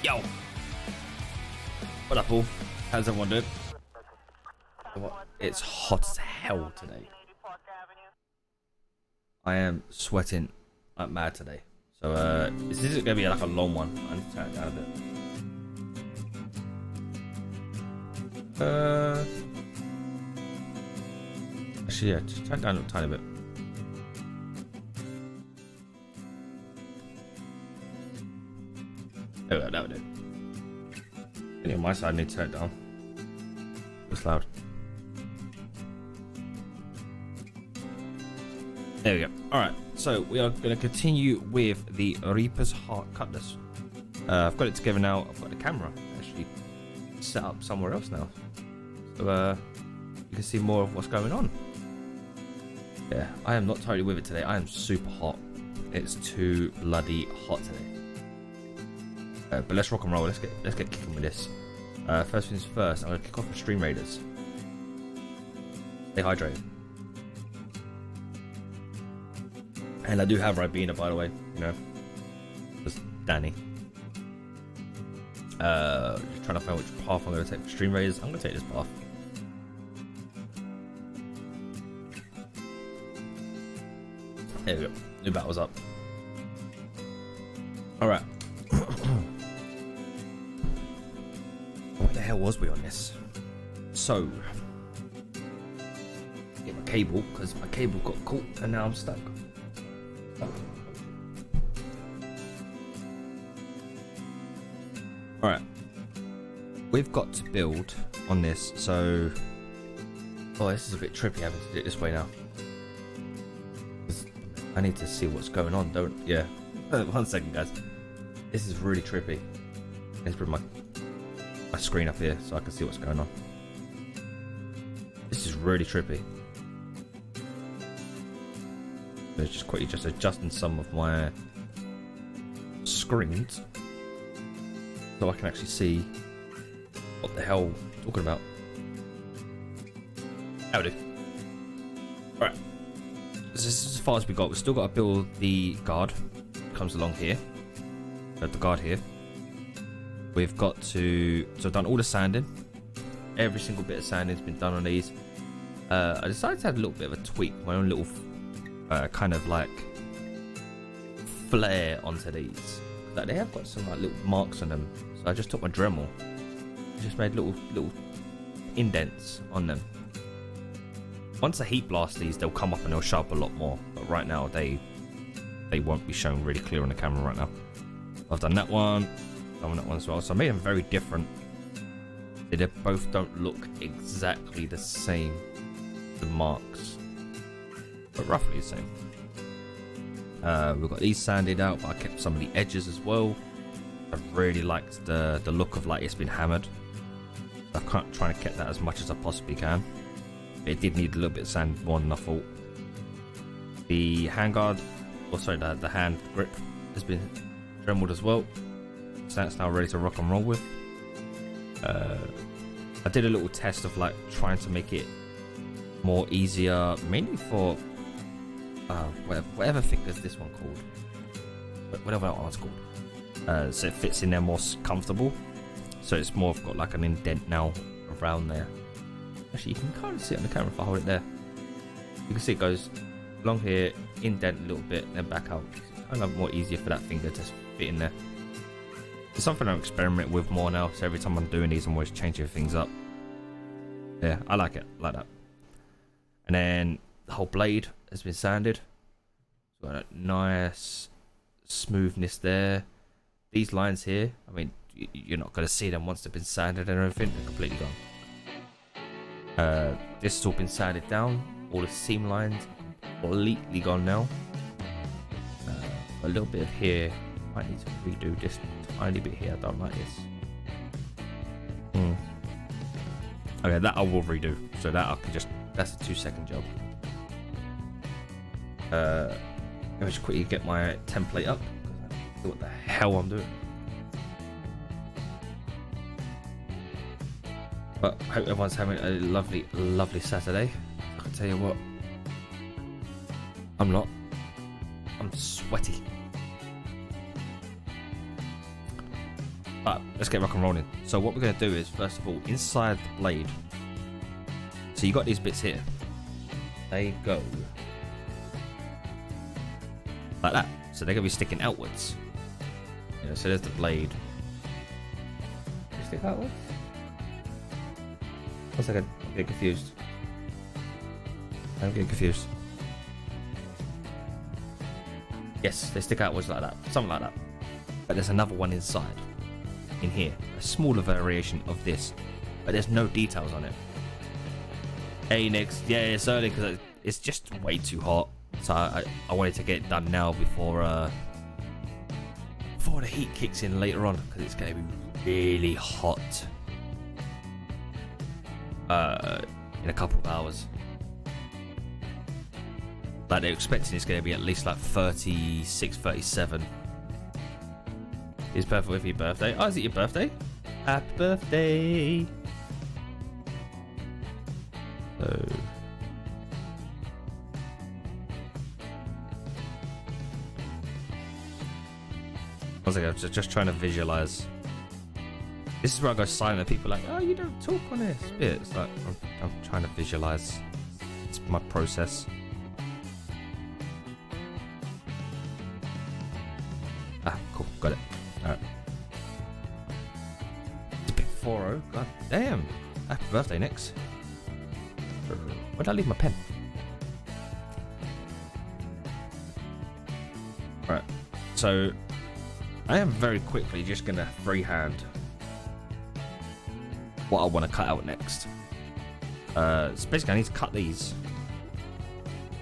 Yo! What up, all? How's everyone doing? It's hot as hell today. I am sweating like mad today. So, this isn't going to be like a long one. I need to turn it down a bit. Actually, yeah, just turn it down a tiny bit. There we go, that would do. Anyway, on my side, I need to turn it down. It's loud. There we go. Alright, so we are going to continue with the Reapers Heart Cutlass. I've got it together now. I've got the camera actually set up somewhere else now. So you can see more of what's going on. Yeah, I am not totally with it today. I am super hot. It's too bloody hot today. But let's rock and roll. Let's get kicking with this. First things first, I'm gonna kick off with Stream Raiders. Stay hydrated. And I do have Ribena, by the way. You know, just Danny. Just trying to find which path I'm going to take for Stream Raiders. I'm going to take this path. There we go. New battle's up. Alright. Where the hell was we on this? So, get my cable, because my cable got caught and now I'm stuck. Alright. We've got to build on this, so... Oh, this is a bit trippy having to do it this way now. I need to see what's going on, don't... Yeah. 1 second, guys. This is really trippy. Let's put my screen up here so I can see what's going on. This is really trippy. Let's just quickly just adjusting some of my screens so I can actually see what the hell I'm talking about. Howdy. Alright. This is as far as we got. We've still got to build the guard. Comes along here. The guard here. We've got to... So I've done all the sanding. Every single bit of sanding has been done on these. I decided to add a little bit of a tweak. My own little kind of like flair onto these. Like they have got some like little marks on them. So I just took my Dremel. Just made little indents on them. Once I heat blast these, they'll come up and they'll show up a lot more. But right now, they won't be shown really clear on the camera right now. I've done that one, done that one as well. So I made them very different. They both don't look exactly the same, the marks, but roughly the same. We've got these sanded out, but I kept some of the edges as well. I really liked the look of like it's been hammered. I'm trying to keep that as much as I possibly can. It did need a little bit of sand more than I thought. The handguard, or sorry, the hand grip has been dremeled as well. So that's now ready to rock and roll with. I did a little test of like trying to make it more easier, mainly for whatever fingers this one called, whatever that one's called. So it fits in there more comfortable. So it's more got like an indent now around there. Actually, you can kind of see it on the camera if I hold it there. You can see it goes along here, indent a little bit, then back out. It's kind of more easier for that finger to fit in there. It's something I'm experimenting with more now, so every time I'm doing these, I'm always changing things up. Yeah, I like it, like that. And then the whole blade has been sanded. So got a nice smoothness there. These lines here, I mean, you're not going to see them once they've been sanded and everything. They're completely gone. This has all been sanded down. All the seam lines completely gone now. A little bit of here. Might need to redo this tiny bit here. I don't like this. Okay, that I will redo. So that I can just... That's a 2-second job. Let me just quickly get my template up. Because I know what the hell I'm doing. But I hope everyone's having a lovely, lovely Saturday. I can tell you what, I'm not. I'm sweaty. But let's get rock and rolling. So what we're going to do is, first of all, inside the blade. So you got these bits here. They go like that. So they're going to be sticking outwards. You know, so there's the blade. They stick outwards? 1 second, I'm getting confused. I'm getting confused. Yes, they stick outwards like that. Something like that. But there's another one inside. In here. A smaller variation of this. But there's no details on it. Hey, next. Yeah, it's early because it's just way too hot. So I wanted to get it done now before the heat kicks in later on. Because it's going to be really hot. In a couple of hours. Like they're expecting it's going to be at least like 36, 37. It's perfect with your birthday. Oh, is it your birthday? Happy birthday. So I was like, just trying to visualize This is where I go silent. People are like, oh, you don't talk on this bit. It's like I'm trying to visualize. It's my process. Ah, cool, got it. All right. It's a big 4-0. God damn. Happy birthday, Nix. Where'd I leave my pen? All right. So I am very quickly just gonna freehand what I want to cut out next. So basically I need to cut these.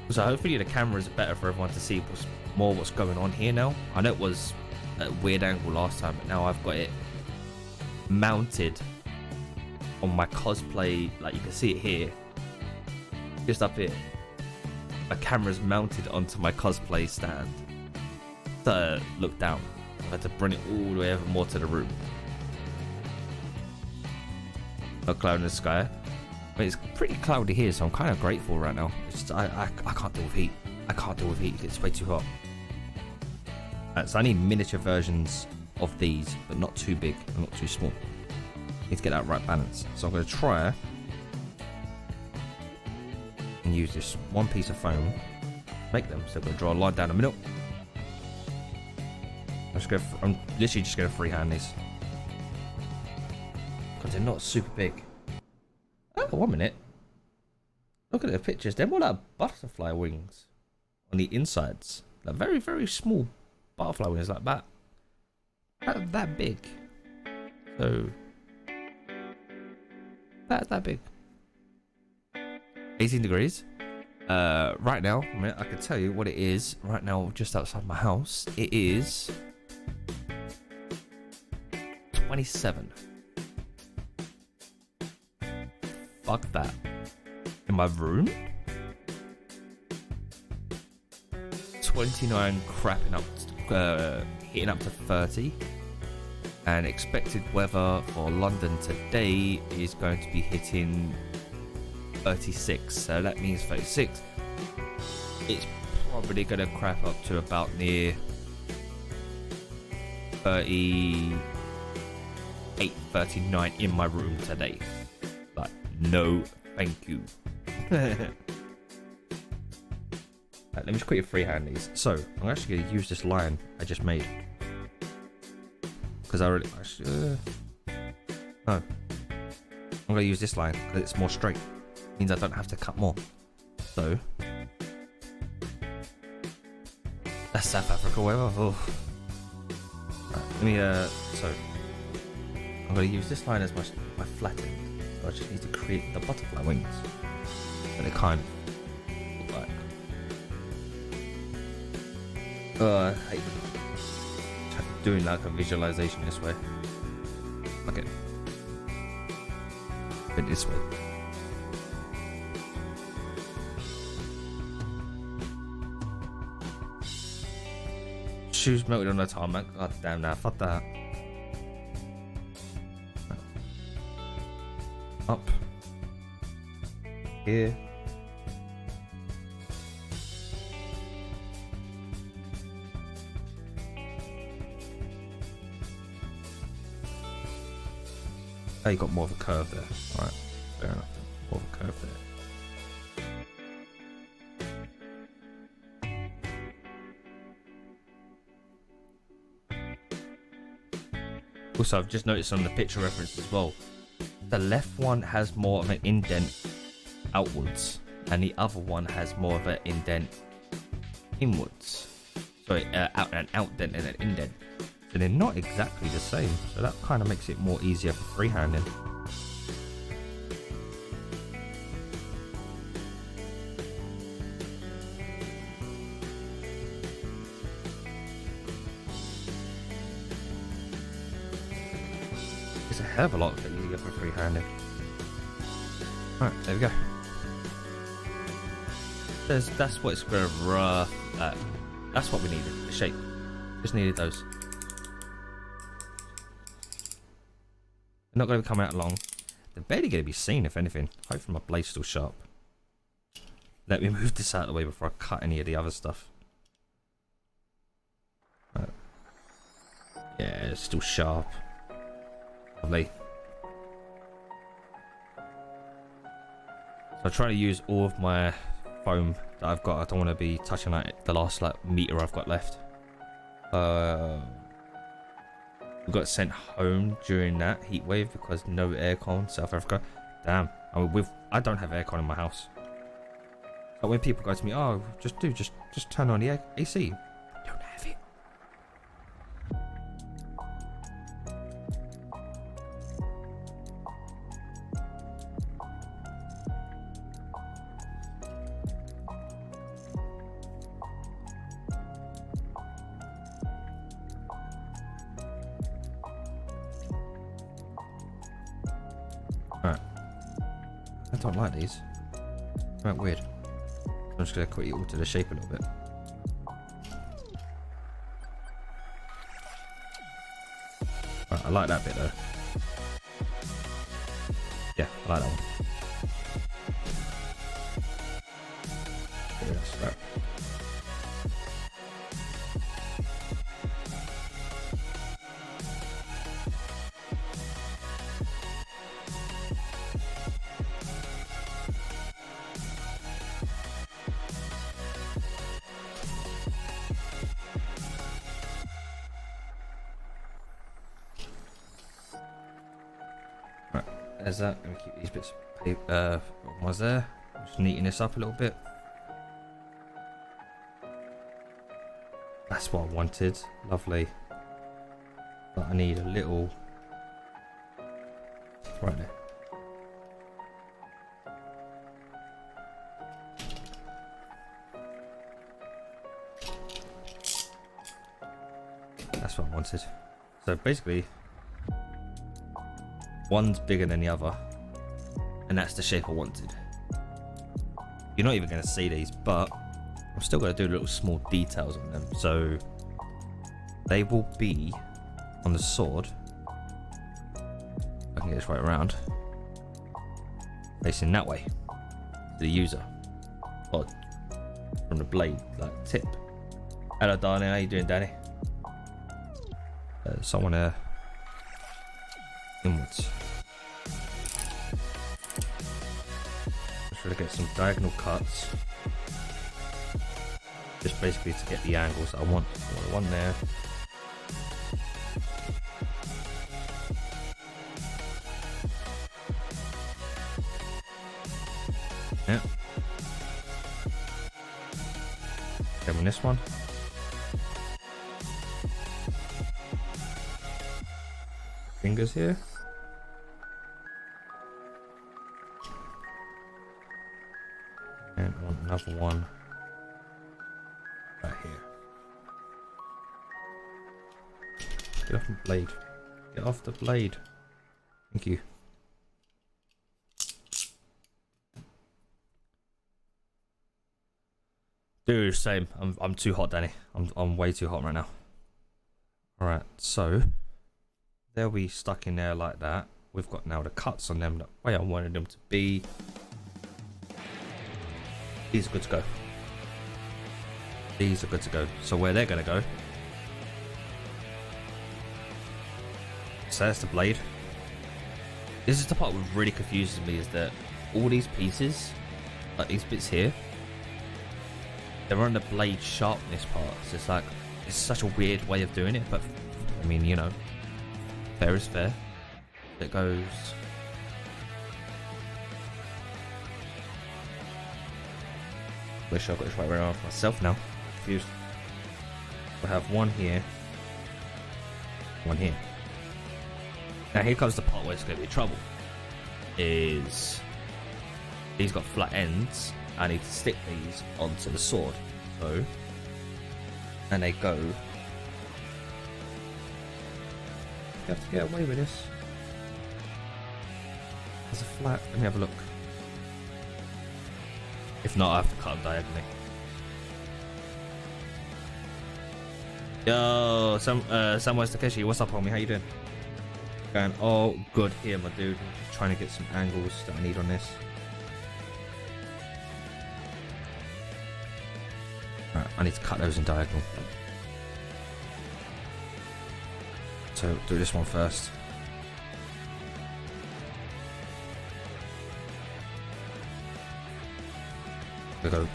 So hopefully the camera is better for everyone to see what's going on here now. I know it was at a weird angle last time, but now I've got it mounted on my cosplay. Like you can see it here, just up here. My camera's mounted onto my cosplay stand to look down. I had to bring it all the way over more to the room. A cloud in the sky. I mean, it's pretty cloudy here, so I'm kind of grateful right now. It's just, I can't deal with heat. I can't deal with heat. It's way too hot. So I need miniature versions of these, but not too big and not too small. Need to get that right balance. So I'm going to try and use this one piece of foam, make them. So I'm going to draw a line down the middle. I'm literally just going to freehand these. Because they're not super big. Oh, 1 minute. Look at the pictures. They're more like butterfly wings on the insides. Like very, very small butterfly wings like that. That big. So that big. 18 degrees. Right now, I mean, I can tell you what it is. Right now, just outside my house, it is 27. Fuck that. In my room, 29, crapping up, hitting up to 30. And expected weather for London today is going to be hitting 36. So that means 36. It's probably going to crap up to about near 38, 39 in my room today. Like, no thank you. Right, let me just quickly freehand these. So I'm actually going to use this line I just made, because I already no, I'm going to use this line because it's more straight. It means I don't have to cut more. So that's South Africa weather. Oh. Right, let me so I'm going to use this line as my flat end. So I just need to create the butterfly wings that they kind of look like. I hate doing like a visualization this way. Okay. But this way. Shoes melted on the tarmac. God damn that. Fuck that. Up. Here. Oh, you got more of a curve there. Alright, fair enough. More of a curve there. Also, I've just noticed on the picture reference as well, the left one has more of an indent outwards, and the other one has more of an indent inwards. Sorry, an outdent and an indent. So they're not exactly the same, so that kind of makes it more easier for freehanding. It's a hell of a lot easier for freehanding. Alright, there we go. That's what it's going to rough. That's what we needed, the shape. Just needed those. They're not going to come out long. They're barely going to be seen, if anything. Hopefully my blade's still sharp. Let me move this out of the way before I cut any of the other stuff. Right. Yeah, it's still sharp. Lovely. So I try to use all of my foam that I've got. I don't want to be touching like the last like meter I've got left. We got sent home during that heat wave because no aircon, South Africa. Damn. I mean, I don't have aircon in my house. But when people go to me, oh, just turn on the AC. I don't have it. Alright. I don't like these. Right, weird. I'm just going to quickly alter the shape a little bit. Right, I like that bit though. Yeah, I like that one. Yeah, that's right. There's that. I'm gonna keep these bits of paper. What was there? Just neaten this up a little bit. That's what I wanted. Lovely. But I need a little. Right there. That's what I wanted. So basically, one's bigger than the other, and that's the shape I wanted. You're not even going to see these, but I'm still going to do little small details on them. So they will be on the sword. I can get this right around, facing that way to the user, or from the blade, like tip. Hello, darling. How you doing, Danny? Someone inwards. Just try to get some diagonal cuts, just basically to get the angles that I want. One there. Yeah. Then on this one. Fingers here. And I want another one right here. Get off the blade. Get off the blade. Thank you. Dude, same. I'm too hot, Danny. I'm way too hot right now. Alright, so they'll be stuck in there like that. We've got now the cuts on them the way I wanted them to be. These are good to go. These are good to go. So where they're gonna go. So that's the blade. This is the part that really confuses me, is that all these pieces, like these bits here, they're on the blade sharpness part. So it's like, it's such a weird way of doing it, but I mean, you know, fair is fair. It goes. Wish I got this right around myself now. Confused. I have one here, one here. Now here comes the part where it's going to be trouble. Is these got flat ends? I need to stick these onto the sword. So, and they go. You have to get away with this. There's a flat. Let me have a look. If not, I have to cut them diagonally. Yo, Samwise Takeshi, what's up, homie? How you doing? Going, oh, good here, my dude. I'm just trying to get some angles that I need on this. Right, I need to cut those in diagonal. So do this one first. We go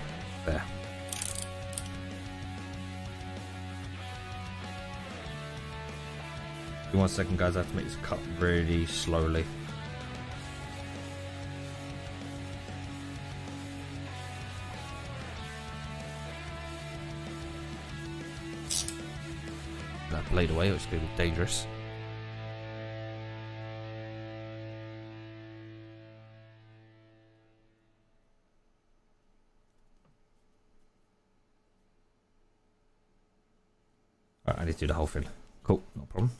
there. Give me 1 second, guys. I have to make this cut really slowly. That blade away, which is going to be dangerous. Alright, I need to do the whole thing. Cool, no problem.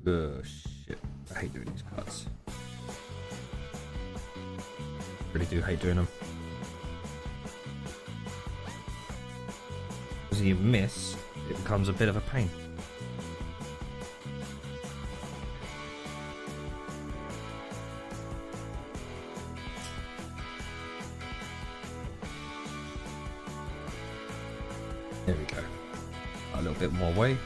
Oh shit, I hate doing these cuts. Really do hate doing them. Because you miss, it becomes a bit of a pain. There we go. A little bit more way.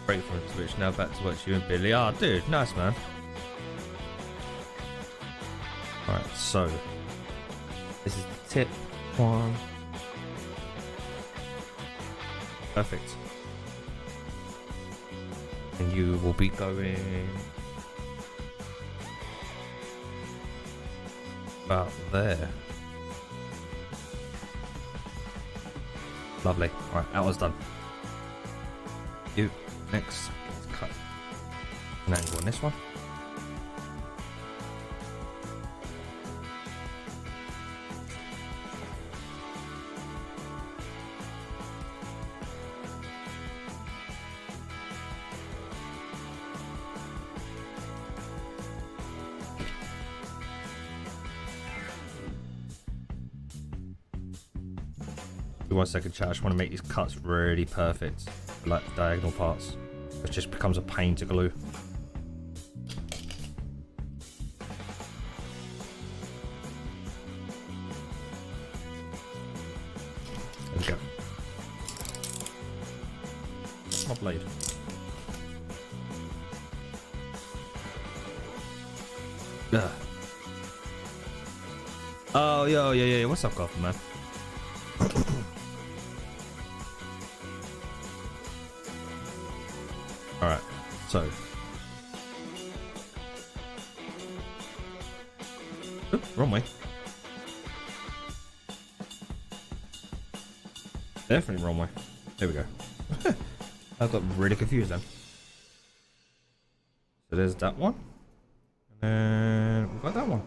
Break from Twitch, now back to watch you and Billy. Ah, oh, dude, nice man. Alright, so this is the tip one. Perfect. And you will be going about there. Lovely. Alright, that was done. You next, let's cut an angle on this one. Give 1 second, chat. I just want to make these cuts really perfect, like the diagonal parts. It just becomes a pain to glue. There we go. My blade. Ugh. Oh, yeah. What's up, Gotham, man? Alright, so. Oop, wrong way. Definitely wrong way. There we go. I got really confused then. So there's that one. And then we've got that one.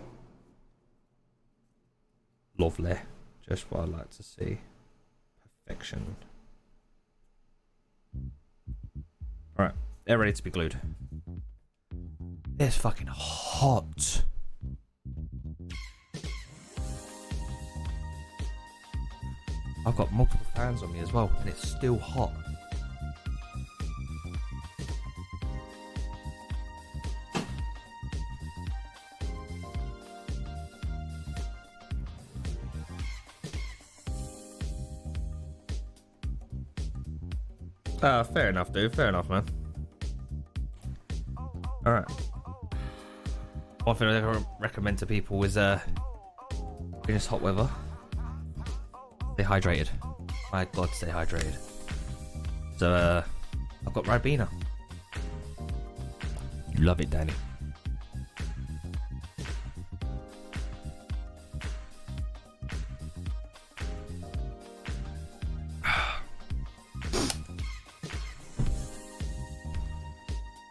Lovely. Just what I like to see. Perfection. Alright, they're ready to be glued. It's fucking hot. I've got multiple fans on me as well, and it's still hot. Fair enough, dude. Fair enough, man. Alright. One thing I recommend to people is, in this hot weather, stay hydrated. My God, stay hydrated. So, I've got Ribena. You love it, Danny.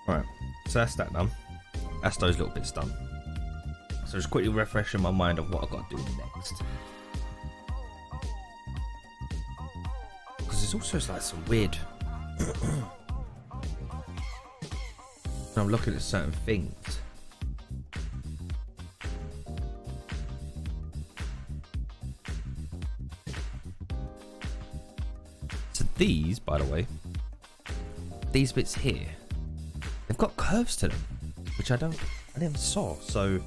Alright, so that's that done. That's those little bits done. So just quickly refreshing my mind of what I've got to do next. Because there's also like some weird... I'm looking at certain things. So these, by the way, these bits here, they've got curves to them, which I never saw. So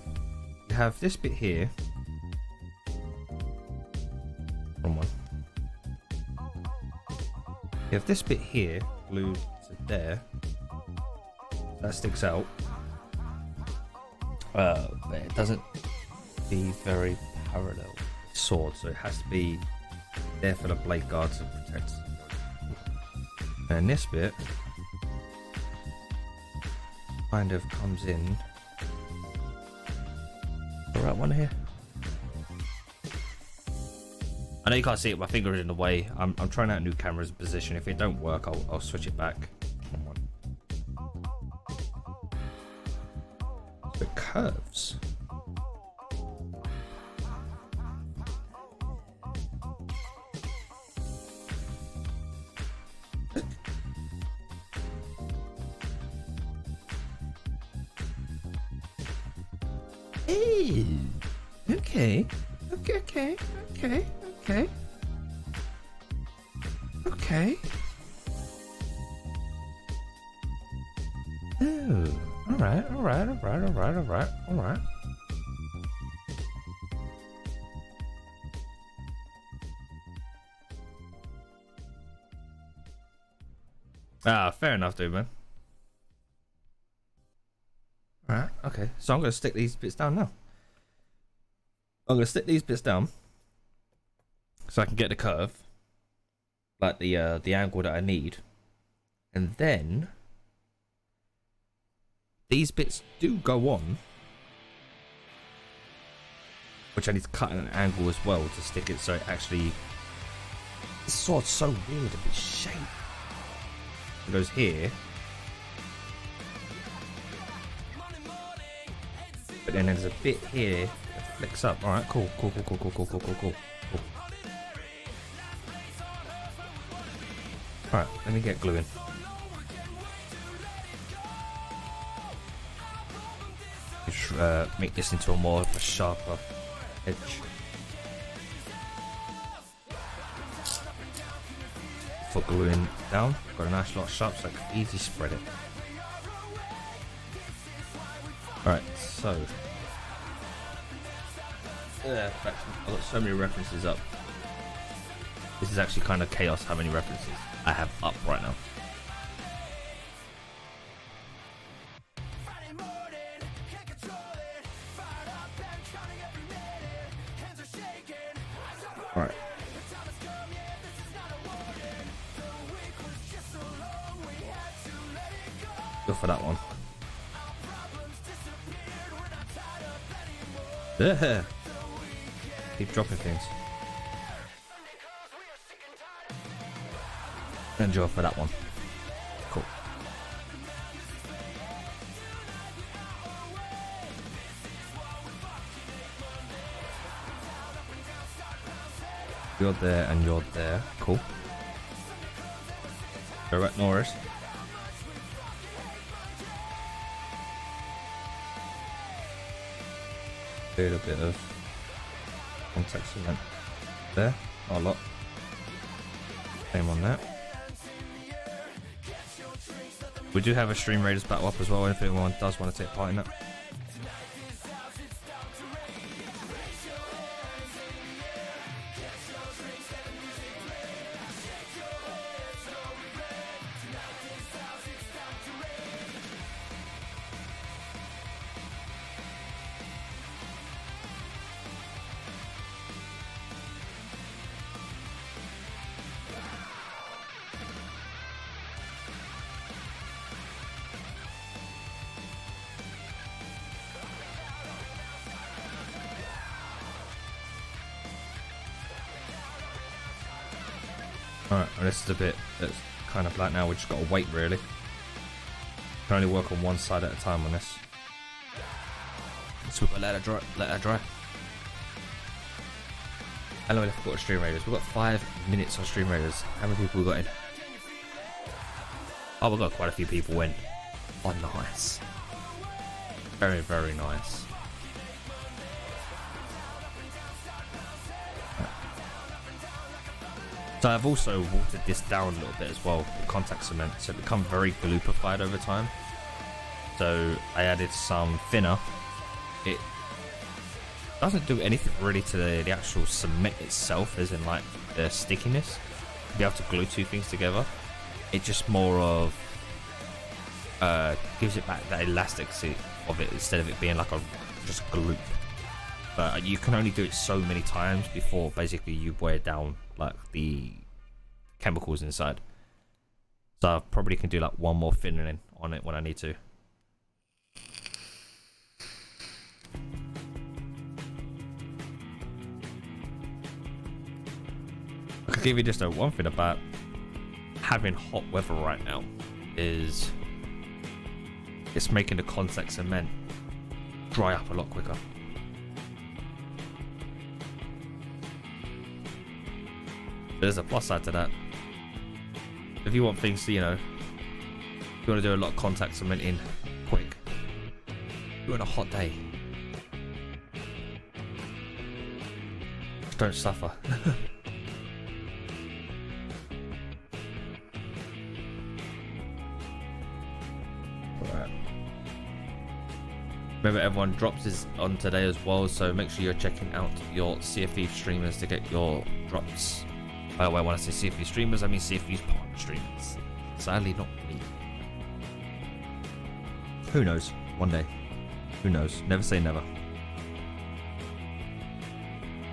you have this bit here. Wrong one. You have this bit here glued to there. That sticks out. But it doesn't be very parallel sword, so it has to be there for the blade guard to protect. And this bit kind of comes in the right one here. I know you can't see it, my finger is in the way. I'm trying out new camera's position. If it don't work, I'll switch it back. The curves. Hey. Okay. Okay. Oh. All right. Ah, fair enough, dude, man. All right. Okay. So I'm gonna stick these bits down now. I'm gonna stick these bits down so I can get the curve, like the angle that I need, and then these bits do go on, which I need to cut at an angle as well to stick it so it actually. This sword's so weird of its shape. It goes here, but then there's a bit here that flicks up. All right, cool. All right, let me get glue in. Make this into a more of a sharper edge. Put glue in down. Got a nice lot of sharp, so I can easily spread it. Alright, so I've got so many references up. This is actually kind of chaos how many references I have up right now. Alright. Go for that one. Yeah. Keep dropping things. And draw for that one. Cool. You're there and you're there. Cool. Direct Norris. A little bit of contact cement there, not a lot. Same on that. We do have a Stream Raiders battle up as well if anyone does want to take part in that. Alright, well, this is a bit that's kind of like now we just got to wait really. Can only work on one side at a time on this. So we've got to let her dry. How long have we got Stream Raiders? We've got 5 minutes on Stream Raiders. How many people we got in? Oh, we've got quite a few people in. Oh, nice. Very, very nice. So I've also watered this down a little bit as well, the contact cement, so it becomes very gluified over time. So I added some thinner. It doesn't do anything really to the actual cement itself, as in like the stickiness. To be able to glue two things together, it just more of gives it back that elasticity of it instead of it being like a just gloop. But you can only do it so many times before basically you wear down like the chemicals inside. So I probably can do like one more thinning on it when I need to. I could give you just one thing about having hot weather right now is it's making the contact cement dry up a lot quicker. There's a plus side to that. If you want things to, you know, if you want to do a lot of contact cementing quick, you're on a hot day, just don't suffer. Alright. Remember, everyone drops is on today as well, so make sure you're checking out your Sea of Thieves streamers to get your drops. By the way, when I say Sea of Thieves streamers, I mean Sea of Thieves partner streamers. Sadly, not me. Who knows? One day. Who knows? Never say never.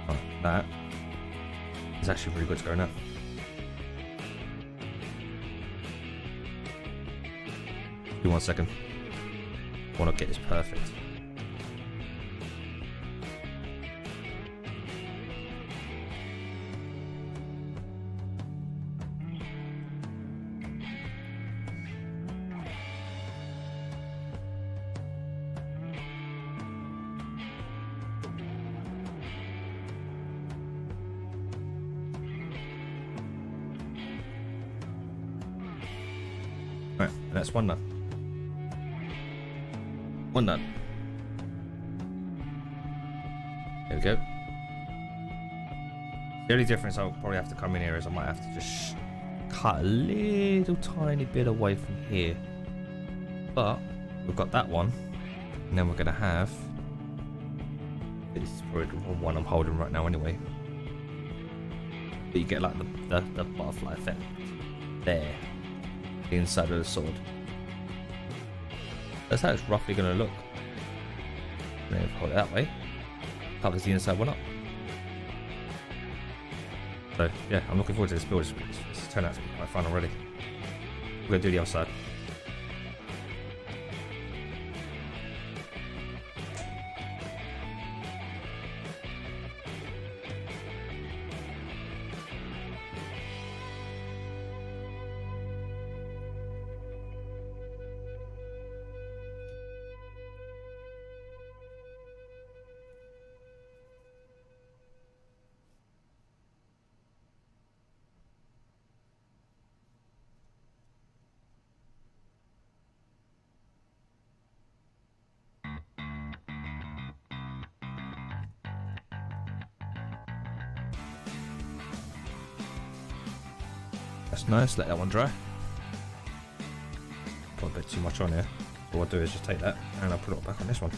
Oh, that is actually really good to go now. Give me 1 second. I want to get this perfect. Right, and that's one done. One done. There we go. The only difference I'll probably have to come in here is I might have to just cut a little tiny bit away from here. But we've got that one, and then we're gonna have this is probably the one I'm holding right now anyway. But you get like the butterfly effect there, the inside of the sword. That's how it's roughly going to look. And then hold it that way, covers the inside one up. So yeah, I'm looking forward to this build. It's turned out to be quite fun already. We're going to do the other side. That's nice, let that one dry. Put a bit too much on here. What I'll do is just take that and I'll put it back on this one.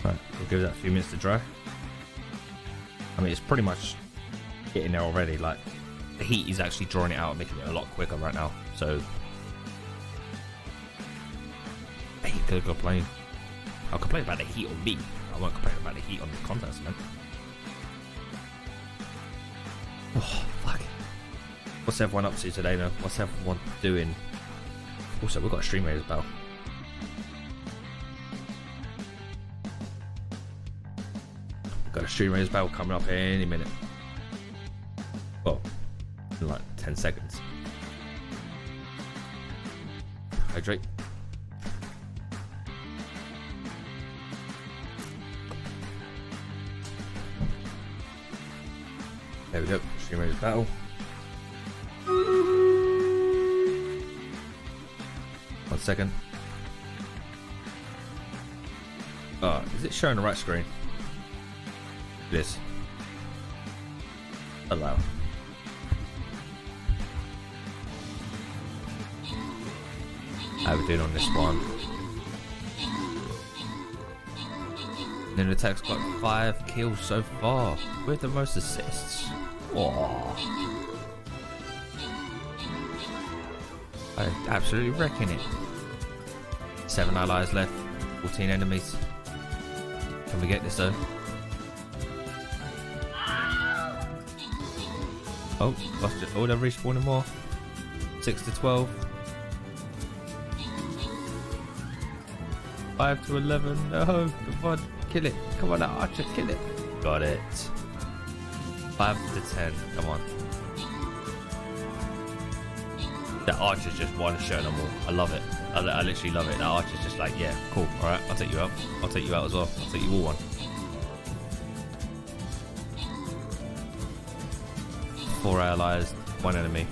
Right, we'll give that a few minutes to dry. I mean, it's pretty much getting there already, like the heat is actually drawing it out and making it a lot quicker right now. So I could complain. I'll complain about the heat on me. I won't complain about the heat on the contact cement. Oh fuck. What's everyone up to today though? What's everyone doing? Also, we've got a stream raid as well. We've got a stream raid as well coming up any minute. Well, in like 10 seconds. Hydrate. There we go. Get ready to battle. One second. Oh, is it showing the right screen? It is. Allow. How we doing on this one? Then the attack's got 5 kills so far, with the most assists. Oh. I absolutely wrecking it. 7 allies left, 14 enemies. Can we get this though? Oh, lost it. Oh, they're respawning more. 6 to 12. 5 to 11. No, come on, kill it. Come on, Archer, kill it. Got it. 5 to 10. Come on. That Archer's just one-shotting them all. I love it. I literally love it. That Archer's just like, yeah, cool. All right, I'll take you out. I'll take you out as well. I'll take you all one. 4 allies, 1 enemy.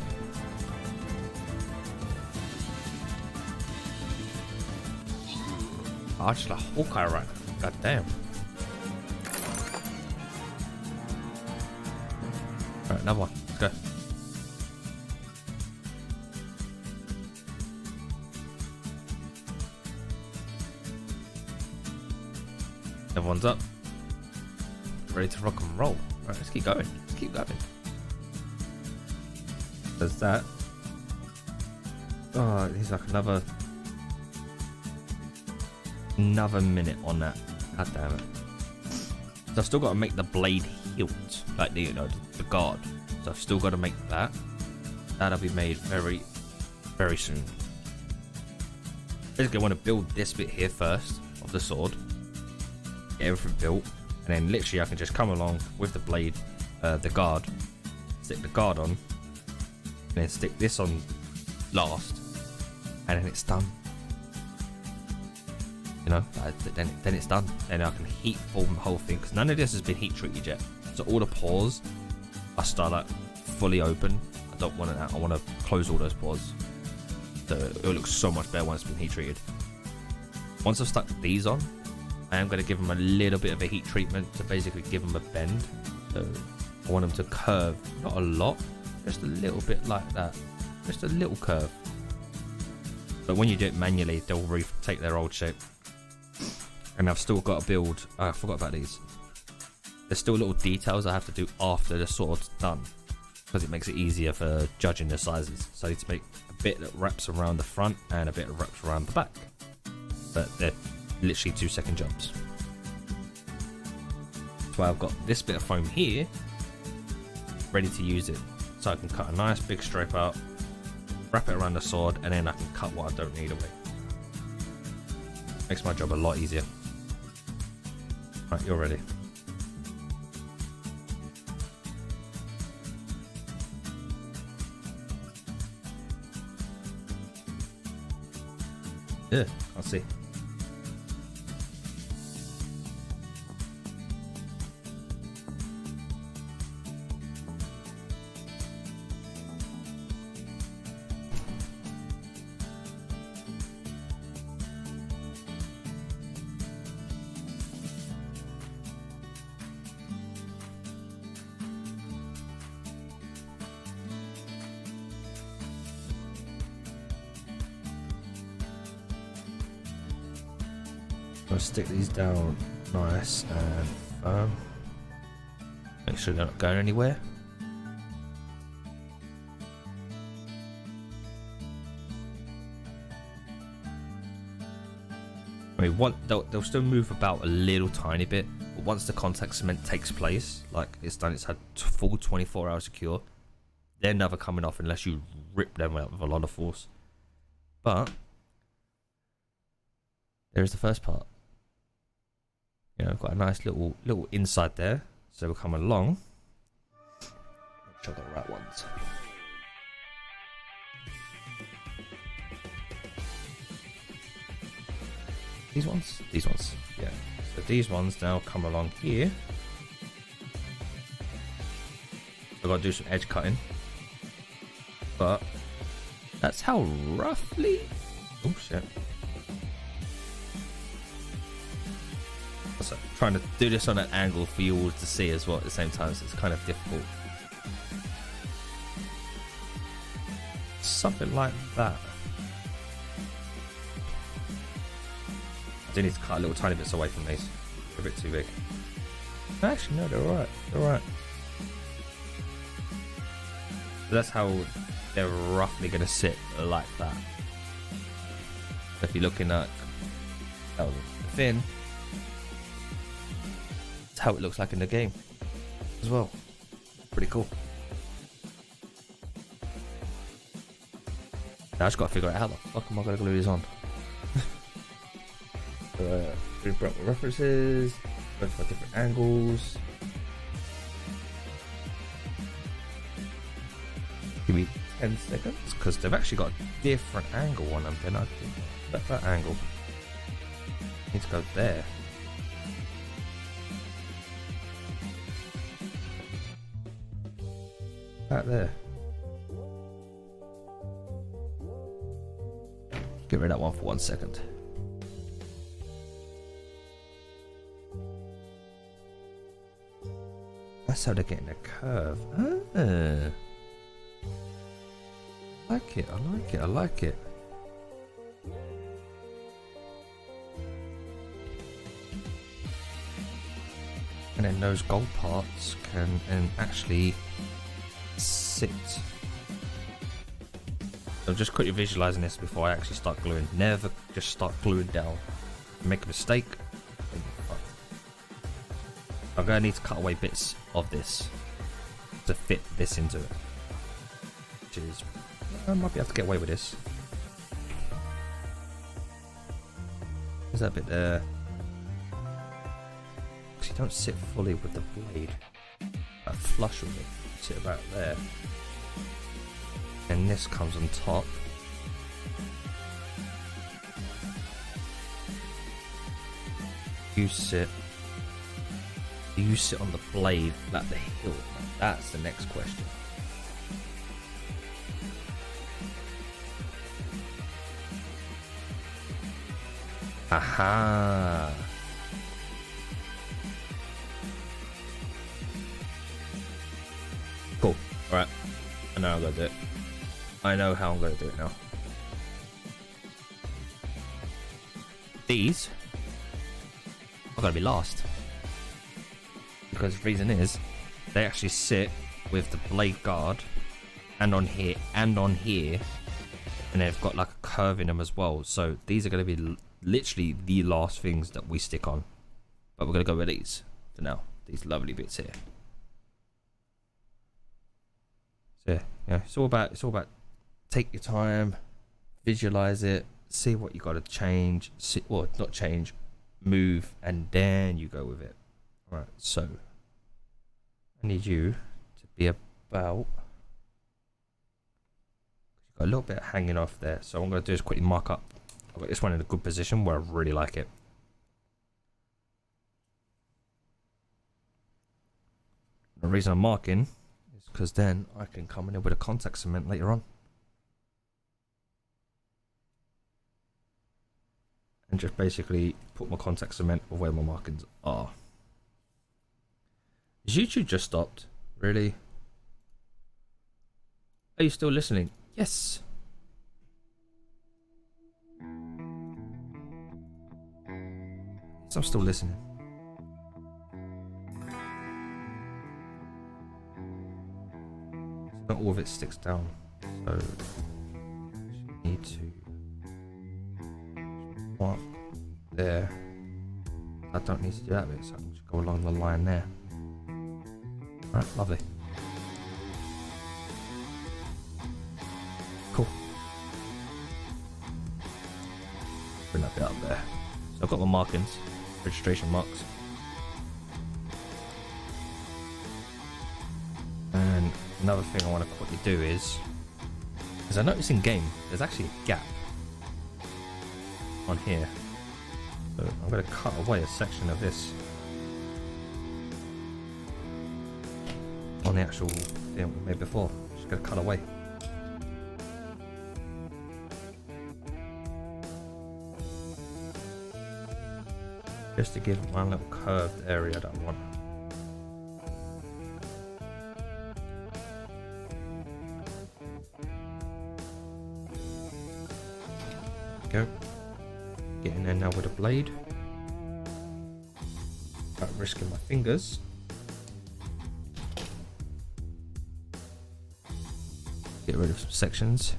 Archer's like Hawkeye right now. God damn. Alright, another one. Let's go. Everyone's up. Ready to rock and roll. Alright, let's keep going. Let's keep going. There's that. Oh, he's like another minute on that. God damn it. So I've still got to make the blade hilt, like the, you know, the guard. So I've still got to make that. That'll be made very, very soon. Basically, I want to build this bit here first of the sword. Get everything built, and then literally I can just come along with the blade, the guard, stick the guard on, and then stick this on last, and then it's done. You know, then it's done. Then I can heat form the whole thing, because none of this has been heat treated yet. So all the pores are still like fully open. I don't want that. I want to close all those pores. So it'll look so much better once it's been heat treated. Once I've stuck these on, I am going to give them a little bit of a heat treatment to basically give them a bend. So I want them to curve, not a lot, just a little bit like that. Just a little curve. But when you do it manually, they'll retake their old shape. And I've still got to build, I forgot about these. There's still little details I have to do after the sword's done, because it makes it easier for judging the sizes. So I need to make a bit that wraps around the front and a bit that wraps around the back. But they're literally 2-second jumps. So I've got this bit of foam here ready to use it. So I can cut a nice big stripe out, wrap it around the sword, and then I can cut what I don't need away. Makes my job a lot easier. Right, you're ready. Yeah, I'll see. I'll stick these down nice and firm. Make sure they're not going anywhere. I mean, they'll still move about a little tiny bit, but once the contact cement takes place, like it's done, it's had full 24 hours secure, they're never coming off unless you rip them out with a lot of force. But there's the first part. You know, I've got a nice little inside there, so we'll come along. Make sure I've got the right ones. These ones? These ones, yeah. So these ones now come along here. So got to do some edge cutting. But that's how roughly. Oh shit. So trying to do this on an angle for you all to see as well at the same time, so it's kind of difficult. Something like that. I do need to cut a little tiny bits away from these. They're a bit too big. Actually, no, they're alright. They're alright. So that's how they're roughly going to sit like that. So if you're looking at the fin, that's how it looks like in the game as well. Pretty cool. Now I just got to figure out how the fuck am I going to glue these on. References, both got different angles. Give me 10 seconds because they've actually got a different angle on them. Then I think that angle needs to go there. That there. Get rid of that one for 1 second. That's how they're getting a curve. Ah. I like it, I like it, I like it. And then those gold parts can actually sit. So just quickly visualizing this before I actually start gluing. Never just start gluing down. Make a mistake. I'm going to need to cut away bits of this to fit this into it. Which is, I might be able to get away with this. There's that bit there. Because you don't sit fully with the blade. Flush with it. You sit about there. And this comes on top. You sit on the blade like the hilt? That's the next question. Aha! Cool. Alright. I know I'm gonna do it. I know how I'm gonna do it now. These are gonna be last. Because the reason is they actually sit with the blade guard and on here and on here, and they've got like a curve in them as well. So these are going to be literally the last things that we stick on, but we're going to go with these for now, these lovely bits here. So yeah, it's all about take your time, visualize it, see what you got to change, or not change, move, and then you go with it. All right, so I need you to be about, you've got a little bit hanging off there, so what I'm going to do is quickly mark up. I've got this one in a good position where I really like it. The reason I'm marking is because then I can come in with a contact cement later on and just basically put my contact cement where my markings are. Has YouTube just stopped? Really? Are you still listening? Yes. Yes, I'm still listening. So not all of it sticks down. So you need to mark there. I don't need to do that bit, so I can just go along the line there. Alright, lovely. Cool. Bring that bit up there. So I've got my markings, registration marks. And another thing I want to quickly do is, because I noticed in game, there's actually a gap on here. So I'm going to cut away a section of this on the actual thing we made before. Just gonna cut away. Just to give one little curved area that I want. Go. Get in there now with a blade. Without risking my fingers. Get rid of some sections.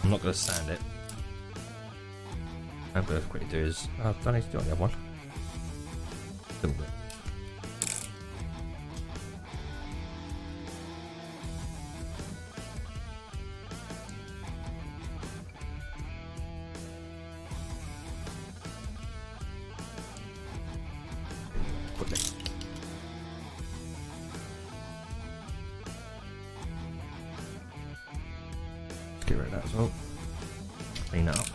I'm not going to sand it. I'm going to quickly do is I don't need to do it on the other one. A little bit. Quickly. Let's get rid of that as well. Clean that up.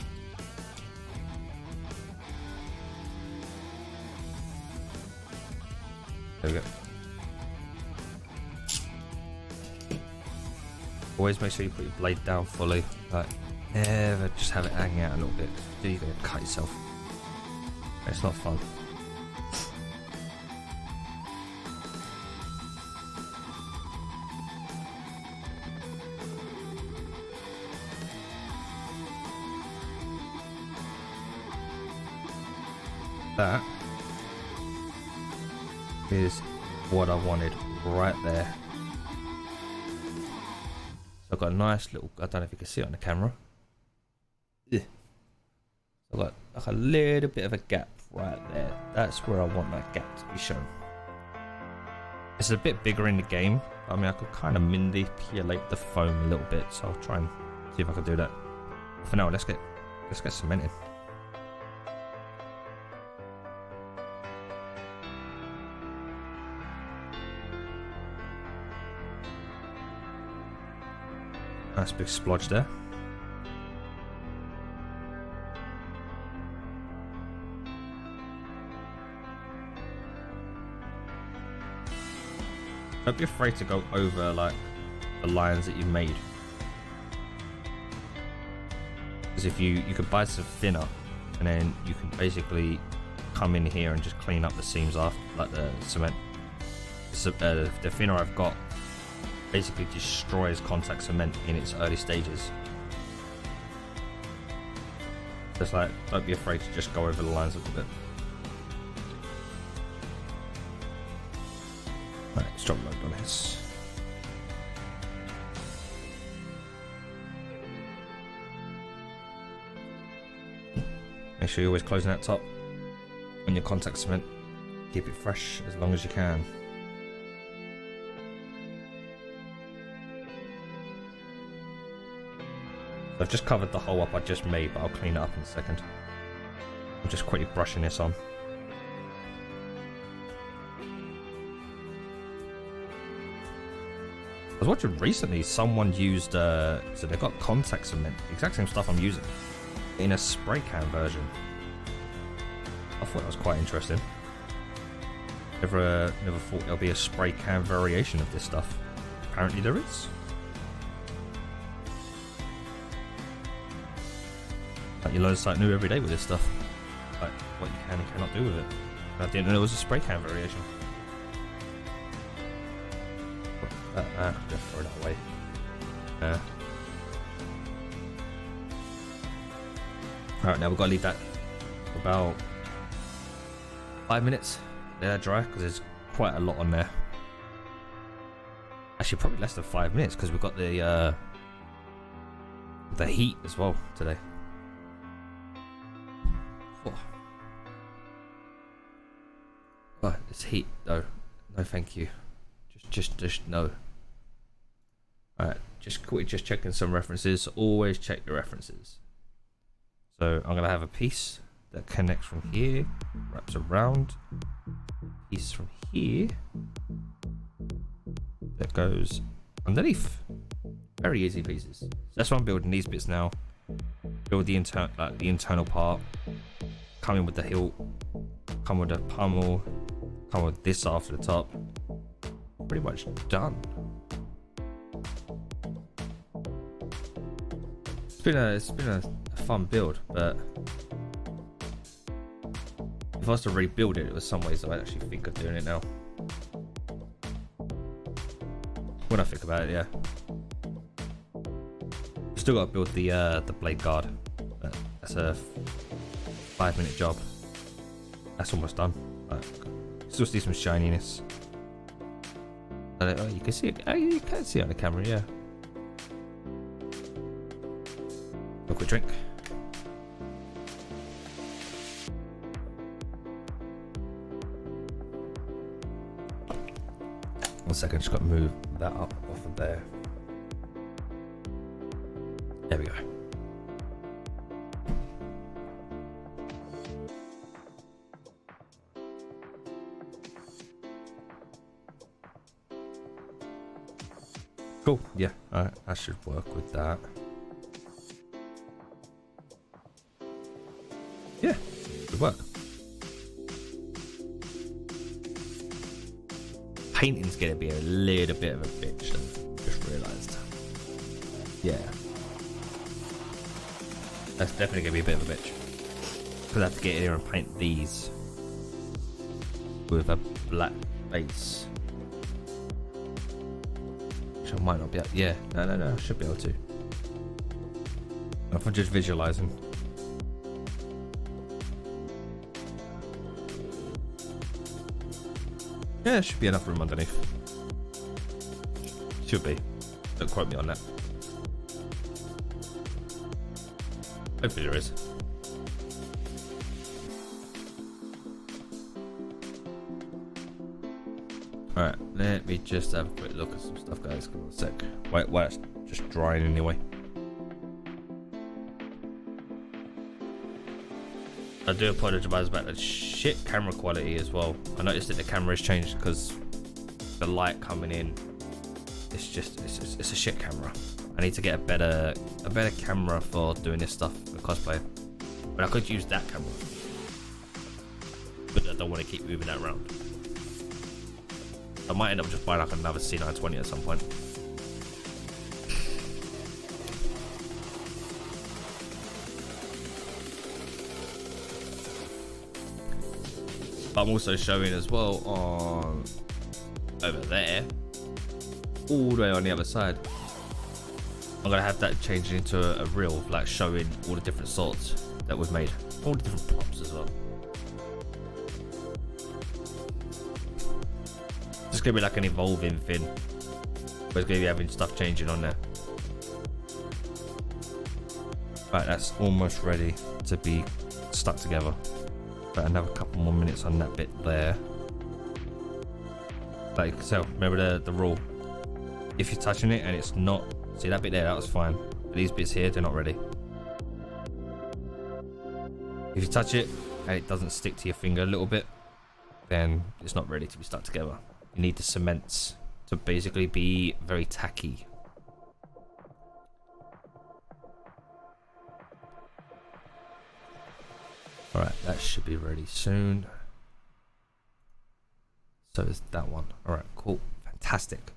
There we go. Always make sure you put your blade down fully. Like, never just have it hanging out a little bit. Then you're gonna cut yourself. It's not fun. That is what I wanted right there. So I've got a nice little, I don't know if you can see it on the camera. Ugh. I've got like a little bit of a gap right there. That's where I want that gap to be shown. It's a bit bigger in the game. I mean, I could kind of manipulate the foam a little bit, so I'll try and see if I can do that. For now, let's get cement in. Nice big splodge there. Don't be afraid to go over like the lines that you made, because if you could buy some thinner, and then you can basically come in here and just clean up the seams after, like the cement. The thinner I've got basically destroys contact cement in its early stages. Just like, don't be afraid to just go over the lines a little bit. Right, let's drop load on this. Make sure you're always closing that top on your contact cement. Keep it fresh as long as you can. I've just covered the hole up I just made, but I'll clean it up in a second. I'm just quickly brushing this on. I was watching recently, someone used, so they got contact cement, the exact same stuff I'm using, in a spray can version. I thought that was quite interesting. Never thought there'll be a spray can variation of this stuff. Apparently there is. Like, you learn something new every day with this stuff. Like what you can and cannot do with it. I didn't know there was a spray can variation. Just throw that away. Alright, now we've got to leave that for about 5 minutes. Let that dry, because there's quite a lot on there. Actually, probably less than 5 minutes, because we've got the heat as well today. Oh, it's heat though. No, thank you. Just no. Alright, just quickly checking some references. Always check your references. So I'm gonna have a piece that connects from here, wraps around, piece from here that goes underneath. Very easy pieces. So that's why I'm building these bits now. Build the internal part. Come in with the hilt. Come with the pummel. come with this after the top. Pretty much done. It's been a fun build, but if I was to rebuild it, it was some ways I actually think of doing it now. When I think about it, yeah. Still got to build the blade guard. That's a 5-minute job. That's almost done. Still see some shininess. Oh, you can see it. Oh, you can see it on the camera, yeah. A quick drink. One second, just got to move that up off of there. There we go. Cool, yeah, I should work with that. Yeah, good work. Painting's gonna be a little bit of a bitch, though. Just realised. Yeah. That's definitely gonna be a bit of a bitch. Because I have to get in here and paint these with a black base. Which I might not be able to. Yeah, no, I should be able to. If I'm just visualising. Yeah, there should be enough room underneath. Should be. Don't quote me on that. Hopefully there is. Alright, let me just have a quick look at some stuff, guys. Give me a sec. Wait, it's just drying anyway. I do apologise about the shit camera quality as well. I noticed that the camera has changed because the light coming in. It's a shit camera. I need to get a better camera for doing this stuff with cosplay. But I could use that camera, but I don't want to keep moving that around. I might end up just buying like another C920 at some point. But I'm also showing as well on over there, all the way on the other side. I'm gonna have that changed into a reel, like showing all the different sorts that we've made, all the different props as well. It's gonna be like an evolving thing, but it's gonna be having stuff changing on there. Right, that's almost ready to be stuck together. But another couple more minutes on that bit there. Like so, remember the rule. If you're touching it and it's not, see that bit there, that was fine. But these bits here, they're not ready. If you touch it and it doesn't stick to your finger a little bit, then it's not ready to be stuck together. You need the cements to basically be very tacky. Alright, that should be ready soon. So is that one. Alright, cool. Fantastic.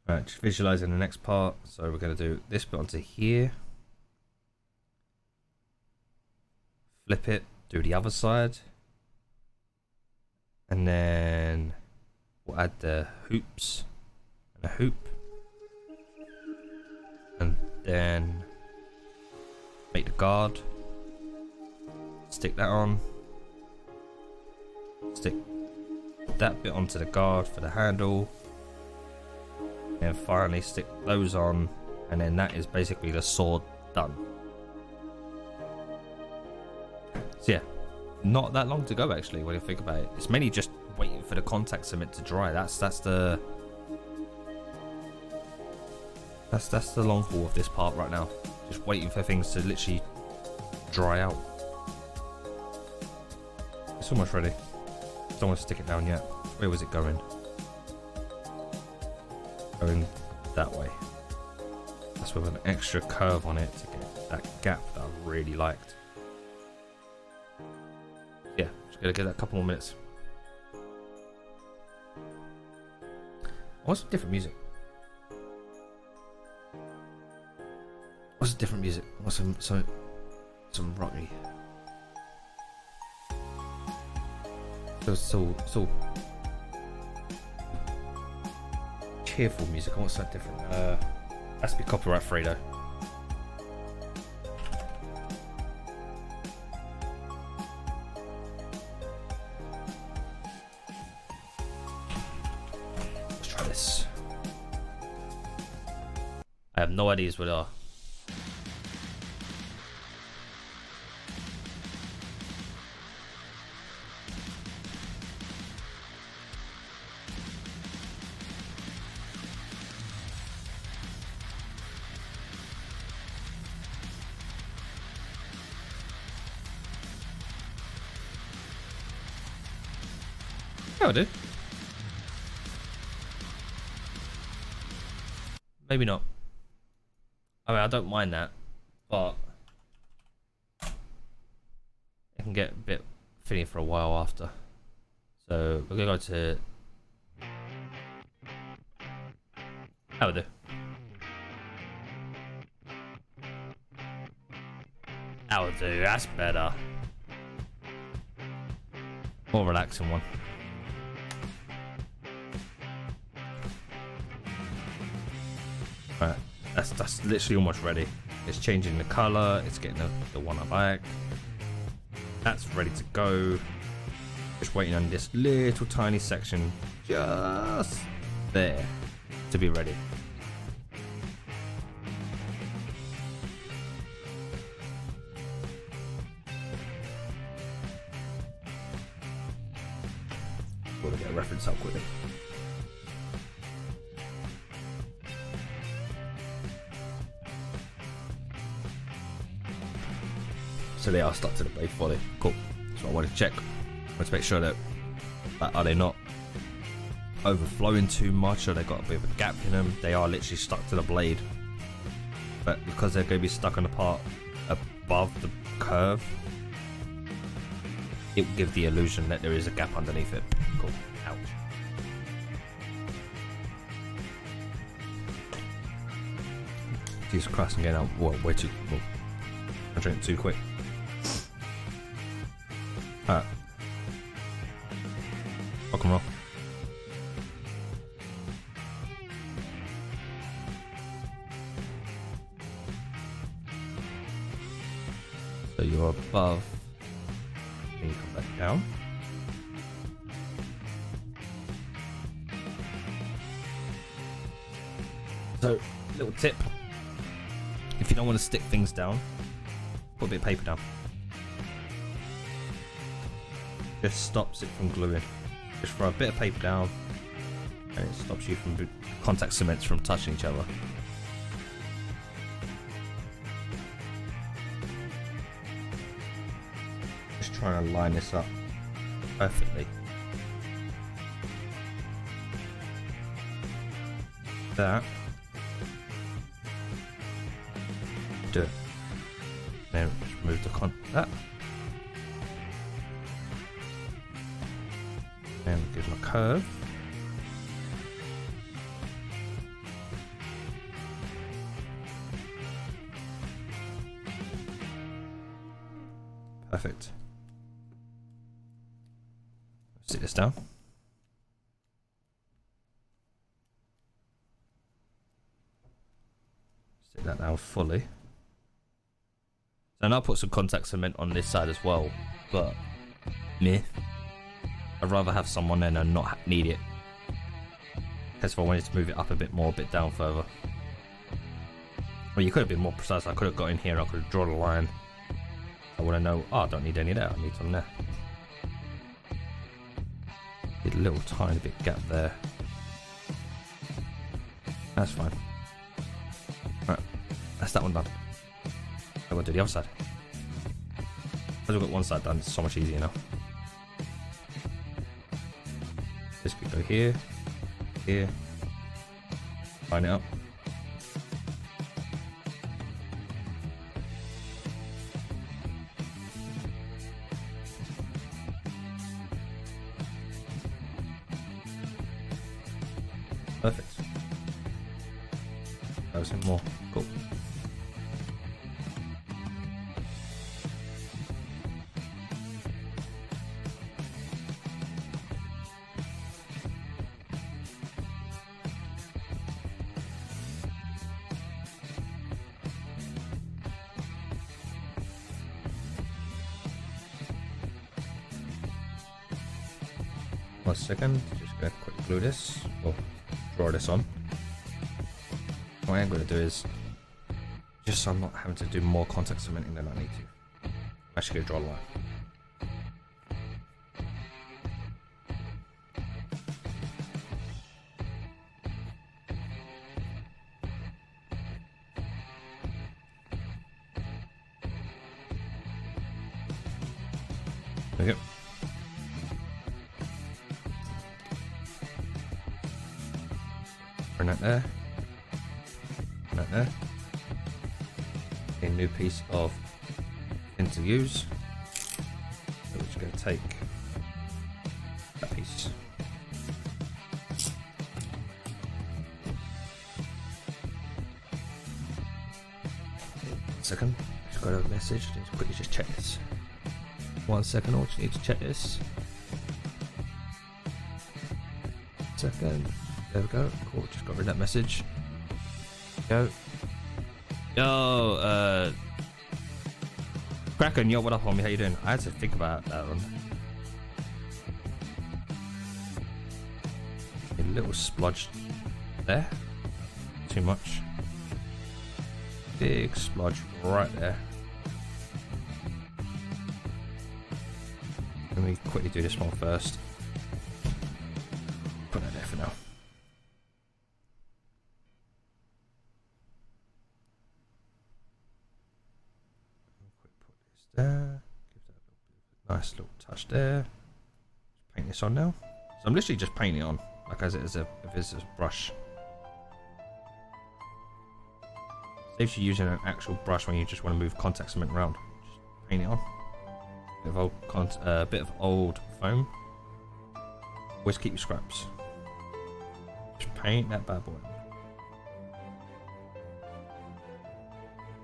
Alright, just visualizing the next part. So we're going to do this bit onto here. Flip it, do the other side. And then we'll add the hoops and a hoop. And then make the guard. Stick that on. Stick that bit onto the guard for the handle. And finally stick those on. And then that is basically the sword done. So yeah, not that long to go actually when you think about it. It's mainly just waiting for the contact cement to dry. That's the long haul of this part right now. Just waiting for things to literally dry out. It's almost ready. Don't want to stick it down yet. Where was it going? Going that way. That's with an extra curve on it to get that gap that I really liked. Just gotta give that a couple more minutes. What's different music? What's different music? What's some rocky? So cheerful music. I want something different. Has to be copyright free though. Let's try this. I have no ideas what they are. Oh, I do. Maybe not. I mean, I don't mind that, but it can get a bit thinny for a while after. So we're gonna go to. That'll do. That'll do. That's better. More relaxing one. Right, that's literally almost ready. It's changing the color. It's getting the one I like. That's ready to go. Just waiting on this little tiny section just there to be ready. Got to get a reference up quickly. So they are stuck to the blade fully. Cool. So I wanted to check. I want to make sure that are they not overflowing too much, or they got a bit of a gap in them. They are literally stuck to the blade, but because they're going to be stuck on the part above the curve, it will give the illusion that there is a gap underneath it. Cool. Ouch. Jesus Christ, I'm getting out. Whoa, way too. Whoa. I'm drinking too quick. Alright. Rock and roll. So you're above. Then you come back down. So, little tip. If you don't want to stick things down, put a bit of paper down. Just stops it from gluing. Just throw a bit of paper down and it stops you from contact cements from touching each other. Just trying to line this up perfectly. That. Do it. Then just remove the that. And give them a curve. Perfect. Sit this down. Sit that down fully. And I'll put some contact cement on this side as well, but meh. I'd rather have someone there and not need it. Because if I wanted to move it up a bit more, a bit down further. Well, you could have been more precise. I could have got in here, I could have drawn a line. I want to know, oh, I don't need any there, I need some there. Did a little tiny bit gap there. That's fine. Right, that's that one done. I'm going to do the other side. As we've got one side done, it's so much easier now. This could go here, here, line it up. That was more cool. One second, just gonna quickly glue this, or draw this on. What I'm gonna do is, just so I'm not having to do more contact cementing than I need to, I'm actually gonna draw a line. There we go. Bring that there. Bring that there. A new piece of pin to use. So we're just going to take that piece. One second. Just got a message. I need to quickly just check this. 1 second. I just need to check this. Second. There we go. Cool. Just got rid of that message. Go. Yo, Kraken, yo, what up, homie? How you doing? I had to think about that one. A little splodge there. Too much. Big splodge right there. Let me quickly do this one first. Put that there for now. There, give that a nice little touch there. Just paint this on now. So I'm literally just painting it on, like as it is if it's a brush. Saves you using an actual brush when you just want to move contact cement around. Just paint it on. Bit of old foam. Always keep your scraps. Just paint that bad boy.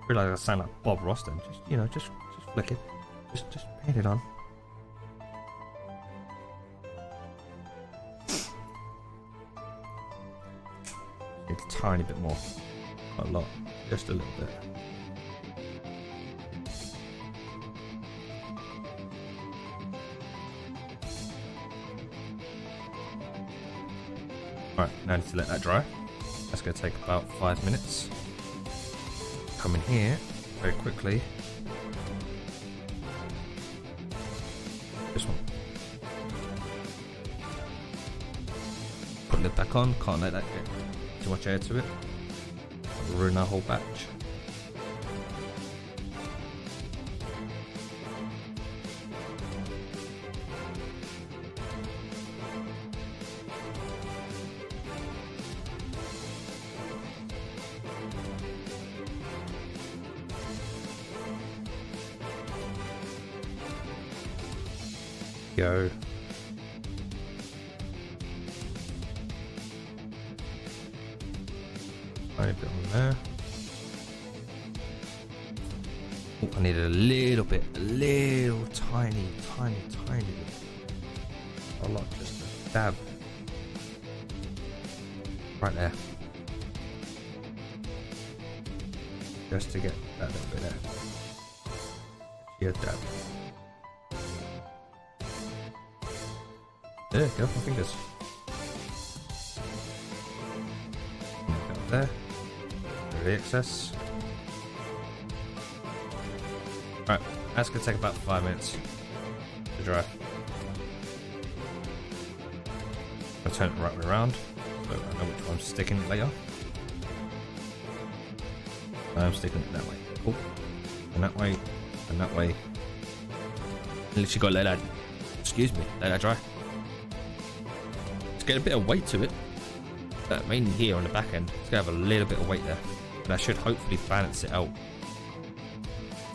I feel like I sound like Bob Ross then. Just just flick it. Just paint it on. Need a tiny bit more. Not a lot. Just a little bit. Alright, now I need to let that dry. That's going to take about 5 minutes. Come in here very quickly. This one. Put the lid back on. Can't let that get too much air to it. That'll ruin our whole batch. Go. Tiny bit on there. Oh, I need a little bit, tiny bit. A lot, just a dab. Right there. Just to get that little bit there. Yeah, dab. There you go, my fingers. There. The excess. Alright, that's gonna take about 5 minutes to dry. I'll turn it right way around so I know which one I'm sticking later. I'm sticking it that way. Cool. And that way, and that way. Literally gotta let that, let that dry. Get a bit of weight to it, mainly here on the back end. It's gonna have a little bit of weight there, and that should hopefully balance it out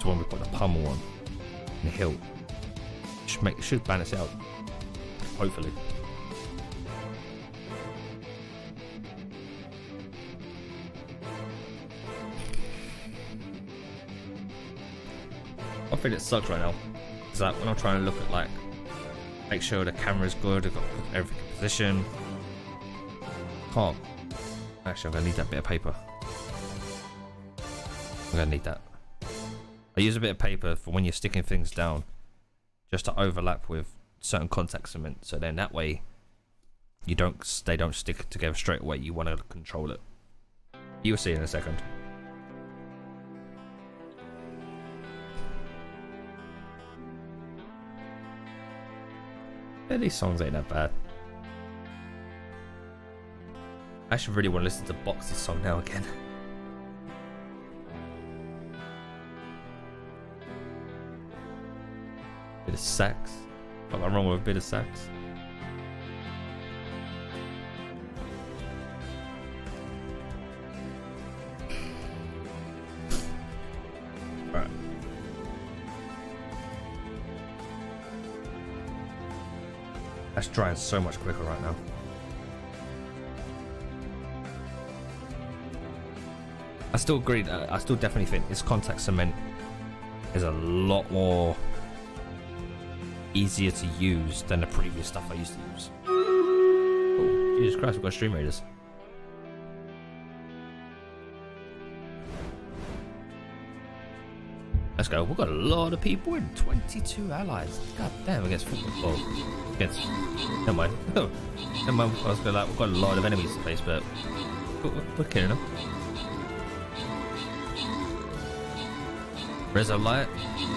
to when we've got the pummel on and the hilt. Should balance it out, hopefully. I think it sucks right now. Is that when I'm trying to look at like, make sure the camera's good, I've got to put everything in position. Can't. Actually, I'm gonna need that bit of paper. I'm gonna need that. I use a bit of paper for when you're sticking things down, just to overlap with certain contact cement, so then that way they don't stick together straight away. You want to control it. You'll see in a second. Yeah, these songs ain't that bad. I actually really want to listen to Box's song now again. Bit of sax. What am I wrong with a bit of sax? Alright. That's drying so much quicker right now. I still agree. I still definitely think this contact cement is a lot more easier to use than the previous stuff I used to use. Oh, Jesus Christ, we've got Stream Raiders. Let's go. We've got a lot of people in. 22 allies. God damn, against football. Oh, against. Never mind. Oh, never mind. I was going like, we've got a lot of enemies to face, but we're killing them. Rezo Light,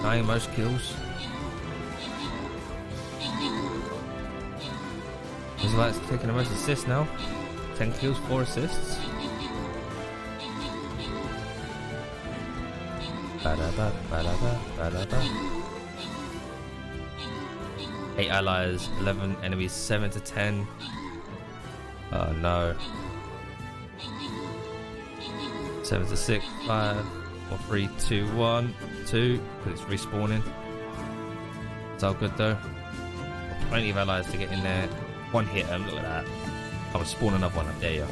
9 most kills. Rezo Light's taking the most assists now. 10 kills, 4 assists. Ba-da-ba, ba-da-ba, ba-da-ba. 8 allies, 11 enemies, 7 to 10. Oh no. 7 to 6, 5. 4, 3, 2, 1, 2, because it's respawning. It's all good though. Got plenty of allies to get in there. One hit, look at that. I will spawn another one. I dare you.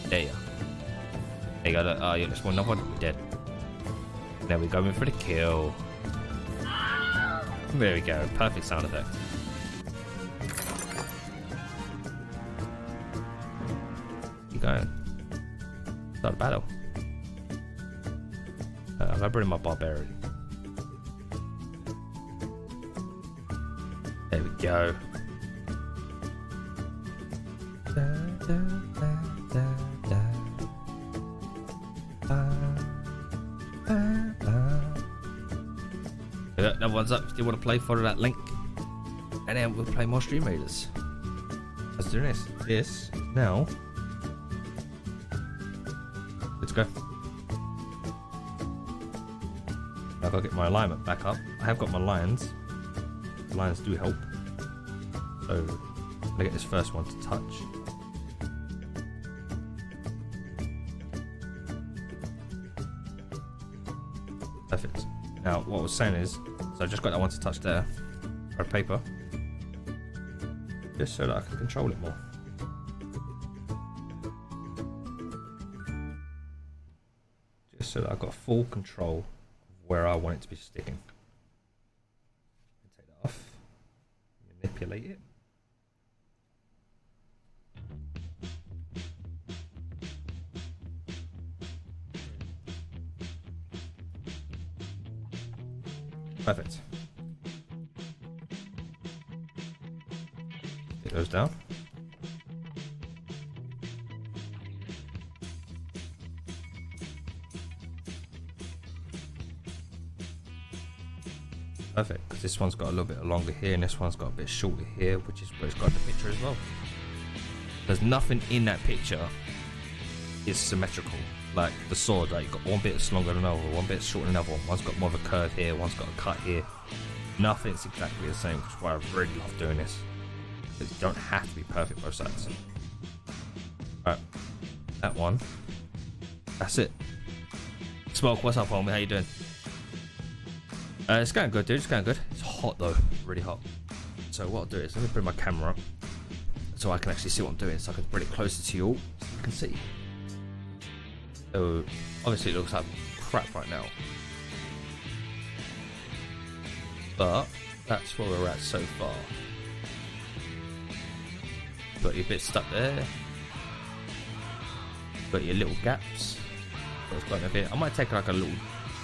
There you go. Look. Oh, you spawn another one. You're dead. There we go. In for the kill. There we go. Perfect sound effect. Keep going. Start a battle. I'm gonna bring my barbarian. There we go. Da, da, da, da, da. Yeah, another one's up. If you want to play, follow that link, and then we'll play more Stream Raiders. Let's do this. This now. Let's go. I've got to get my alignment back up. I have got my lines. The lines do help. So I'm gonna get this first one to touch. Perfect. Now what I was saying is, so I just got that one to touch there. For paper. Just so that I can control it more. Just so that I've got full control where I want it to be sticking. Take that off. Manipulate it. Perfect. Get those down. Perfect, because this one's got a little bit longer here and this one's got a bit shorter here, which is where it's got the picture as well. There's nothing in that picture is symmetrical. Like the sword, like you've got one bit that's longer than another, one bit shorter than another one. One's got more of a curve here, one's got a cut here. Nothing's exactly the same, which is why I really love doing this. Because you don't have to be perfect both sides. Alright, that one. That's it. Smoke, what's up, homie? How you doing? It's going good, dude. It's going good. It's hot though, really hot. So what I'll do is let me bring my camera up so I can actually see what I'm doing, so I can bring it closer to you all so you can see. So obviously it looks like crap right now. But that's where we're at so far. Got your bit stuck there. Got your little gaps. I might take like a little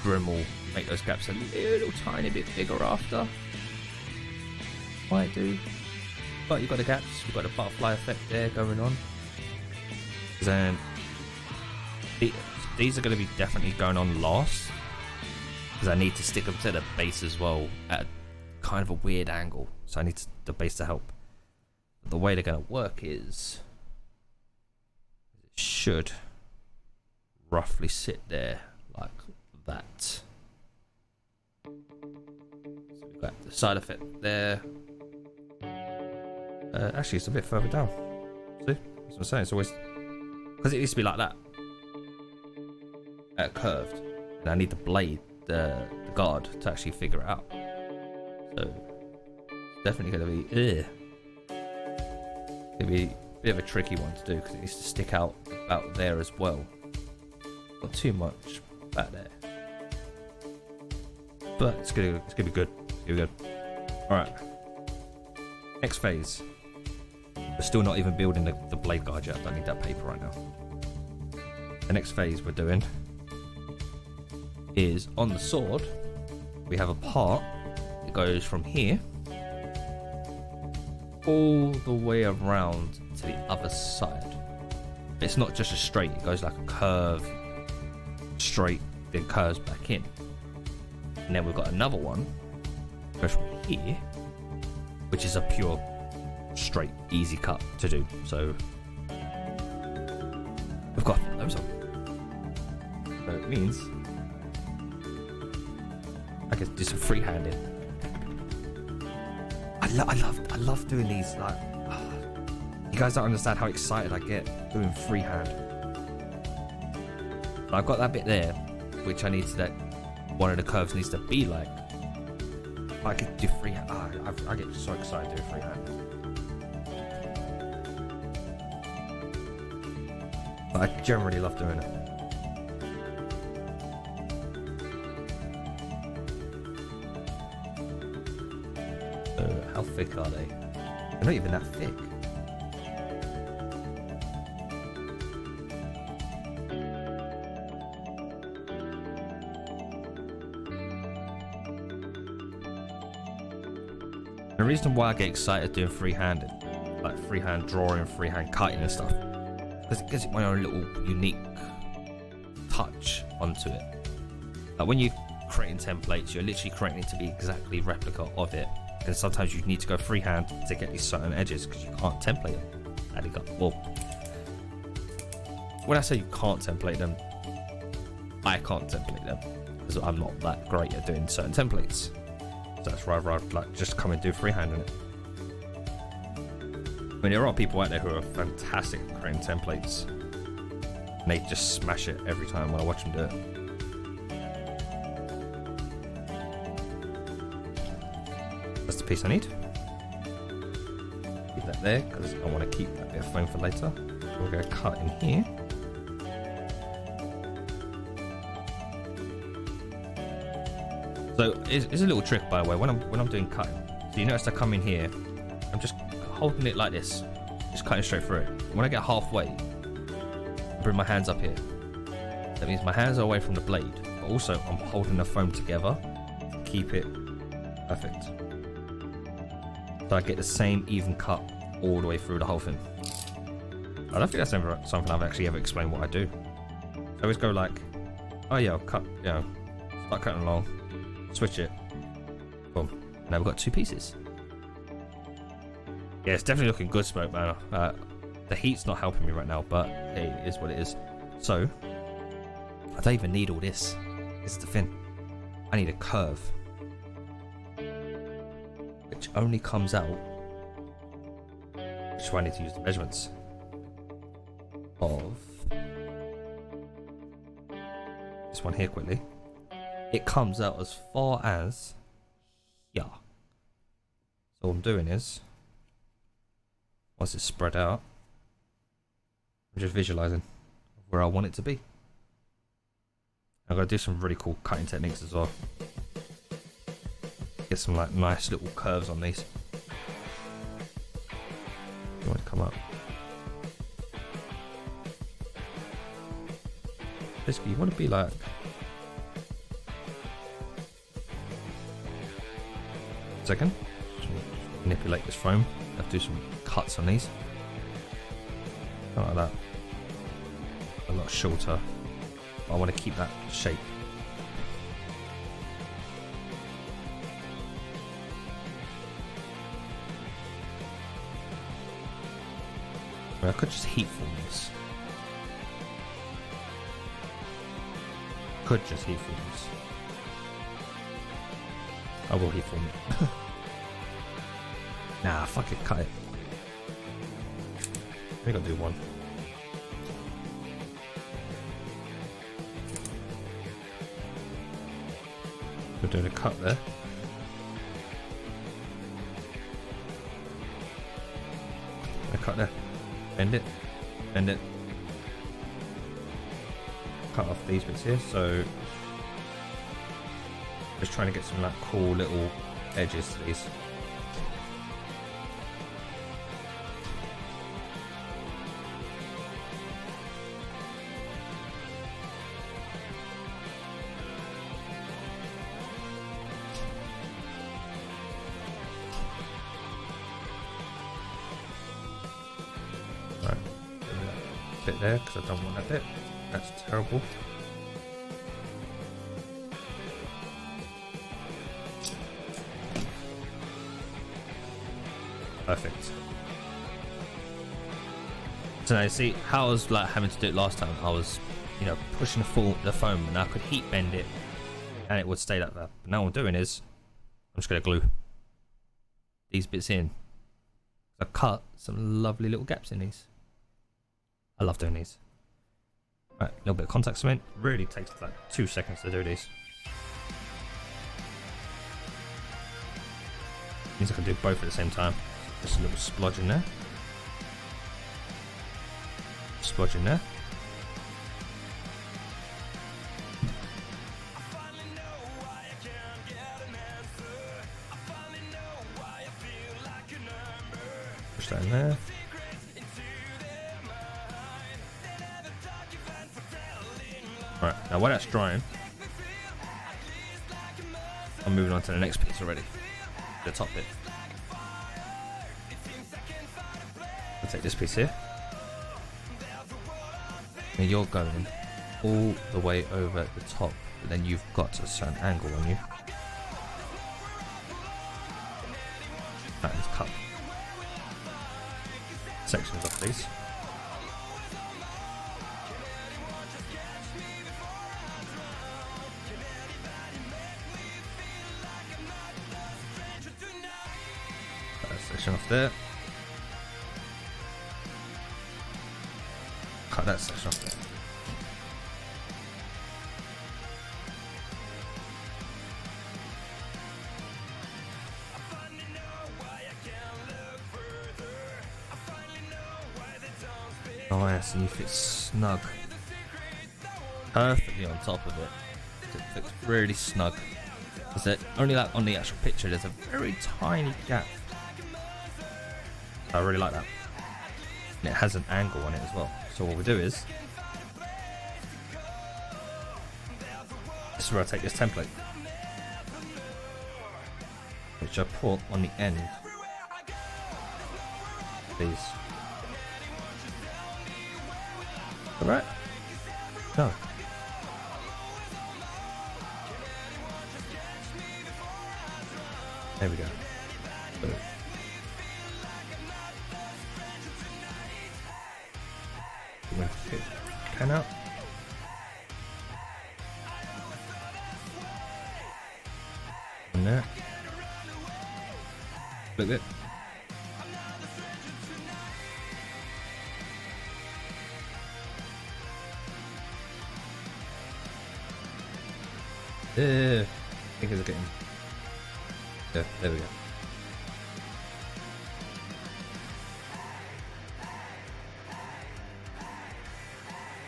Dremel, make those gaps a little tiny bit bigger after. Might do. But you've got the gaps, you've got the butterfly effect there going on. Then these are going to be definitely going on last, because I need to stick them to the base as well at kind of a weird angle. So I need the base to help. But the way they're going to work is it should roughly sit there like that. So we've got the side effect there. Actually, it's a bit further down. See? That's what I'm saying. It's always, because it needs to be like that, curved. And I need the blade, the guard, to actually figure it out. So it's definitely going to be it'll be a bit of a tricky one to do, because it needs to stick out about there as well. Not too much back there, but it's gonna be good. It's gonna be good. All right. Next phase. We're still not even building the blade guard yet. I don't need that paper right now. The next phase we're doing is on the sword. We have a part that goes from here all the way around to the other side. It's not just a straight, it goes like a curve, straight, then curves back in. And then we've got another one goes from here, which is a pure straight easy cut to do. So we've got those on. So it means I can do some freehanding. I love doing these. Like, you guys don't understand how excited I get doing freehand. I've got that bit there, which I need to, that one of the curves needs to be like. I could do freehand. I get so excited doing freehand. But I generally love doing it. So how thick are they? They're not even that thick. The reason why I get excited doing freehanded, like freehand drawing, freehand cutting and stuff, because it gives it my own little unique touch onto it. Like when you're creating templates, you're literally creating it to be exactly replica of it, and sometimes you need to go freehand to get these certain edges because you can't template them. Well, when I say you can't template them, I can't template them because I'm not that great at doing certain templates. So that's why I'd like just come and do freehand in it. I mean, there are people out there who are fantastic at creating templates, and they just smash it every time when I watch them do it. That's the piece I need. Keep that there because I want to keep that bit of foam for later. We're going to cut in here. So it's a little trick, by the way, when I'm doing cutting. So you notice I come in here, I'm just holding it like this, just cutting straight through it. When I get halfway, I bring my hands up here. That means my hands are away from the blade, but also I'm holding the foam together to keep it perfect. So I get the same even cut all the way through the whole thing. I don't think that's ever something I've actually ever explained what I do. I always go like, oh yeah, I'll cut, start cutting along, switch it, boom. Now we've got two pieces. Yeah, it's definitely looking good, Smoke, man. The heat's not helping me right now, but hey, it is what it is. So, I don't even need all this. This is the thing. I need a curve, which only comes out, which is why I need to use the measurements of this one here quickly. It comes out as far as here. So what I'm doing is, once it's spread out, I'm just visualizing where I want it to be. I'm going to do some really cool cutting techniques as well. Get get some like nice little curves on these. You want to come up. Basically, you want to be like. Second, manipulate this foam. I have to do some cuts on these. Not like that. A lot shorter. But I want to keep that shape. I could just heat form this. Could just heat form this. I will heat form it. Nah, fuck it, cut it. I think I'll do one. We're doing a cut there. A cut there. Bend it. Bend it. Cut off these bits here, so just trying to get some like cool little edges to these. Right, bit there because I don't want that bit. That's terrible. Perfect. So now you see how I was like having to do it last time. I was, you know, pushing the foam, and I could heat bend it, and it would stay like that. But now what I'm doing is, I'm just gonna glue these bits in. I cut some lovely little gaps in these. I love doing these. Right, a little bit of contact cement. Really takes like 2 seconds to do these. Means I can do both at the same time. Just a little splodge in there. Splodge in there. Push that in there. Right, now while that's drying, I'm moving on to the next piece already. The top bit. I'll take this piece here. And you're going all the way over at the top, but then you've got a certain angle on you. That is cut sections off these. Section off there. Cut that section off there. Nice, and you fit snug. Perfectly on top of it. It fits really snug. Is it only like on the actual picture? There's a very tiny gap. I really like that. And it has an angle on it as well. So what we do is, this is where I take this template, which I put on the end. These. Alright? No. There we go. Hit pen out. And there. Look at it. I think it's getting. Yeah, there we go.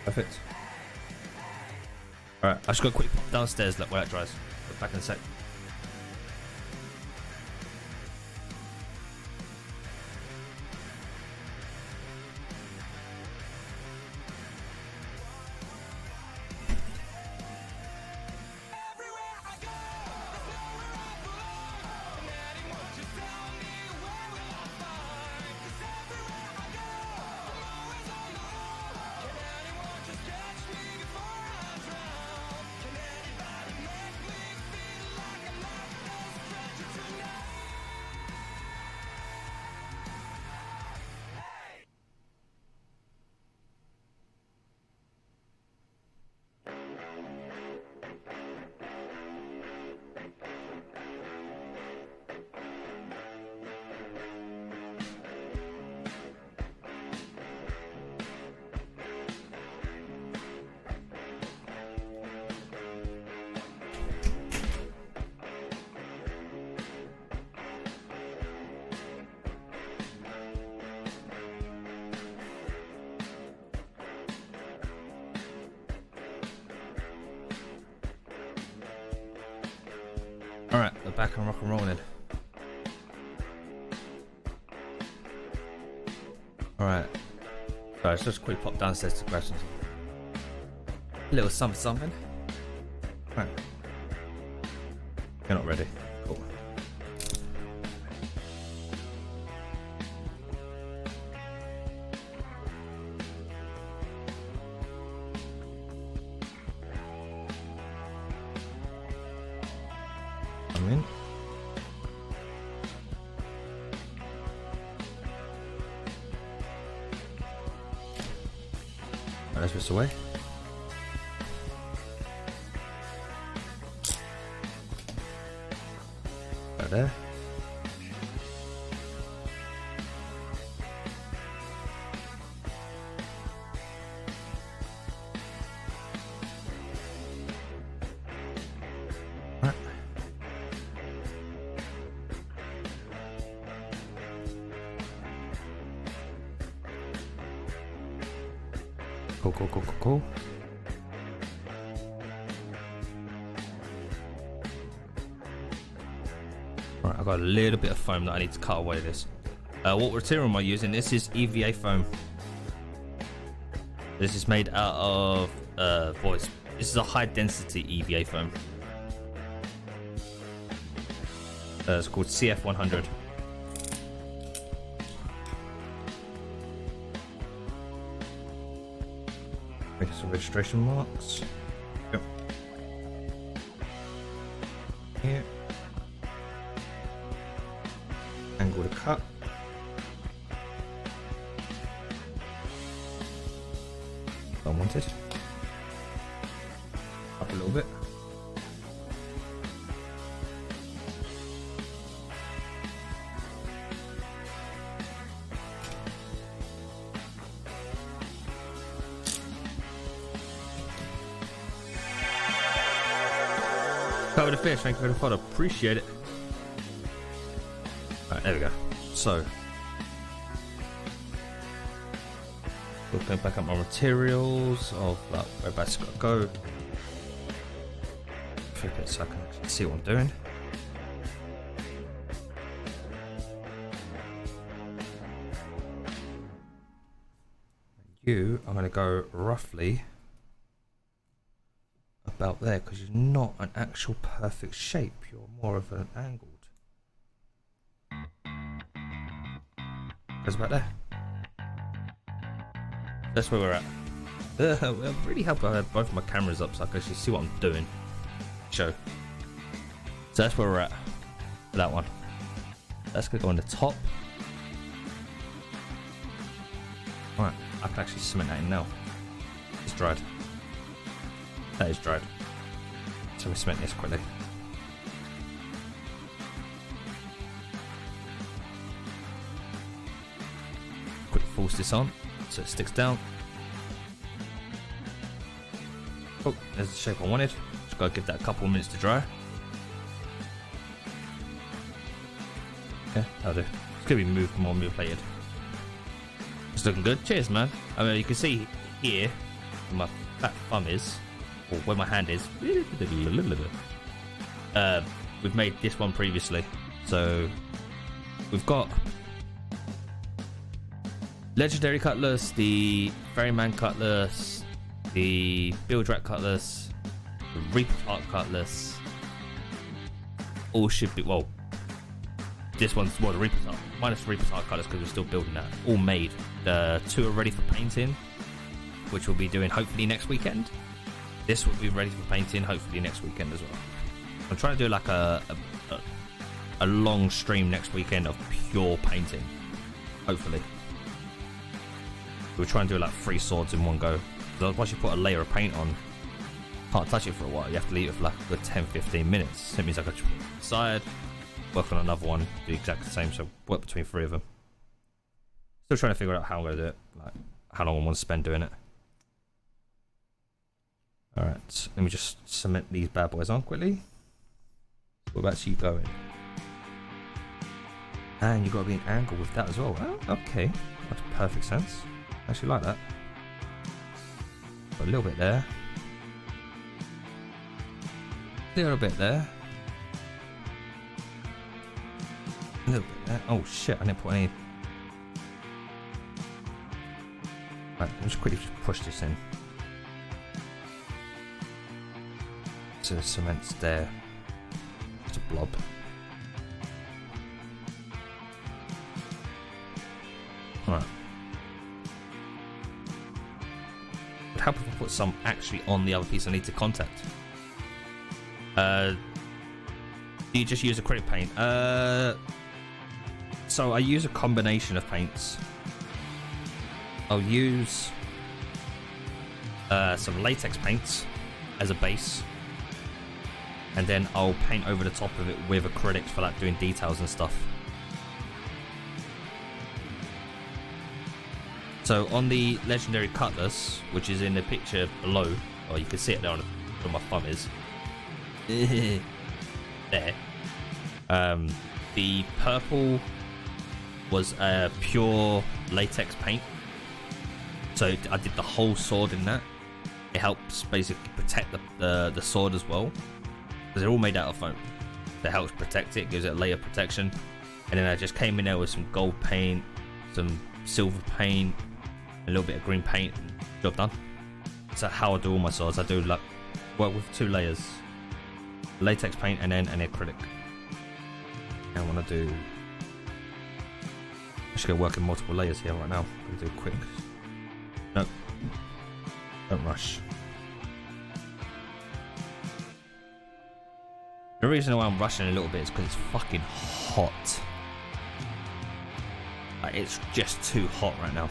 Perfect. Alright, I just got a quick pop downstairs, let that dries. Back in a sec. Alright, we're back and rock and rolling. Alright. Sorry, let's just quickly pop downstairs to grab some. A little something. Alright. You're not ready. Cool. I'm in. Right, let's this away. Right there. Right. Cool. Alright, I've got a little bit of foam that I need to cut away this. What material am I using? This is EVA foam. This is made out of this is a high density EVA foam. It's called CF100. Make some registration marks. Yep. Here. Angle to cut. Unwanted. Up a little bit. Cover the fish, thank you for the follow, appreciate it. Alright, there we go. So, we'll go back up my materials of where that's got to go. Flip it so I can actually see what I'm doing. I'm going to go roughly about there because you're not an actual perfect shape, you're more of an angled. Goes about there. That's where we're at. It really helped I had both my cameras up so I can actually see what I'm doing. Show. So that's where we're at for that one. That's gonna go on the top. Alright, I can actually cement that in now. It's dried. That is dried. So we cement this quickly. Quick force this on so it sticks down. Oh, there's the shape I wanted. Just gotta give that a couple of minutes to dry. Okay, that'll do. It's gonna be more plated. It's looking good. Cheers, man. I mean, you can see here where my fat thumb is, or where my hand is. We've made this one previously, so we've got Legendary Cutlass, the Ferryman Cutlass, the Build Rat Cutlass, the Reapers Heart Cutlass. All should be, well, this one's the Reapers Heart, minus the Reapers Heart Cutlass because we're still building that. All made. The two are ready for painting, which we'll be doing hopefully next weekend. This will be ready for painting hopefully next weekend as well. I'm trying to do like a long stream next weekend of pure painting, hopefully. We'll try and do like 3 swords in one go. Once you put a layer of paint on, can't touch it for a while. You have to leave it for like a good 10-15 minutes. So it means I can side, work on another one, do exactly the same. So work between 3 of them. Still trying to figure out how I'm going to do it, like how long I want to spend doing it. Alright, let me just cement these bad boys on quickly. What about you going? And you've got to be an angle with that as well. Oh, okay, that's perfect sense. I actually like that. Got a little bit there. A little bit there. A little bit there. Oh shit, I didn't put any. Right, let me just quickly push this in. So the cement's there. It's a blob. Alright. Would help if I put some actually on the other piece I need to contact. Do you just use acrylic paint? So I use a combination of paints. I'll use some latex paints as a base, and then I'll paint over the top of it with acrylics for like doing details and stuff. So on the legendary cutlass, which is in the picture below, or you can see it down where my thumb is. There. The purple was a pure latex paint. So I did the whole sword in that. It helps basically protect the sword as well, because they're all made out of foam. So it helps protect it, gives it a layer of protection. And then I just came in there with some gold paint, some silver paint, a little bit of green paint, and job done. So how I do all my swords, I do like work with 2 layers, latex paint and then an acrylic. And I want to do. I'm just gonna work in multiple layers here right now. I'm gonna do it quick. No, don't rush. The reason why I'm rushing a little bit is because it's fucking hot. Like, it's just too hot right now.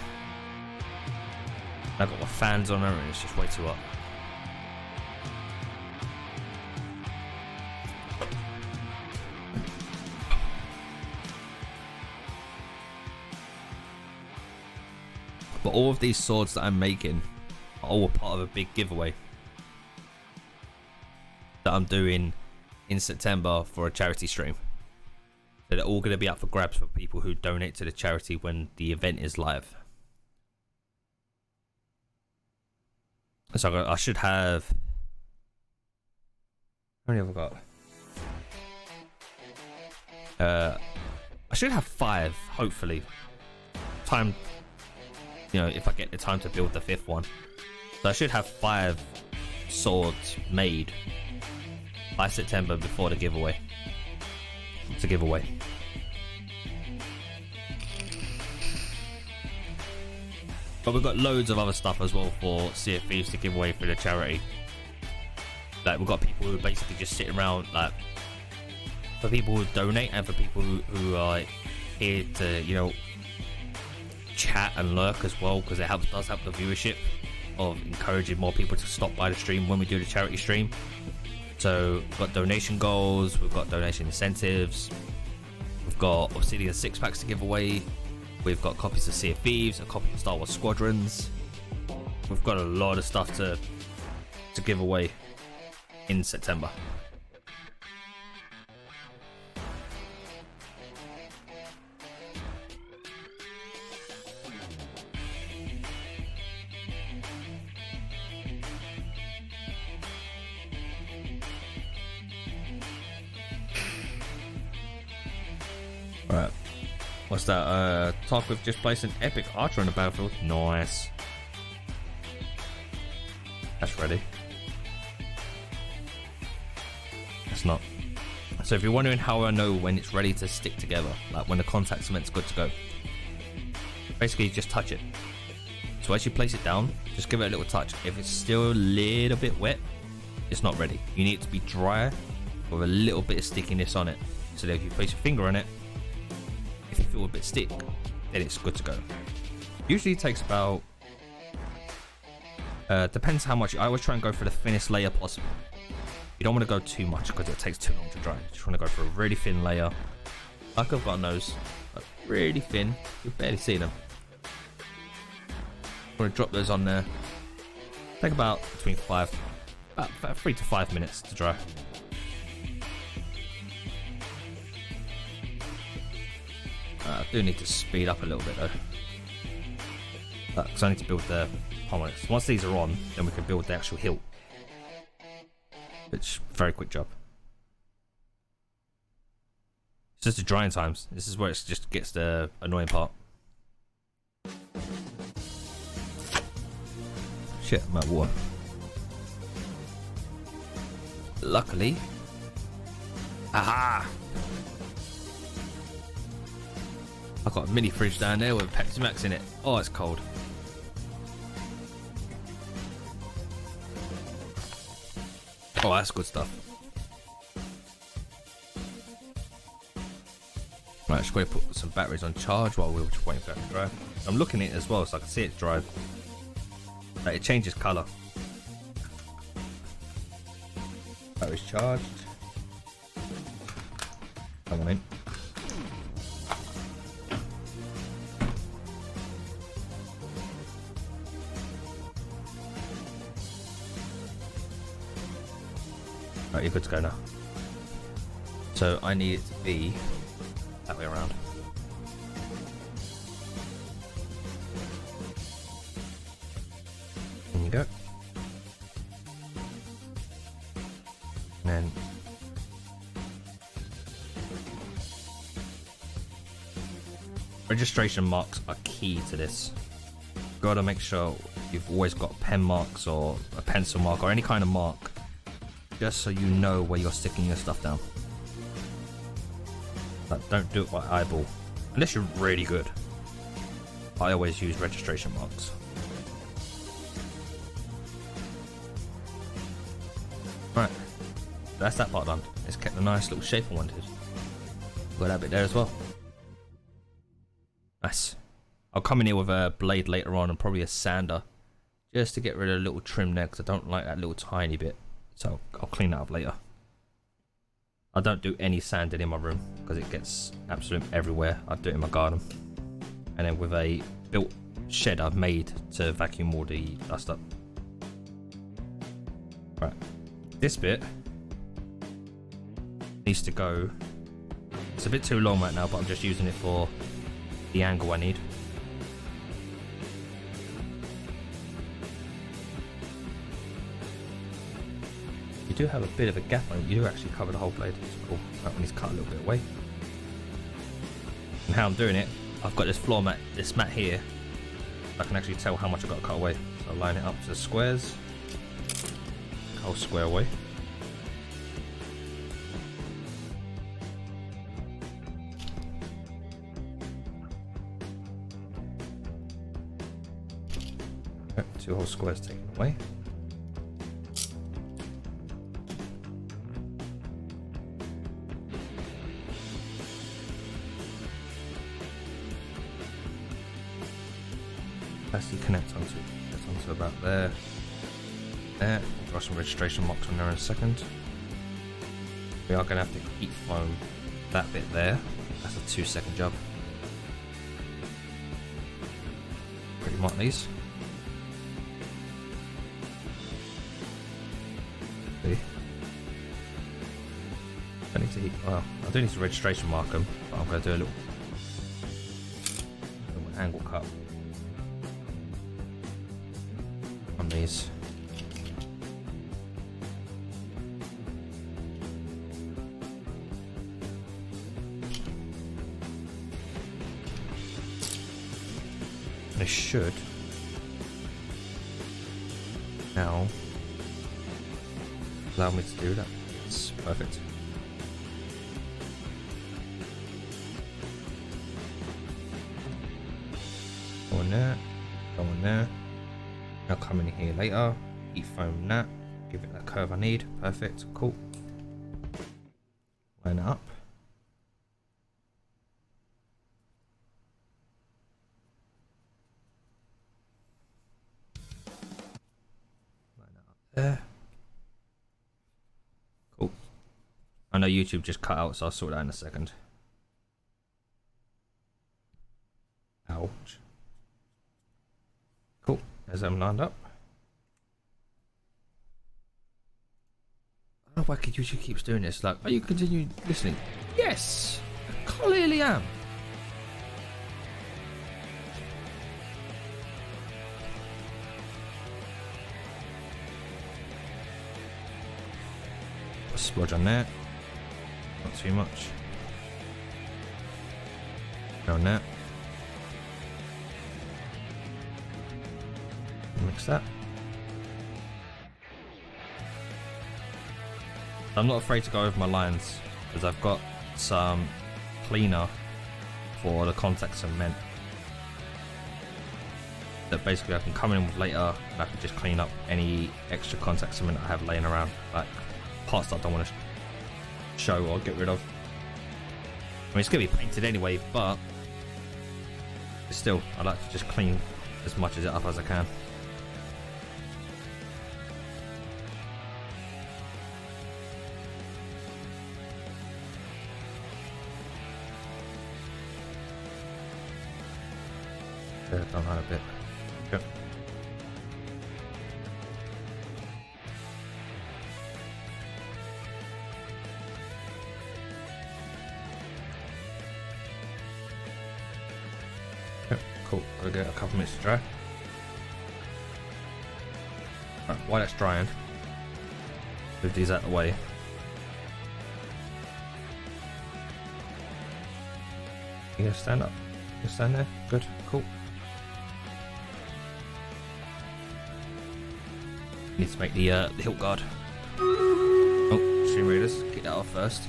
I've got my fans on her and it's just way too hot. But all of these swords that I'm making are all part of a big giveaway that I'm doing in September for a charity stream. So they're all going to be up for grabs for people who donate to the charity when the event is live. So I should have. How many have I got? I should have 5, hopefully. Time, you know, if I get the time to build the 5th one. So I should have 5 swords made by September before the giveaway. It's a giveaway. But we've got loads of other stuff as well for Sea of Thieves to give away for the charity. Like, we've got people who are basically just sitting around, like, for people who donate and for people who are here to, you know, chat and lurk as well, because it does help the viewership of encouraging more people to stop by the stream when we do the charity stream. So we've got donation goals, we've got donation incentives, we've got Obsidian 6-packs to give away, we've got copies of Sea of Thieves, a copy of Star Wars Squadrons. We've got a lot of stuff to give away in September. Right. What's that? Talk with just placed an epic archer on the battlefield. Nice. That's ready. That's not. So if you're wondering how I know when it's ready to stick together, like when the contact cement's good to go, basically just touch it. So as you place it down, just give it a little touch. If it's still a little bit wet, it's not ready. You need it to be dry with a little bit of stickiness on it. So that if you place your finger on it, if you feel a bit stick, then it's good to go. Usually it takes about depends how much. I always try and go for the thinnest layer possible. You don't want to go too much because it takes too long to dry. You just want to go for a really thin layer, like I've got those, but really thin. You barely see them. I'm going to drop those on there. Take about about 3 to 5 minutes to dry. I do need to speed up a little bit though, because I need to build the pommels. Once these are on, then we can build the actual hilt, which very quick job. It's just the drying times. This is where it just gets the annoying part. Shit, I'm out of water. Luckily. Aha! I've got a mini fridge down there with Pepsi Max in it. Oh, it's cold. Oh, that's good stuff. Right, just going to put some batteries on charge while we were just waiting for it to dry. I'm looking at it as well so I can see it dry. Like, it changes colour. Batteries charged. Come on in. Right, you're good to go now. So I need it to be that way around. There you go. And then registration marks are key to this. Gotta make sure you've always got pen marks or a pencil mark or any kind of mark, just so you know where you're sticking your stuff down. Like, don't do it by eyeball unless you're really good. I always use registration marks. Right, that's that part done. It's kept a nice little shape I wanted. Got that bit there as well. Nice. I'll come in here with a blade later on and probably a sander just to get rid of a little trim there because I don't like that little tiny bit. So I'll clean that up later. I don't do any sanding in my room because it gets absolute everywhere. I do it in my garden. And then with a built shed I've made to vacuum all the dust up. Right, this bit needs to go. It's a bit too long right now, but I'm just using it for the angle I need. You do have a bit of a gap on it. You do actually cover the whole blade. It's cool. That one needs to cut a little bit away. And how I'm doing it, I've got this floor mat, this mat here. I can actually tell how much I've got to cut away. So I line it up to the squares. Whole square away. Yep, 2 whole squares taken away. Plastic connect onto about there. There. Got some registration marks on there in a second. We are going to have to heat foam that bit there. That's a 2-second job. Pretty mark these. See? I need to heat. Well, I do need to registration mark them, but I'm going to do a little angle cut on these. They should now allow me to do that. It's perfect. Go on there, go on there. I'll come in here later, heat foam that, give it that curve I need. Perfect, cool. Line it up. There. Cool. I know YouTube just cut out, so I'll sort that in a second. Ouch. Cool. There's them lined up. I don't know why YouTube keeps doing this. Like, are you continuing listening? Yes! I clearly am. Smudge on there, not too much. On that. Mix that. I'm not afraid to go over my lines because I've got some cleaner for the contact cement that basically I can come in with later and I can just clean up any extra contact cement I have laying around, like parts that I don't want to show or get rid of. I mean, it's going to be painted anyway, but still, I like to just clean as much of it up as I can. Done that a bit. Yep. Yep, cool. I'll get a couple minutes to dry. Right, while that's drying, move these out of the way. You gonna stand up? You stand there? Good, cool. Need to make the hilt guard. Oh, stream readers, get that off first.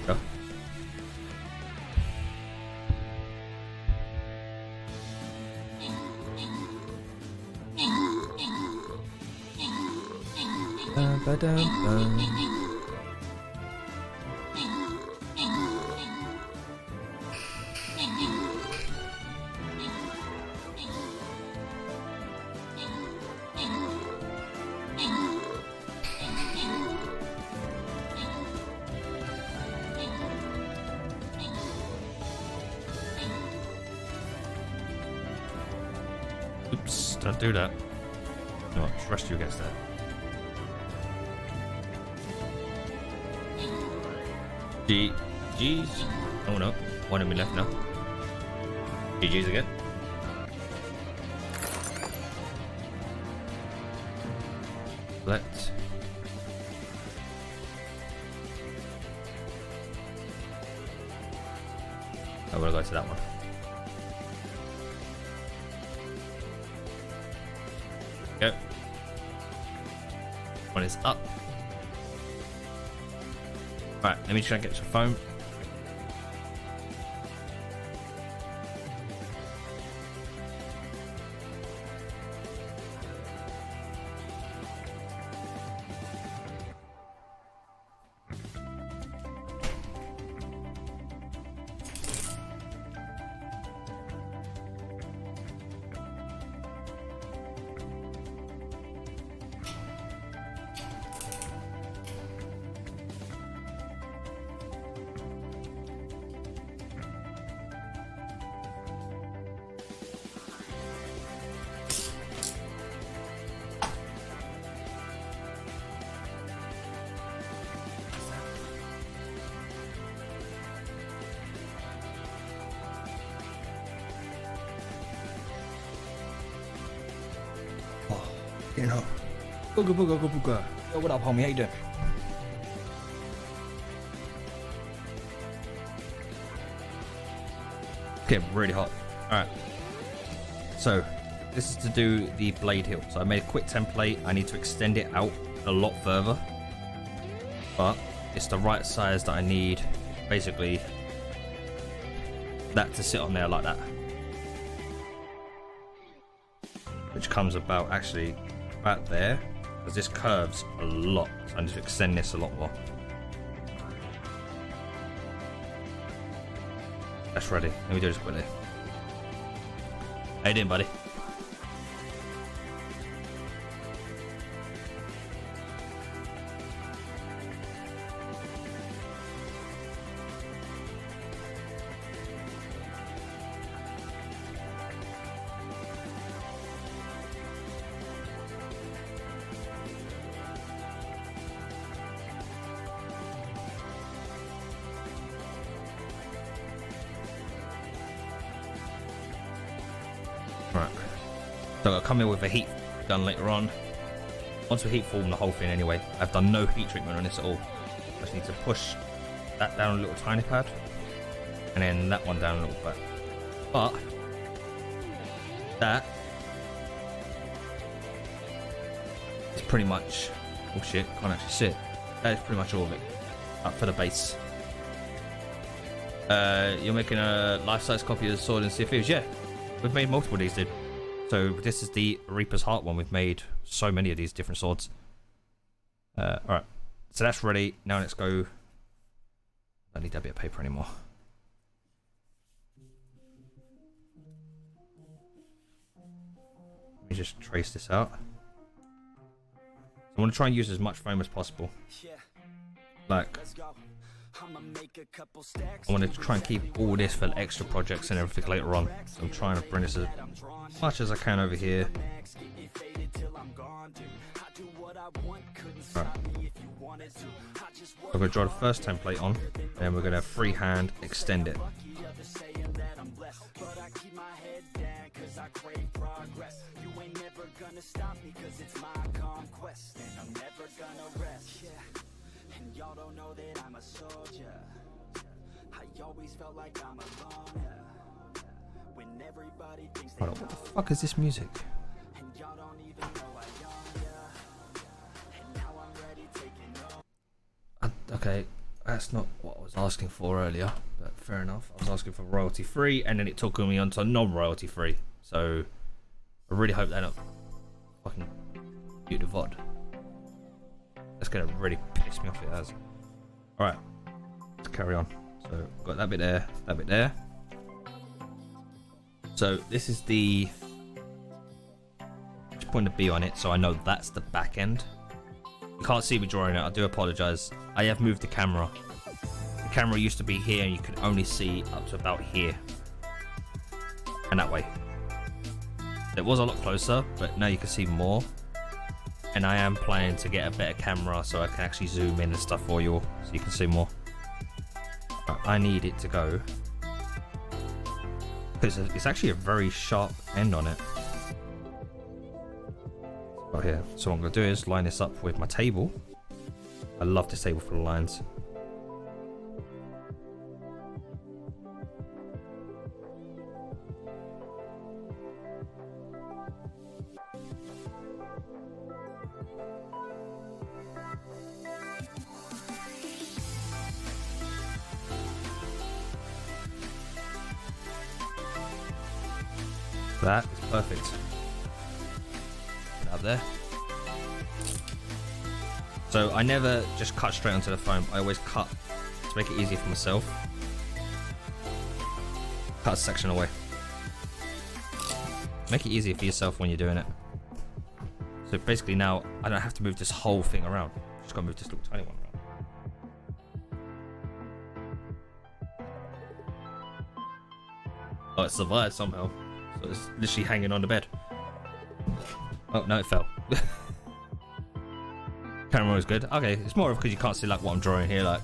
Go. Oops, don't do that. No, trust you against that. GG's. Oh no, one of me left now. GG's again. Let's. I'm gonna go to that one. Go. One is up. Right, let me try and get some foam. You know. Booga booga booga booga. Yo, what up, homie? How you doing? It's getting really hot. Alright. So, this is to do the blade hilt. So I made a quick template. I need to extend it out a lot further. But it's the right size that I need. Basically, that to sit on there like that. Which comes about actually right there, because this curves a lot, so I need to extend this a lot more. That's ready. Let me do this quickly. How you doing, buddy? Right, so I'll come in with a heat gun later on. Once we heat form the whole thing anyway. I've done no heat treatment on this at all. I just need to push that down a little tiny pad, and then that one down a little bit. But that is pretty much, oh shit, can't actually see it. That is pretty much all of it. Up for the base. You're making a life-size copy of the sword in Sea of Thieves? Yeah, we've made multiple of these, dude. So this is the Reaper's Heart one. We've made so many of these different swords. Alright, so that's ready. Now let's go. I don't need that bit of paper anymore. Let me just trace this out. I want to try and use as much foam as possible. Like, I want to try and keep all this for extra projects and everything later on. So I'm trying to bring this as much as I can over here. Right. I'm going to draw the first template on, and then we're going to freehand extend it. Hold on, what the fuck is this music? Okay, that's not what I was asking for earlier, but fair enough. I was asking for royalty free, and then it took me onto non-royalty free. So I really hope they don't fucking mute the VOD. That's gonna really piss me off if it has. Alright, let's carry on. So got that bit there, that bit there. So this is the, just putting the B on it so I know that's the back end. You can't see me drawing it, I do apologise. I have moved the camera. The camera used to be here and you could only see up to about here. And that way. It was a lot closer, but now you can see more. And I am planning to get a better camera so I can actually zoom in and stuff for you all, so you can see more. I need it to go, because it's actually a very sharp end on it. Right here. So what I'm going to do is line this up with my table. I love this table for the lines. That is perfect. Put it up there. So I never just cut straight onto the foam. I always cut to make it easier for myself. Cut a section away. Make it easier for yourself when you're doing it. So basically now I don't have to move this whole thing around. Just gotta move this little tiny one around. Oh, it survived somehow. So it's literally hanging on the bed. Oh no, it fell. Camera is good. Okay, it's more of because you can't see like what I'm drawing here, like,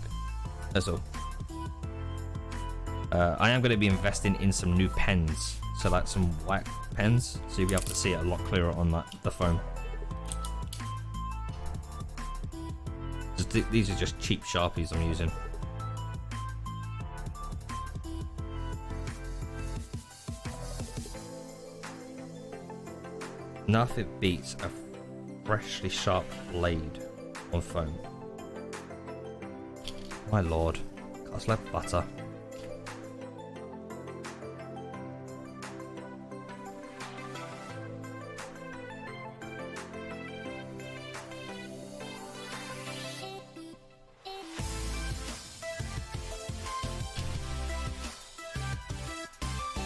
that's all. I am going to be investing in some new pens, so like some white pens, so you'll be able to see it a lot clearer on like the phone. These are just cheap Sharpies I'm using. Nothing beats a freshly sharp blade on foam. My lord, cuts like butter.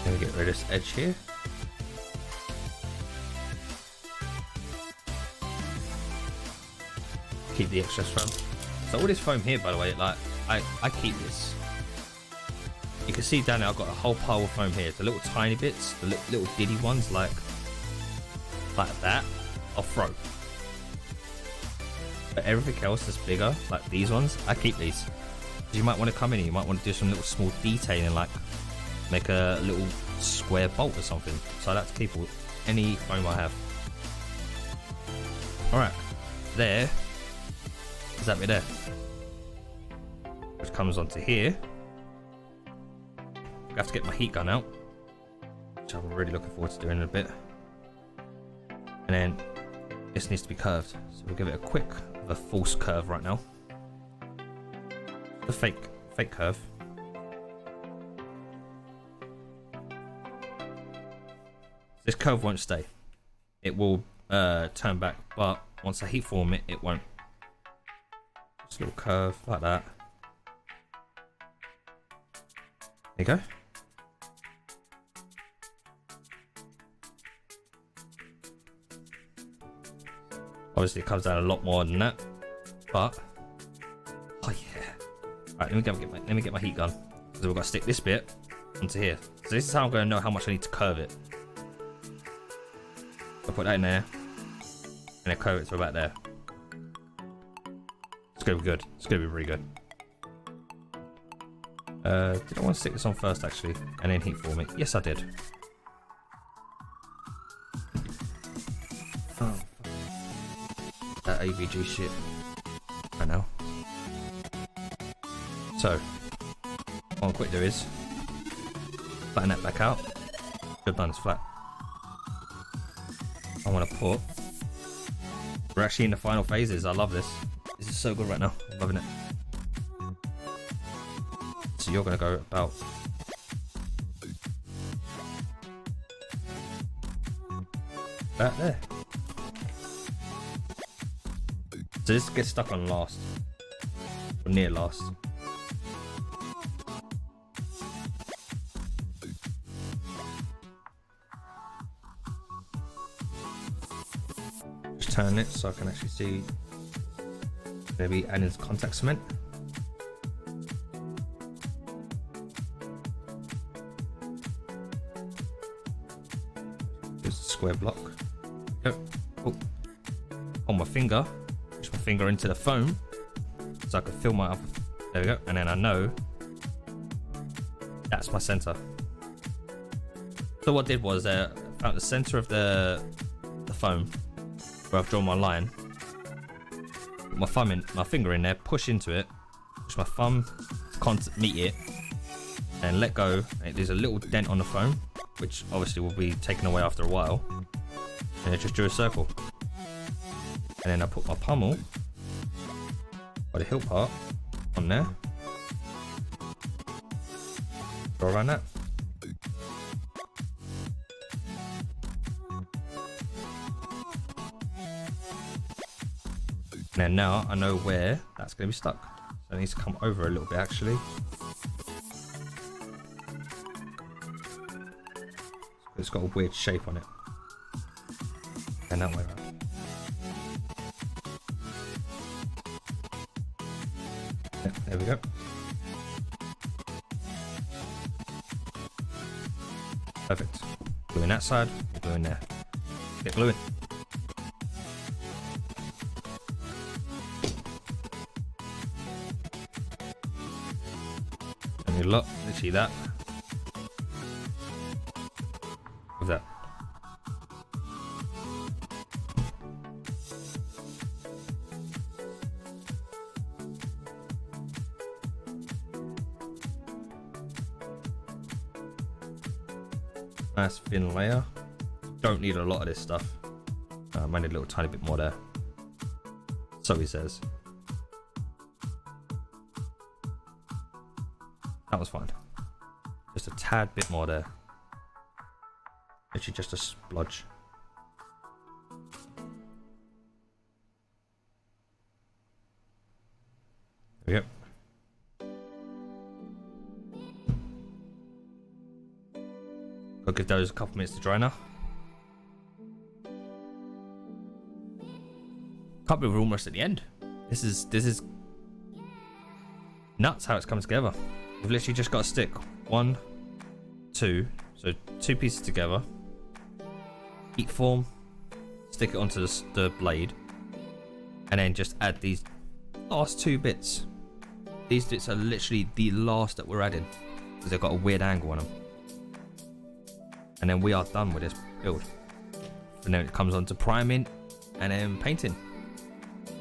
Let me get rid of this edge here. Keep the excess foam. So all this foam here, by the way, like I keep this. You can see down there I've got a whole pile of foam here. The little tiny bits, the little diddy ones, like that, I'll throw. But everything else that's bigger, like these ones, I keep these. You might want to come in here, you might want to do some little small detailing, like make a little square bolt or something. So I like to keep any foam I have. Alright, there. Is that bit there? comes onto here. I have to get my heat gun out, which I'm really looking forward to doing in a bit. And then this needs to be curved, so we'll give it a false curve right now. The fake curve. This curve won't stay. It will turn back, but once I heat form it, it won't. Just a little curve like that. There you go. Obviously it comes down a lot more than that, but oh yeah. Right, let me get my heat gun, because we've got to stick this bit onto here. So this is how I'm going to know how much I need to curve it. I'll put that in there, and then curve it to about there. It's gonna be good. It's gonna be really good. Did I want to stick this on first actually, and then heat form it? Yes, I did. Oh, that AVG shit. I know. So, what I'm quick do is flatten that back out. Good, done. It's flat. I want to put. We're actually in the final phases. I love this. This is so good right now. I'm loving it. So you're going to go about there. So this gets stuck on last, or near last. Just turn it so I can actually see. Maybe adding contact cement. Just a square block. Yep. Oh. On my finger. Push my finger into the foam so I can feel my upper. There we go. And then I know that's my center. So what I did was found the center of the foam where I've drawn my line. Put my finger in there, push into it, push my thumb to meet it, and let go. There's a little dent on the foam, which obviously will be taken away after a while. And I just drew a circle. And then I put my pommel by the hill part on there. Draw around that. And then now I know where that's going to be stuck. So it needs to come over a little bit actually. It's got a weird shape on it. And that way around. Yeah, there we go. Perfect. Glue in that side, glue in there. Get gluing. Look, literally that. With that. Nice thin layer. Don't need a lot of this stuff. Might need a little tiny bit more there. So he says. That was fine. Just a tad bit more there. Literally just a splodge. There we go. I'll give those a couple minutes to dry now. Can't believe we're almost at the end. This is nuts how it's come together. We've literally just got to stick 1, 2, so 2 pieces together, heat form, stick it onto the blade, and then just add these last 2 bits. These bits are literally the last that we're adding because they've got a weird angle on them. And then we are done with this build. And then it comes on to priming and then painting.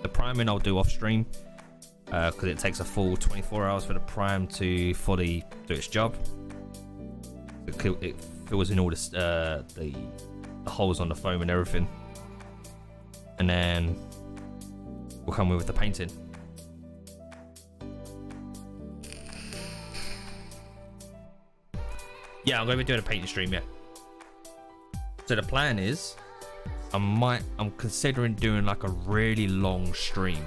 The priming I'll do off stream. because it takes a full 24 hours for the prime to fully do its job. It fills in all the holes on the foam and everything, and then we'll come in with the painting. Yeah, I'm gonna be doing a painting stream. Yeah. So the plan is, I'm considering doing like a really long stream.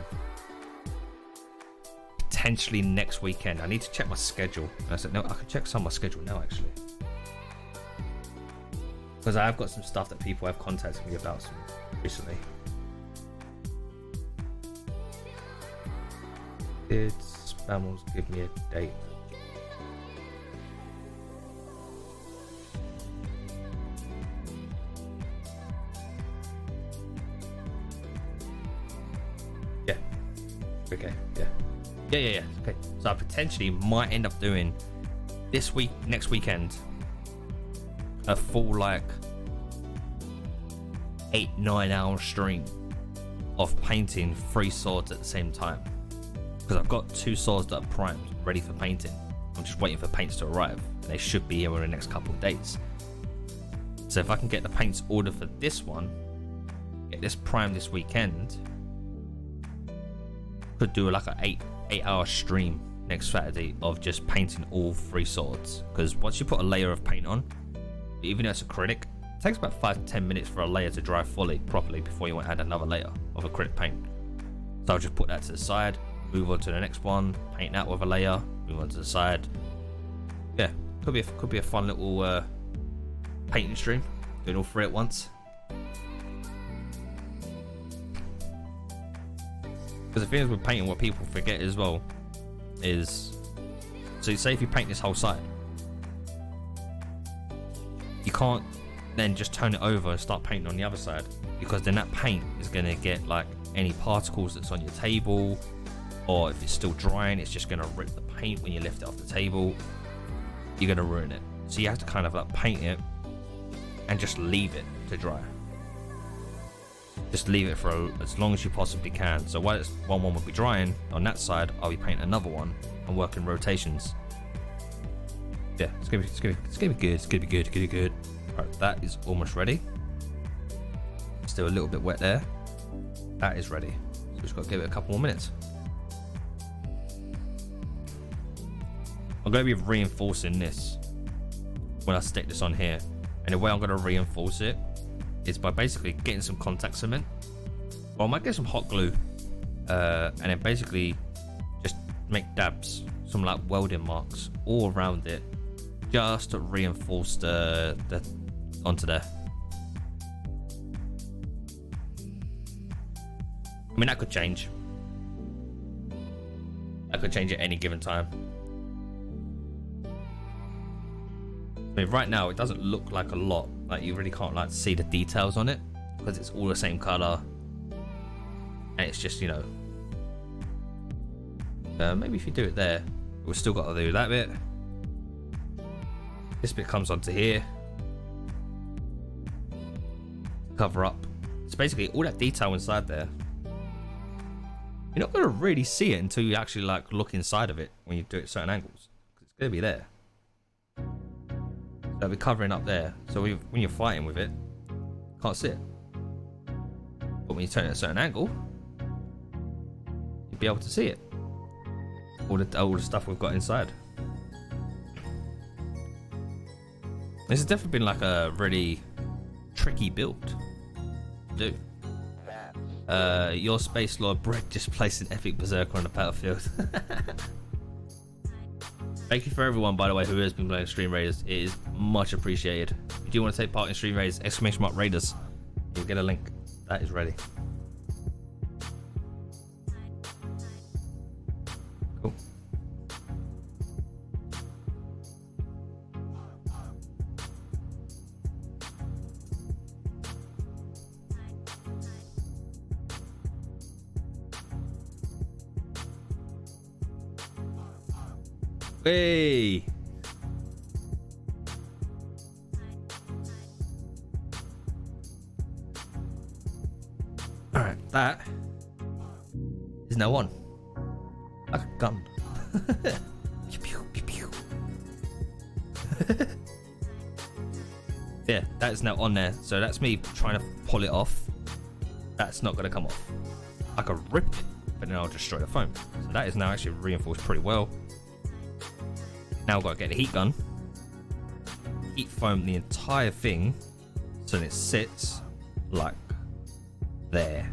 Potentially next weekend. I need to check my schedule. And I said, no, I can check some of my schedule now actually. Because I've got some stuff that people have contacted me about recently. Did Spammels give me a date? Yeah. Okay, yeah. Yeah. Okay. So I potentially might end up doing this week, next weekend, a full like 8-9 hour stream of painting 3 swords at the same time. Because I've got 2 swords that are primed, ready for painting. I'm just waiting for paints to arrive. And they should be here in the next couple of days. So if I can get the paints ordered for this one, get this primed this weekend, could do like a 8 hour stream next Saturday of just painting all 3 swords. Because once you put a layer of paint on, even though it's acrylic, it takes about 5 to 10 minutes for a layer to dry fully properly before you want to add another layer of acrylic paint. So I'll just put that to the side, move on to the next one, paint that with a layer, move on to the side. Yeah, could be a fun little painting stream, doing all 3 at once. Because the thing is with painting, what people forget as well is, so say if you paint this whole side, you can't then just turn it over and start painting on the other side, because then that paint is going to get like any particles that's on your table, or if it's still drying, it's just going to rip the paint when you lift it off the table. You're going to ruin it. So you have to kind of like paint it and just leave it to dry. Just leave it for as long as you possibly can. So while one will be drying on that side, I'll be painting another one and working rotations. Yeah, it's gonna be good. Alright, that is almost ready. Still a little bit wet there. That is ready. So we just got to give it a couple more minutes. I'm going to be reinforcing this when I stick this on here. And the way I'm going to reinforce it is by basically getting some contact cement. Well, I might get some hot glue. And then basically just make dabs, some like welding marks all around it, just to reinforce the onto there. I mean, that could change. That could change at any given time. I mean, right now it doesn't look like a lot. Like, you really can't like see the details on it because it's all the same color, and it's just, you know, maybe if you do it there, we've still got to do that bit. This bit comes onto here, cover up. So basically all that detail inside there, you're not going to really see it until you actually like look inside of it when you do it at certain angles, because it's going to be there. So it'll be covering up there, so when you're fighting with it, you can't see it. But when you turn it at a certain angle, you'll be able to see it. All the stuff we've got inside. This has definitely been like a really tricky build to do. Your Space Lord Bread just placed an epic berserker on the battlefield. Thank you for everyone, by the way, who has been playing Stream Raiders. It is much appreciated. If you want to take part in Stream Raiders, !Raiders, you'll get a link. That is ready. Cool. Hey! Alright, that is now on. like a gun. Pew, pew, pew, pew. Yeah, that is now on there. So that's me trying to pull it off. That's not going to come off. I could rip it, but then I'll destroy the foam. So that is now actually reinforced pretty well. Now I've got to get the heat gun. Heat foam the entire thing so that it sits like there.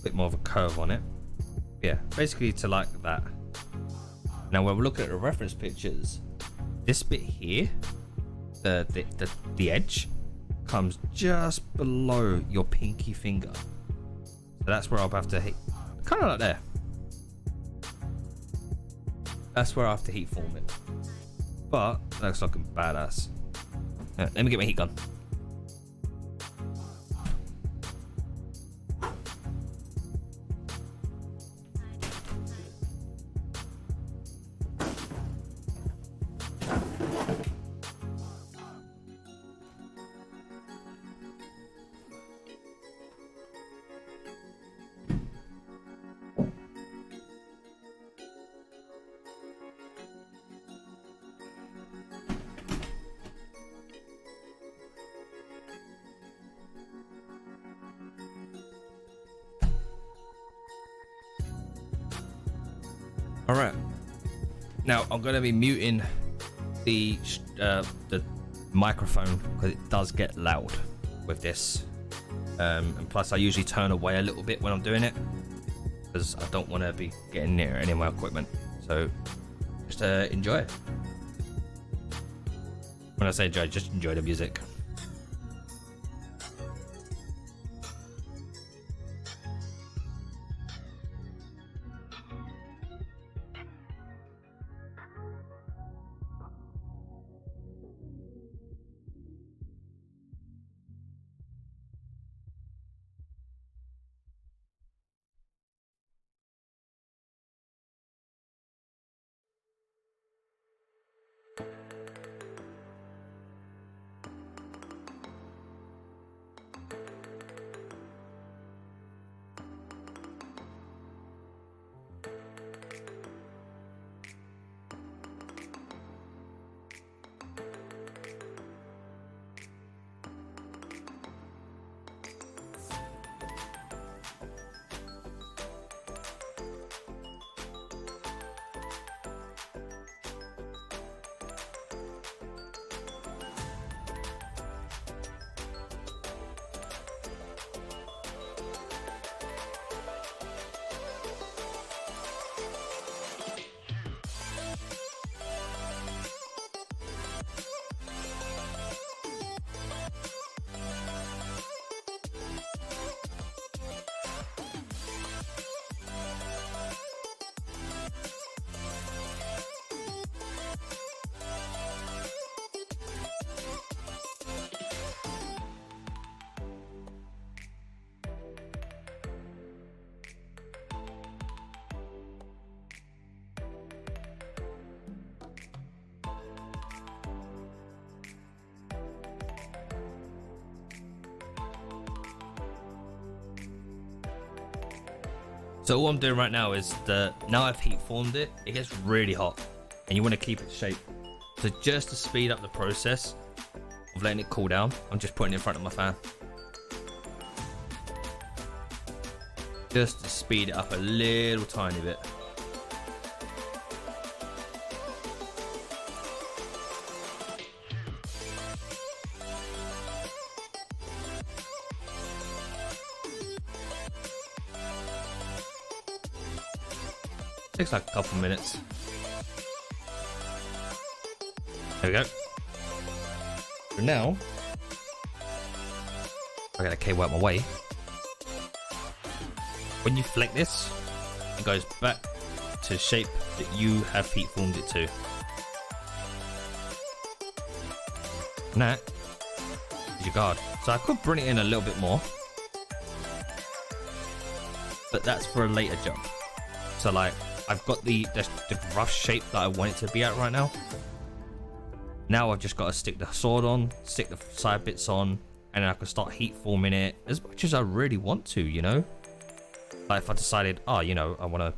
Bit more of a curve on it. Yeah, basically to like that. Now when we look at the reference pictures, this bit here, the edge comes just below your pinky finger. So that's where I'll have to heat, kind of like there. That's where I have to heat form it. But that looks looking badass. Let me get my heat gun. All right, now I'm going to be muting the microphone because it does get loud with this, and plus I usually turn away a little bit when I'm doing it because I don't want to be getting near any of my equipment. So just enjoy it. When I say enjoy, just enjoy the music. So all I'm doing right now is now I've heat formed it, it gets really hot and you want to keep it shape. So just to speed up the process of letting it cool down, I'm just putting it in front of my fan. Just to speed it up a little tiny bit. Takes like a couple minutes. There we go. So now, I got a cable out my way. When you flick this, it goes back to shape that you have heat formed it to. And that is your guard. So I could bring it in a little bit more, but that's for a later jump. So like, I've got the rough shape that I want it to be at right now. Now I've just got to stick the sword on, stick the side bits on, and then I can start heat forming it as much as I really want to, you know? Like if I decided, oh, you know, I want to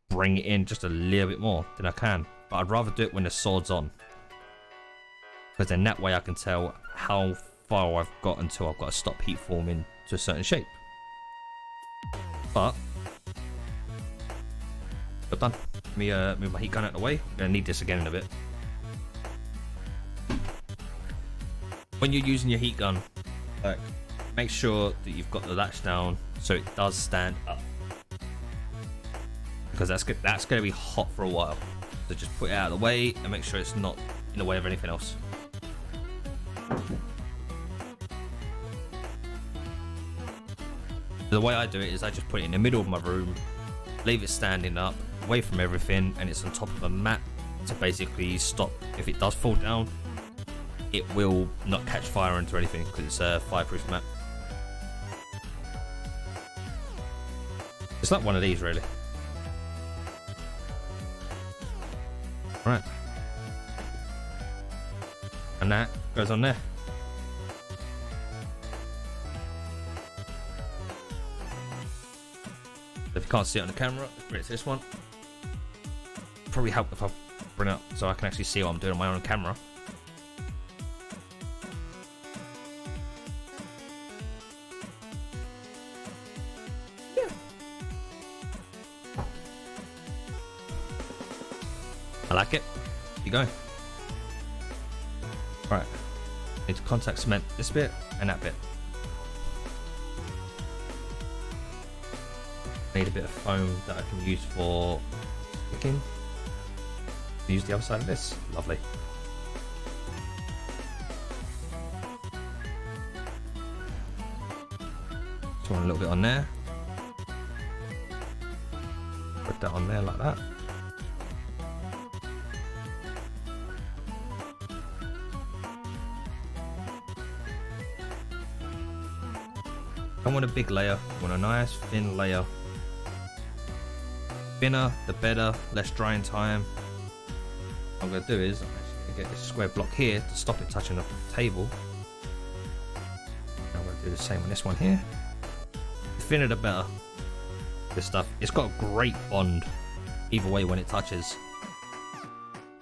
bring it in just a little bit more, then I can. But I'd rather do it when the sword's on, because then that way I can tell how far I've got until I've got to stop heat forming to a certain shape. But we're done. Let me move my heat gun out of the way. I'm gonna need this again in a bit. When you're using your heat gun, like, make sure that you've got the latch down so it does stand up, because that's going to be hot for a while. So just put it out of the way and make sure it's not in the way of anything else. The way I do it is I just put it in the middle of my room, leave it standing up, away from everything, and it's on top of a mat to basically stop. If it does fall down, it will not catch fire into anything because it's a fireproof mat. It's like one of these, really. Right. And that goes on there. If you can't see it on the camera, let's bring it to this one. Probably help if I bring it up so I can actually see what I'm doing on my own camera. Yeah. I like it. Keep going. Right. Need to contact cement this bit and that bit. Need a bit of foam that I can use for sticking. Use the other side of this. Lovely. Throw a little bit on there. Put that on there like that. I want a big layer. I want a nice thin layer. Thinner, the better. Less drying time. What I'm going to do is I'm actually going to get this square block here to stop it touching the table. I'm going to do the same on this one here. The thinner the better. This stuff, it's got a great bond either way when it touches.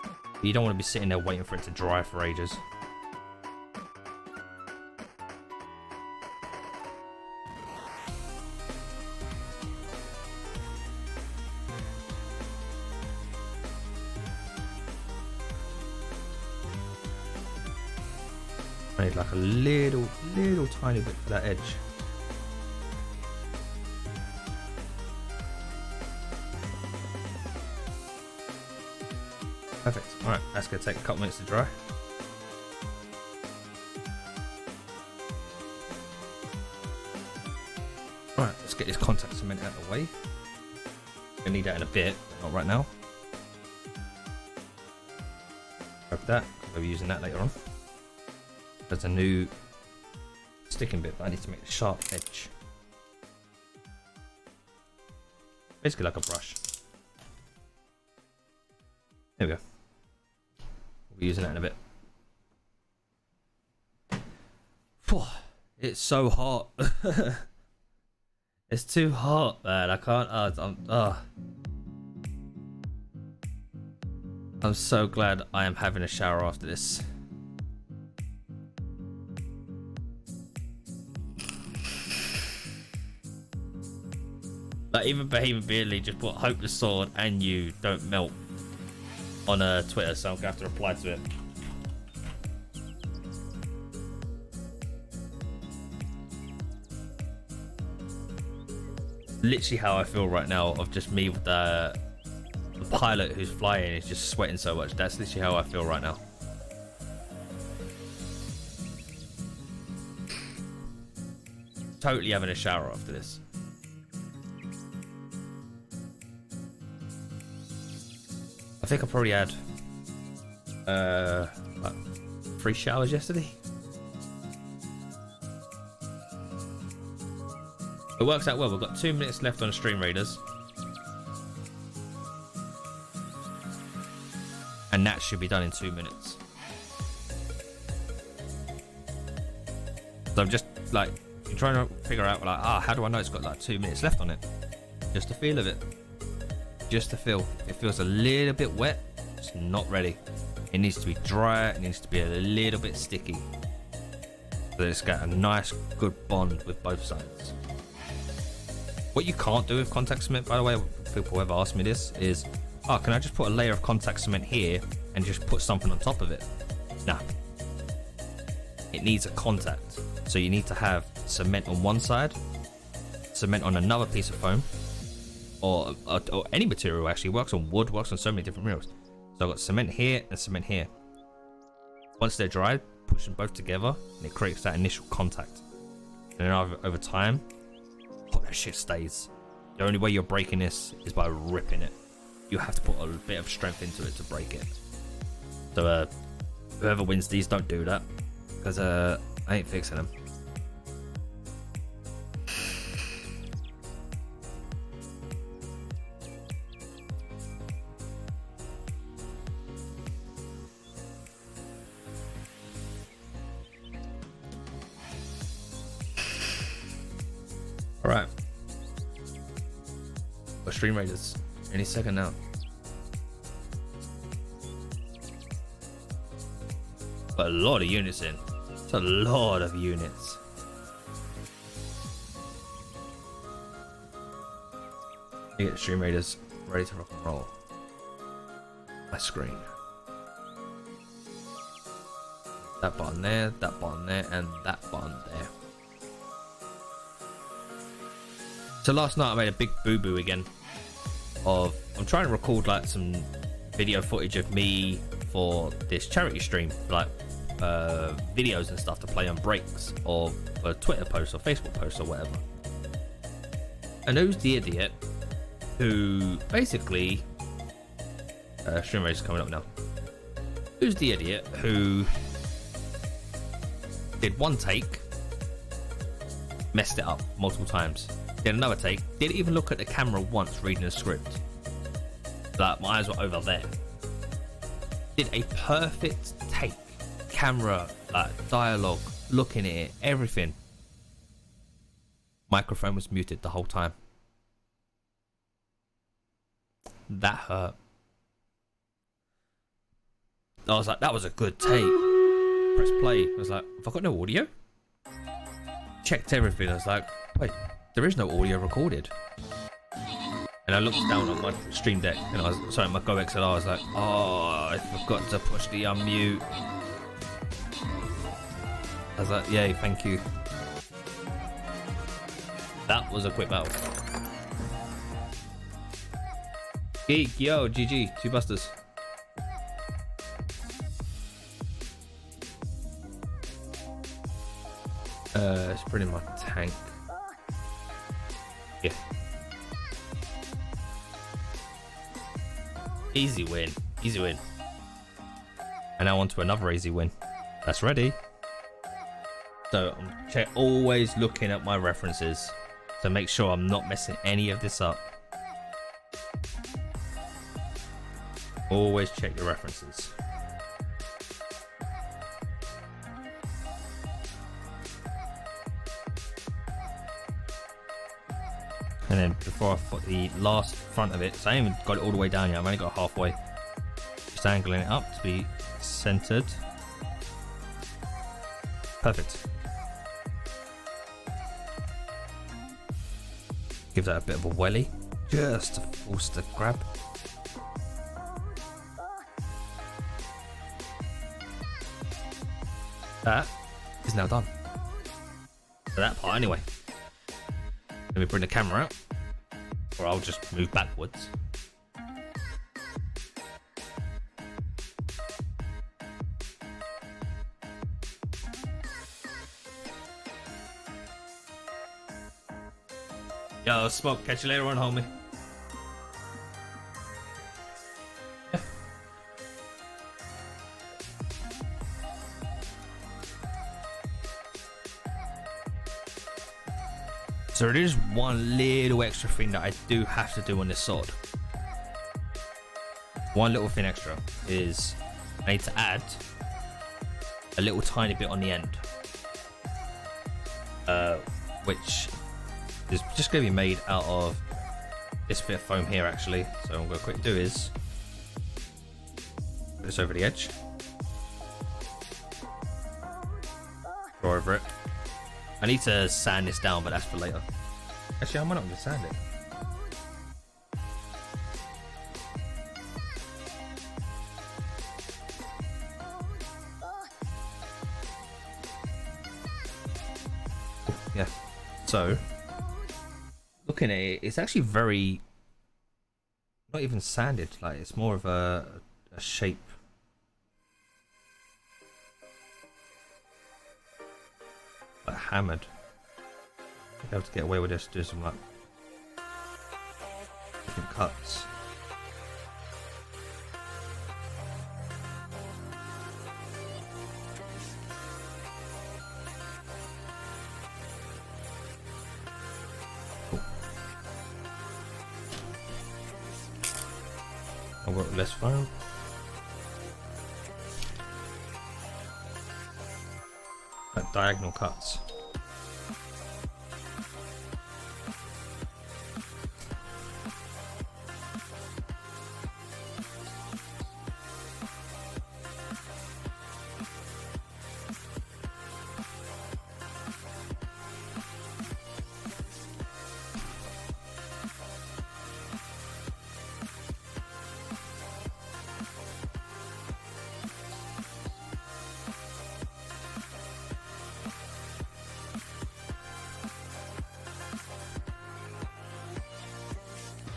But you don't want to be sitting there waiting for it to dry for ages. I need like a little tiny bit for that edge. Perfect. Alright, that's going to take a couple minutes to dry. Alright, let's get this contact cement out of the way. Gonna need that in a bit, but not right now. Grab that, I'll be using that later on. There's a new sticking bit, but I need to make a sharp edge. Basically like a brush. There we go. We'll be using that in a bit. Whew, it's so hot. It's too hot, man. I can't. I'm so glad I am having a shower after this. Like, even Behemoth Beardly just put hope the sword and you don't melt on Twitter, so I'm gonna have to reply to it. Literally how I feel right now, of just me with the pilot who's flying is just sweating so much. That's literally how I feel right now. Totally having a shower after this. I think I probably had like 3 showers yesterday. It works out well. We've got 2 minutes left on Stream Raiders, and that should be done in 2 minutes. So I'm just like You're trying to figure out like, how do I know it's got like 2 minutes left on it? Just the feel of it. Just the feel. It feels a little bit wet. It's not ready. It needs to be dry. It needs to be a little bit sticky. So that it's got a nice, good bond with both sides. What you can't do with contact cement, by the way, people have asked me this, is, can I just put a layer of contact cement here and just put something on top of it? Nah. It needs a contact. So you need to have cement on one side, cement on another piece of foam, or any material actually. Works on wood, works on so many different materials. So I've got cement here and cement here. Once they're dried, push them both together and it creates that initial contact. And then over time, that shit stays. The only way you're breaking this is by ripping it. You have to put a bit of strength into it to break it. So whoever wins these, don't do that, because I ain't fixing them. Alright. But Stream Raiders any second now. Got a lot of units in. It's a lot of units. You get Stream Raiders ready to rock and roll. My screen. That button there, and that button there. So last night I made a big boo-boo again of, I'm trying to record like some video footage of me for this charity stream, like videos and stuff to play on breaks, or for Twitter posts or Facebook posts or whatever. And who's the idiot who basically, stream rate is coming up now. Who's the idiot who did one take, messed it up multiple times? Did another take, didn't even look at the camera once reading the script. Like, my eyes were over there. Did a perfect take, camera, dialogue, looking at it, everything. Microphone was muted the whole time. That hurt. I was like, that was a good take. Press play. I was like, have I got no audio? Checked everything. I was like, wait. There is no audio recorded. And I looked down on my stream deck and I was, sorry, my Go XLR, I was like, oh, I forgot to push the unmute. I was like, yay, thank you. That was a quick battle. Geek, yo, GG, 2 busters. It's putting my tank. Yeah. Easy win. Easy win. And now on to another easy win. That's ready. So I'm always looking at my references to make sure I'm not messing any of this up. Always check your references. And then before I put the last front of it, so I haven't even got it all the way down yet, I've only got halfway. Just angling it up to be centered. Perfect. Give that a bit of a welly, just to force the grab. That is now done. For that part anyway. Let me bring the camera out, or I'll just move backwards. Yo, Smoke, catch you later on, homie. So there is one little extra thing that I do have to do on this sword. One little thing extra is I need to add a little tiny bit on the end. which is just going to be made out of this bit of foam here actually. So what I'm going to quick do is put this over the edge, draw over it. I need to sand this down, but that's for later. Actually, I might not just sand it. Yeah, so looking at it, it's actually very not even sanded, like it's more of a shape. Like hammered. I'll be able to get away with this, do some like different cuts. I've got less foam. Like diagonal cuts.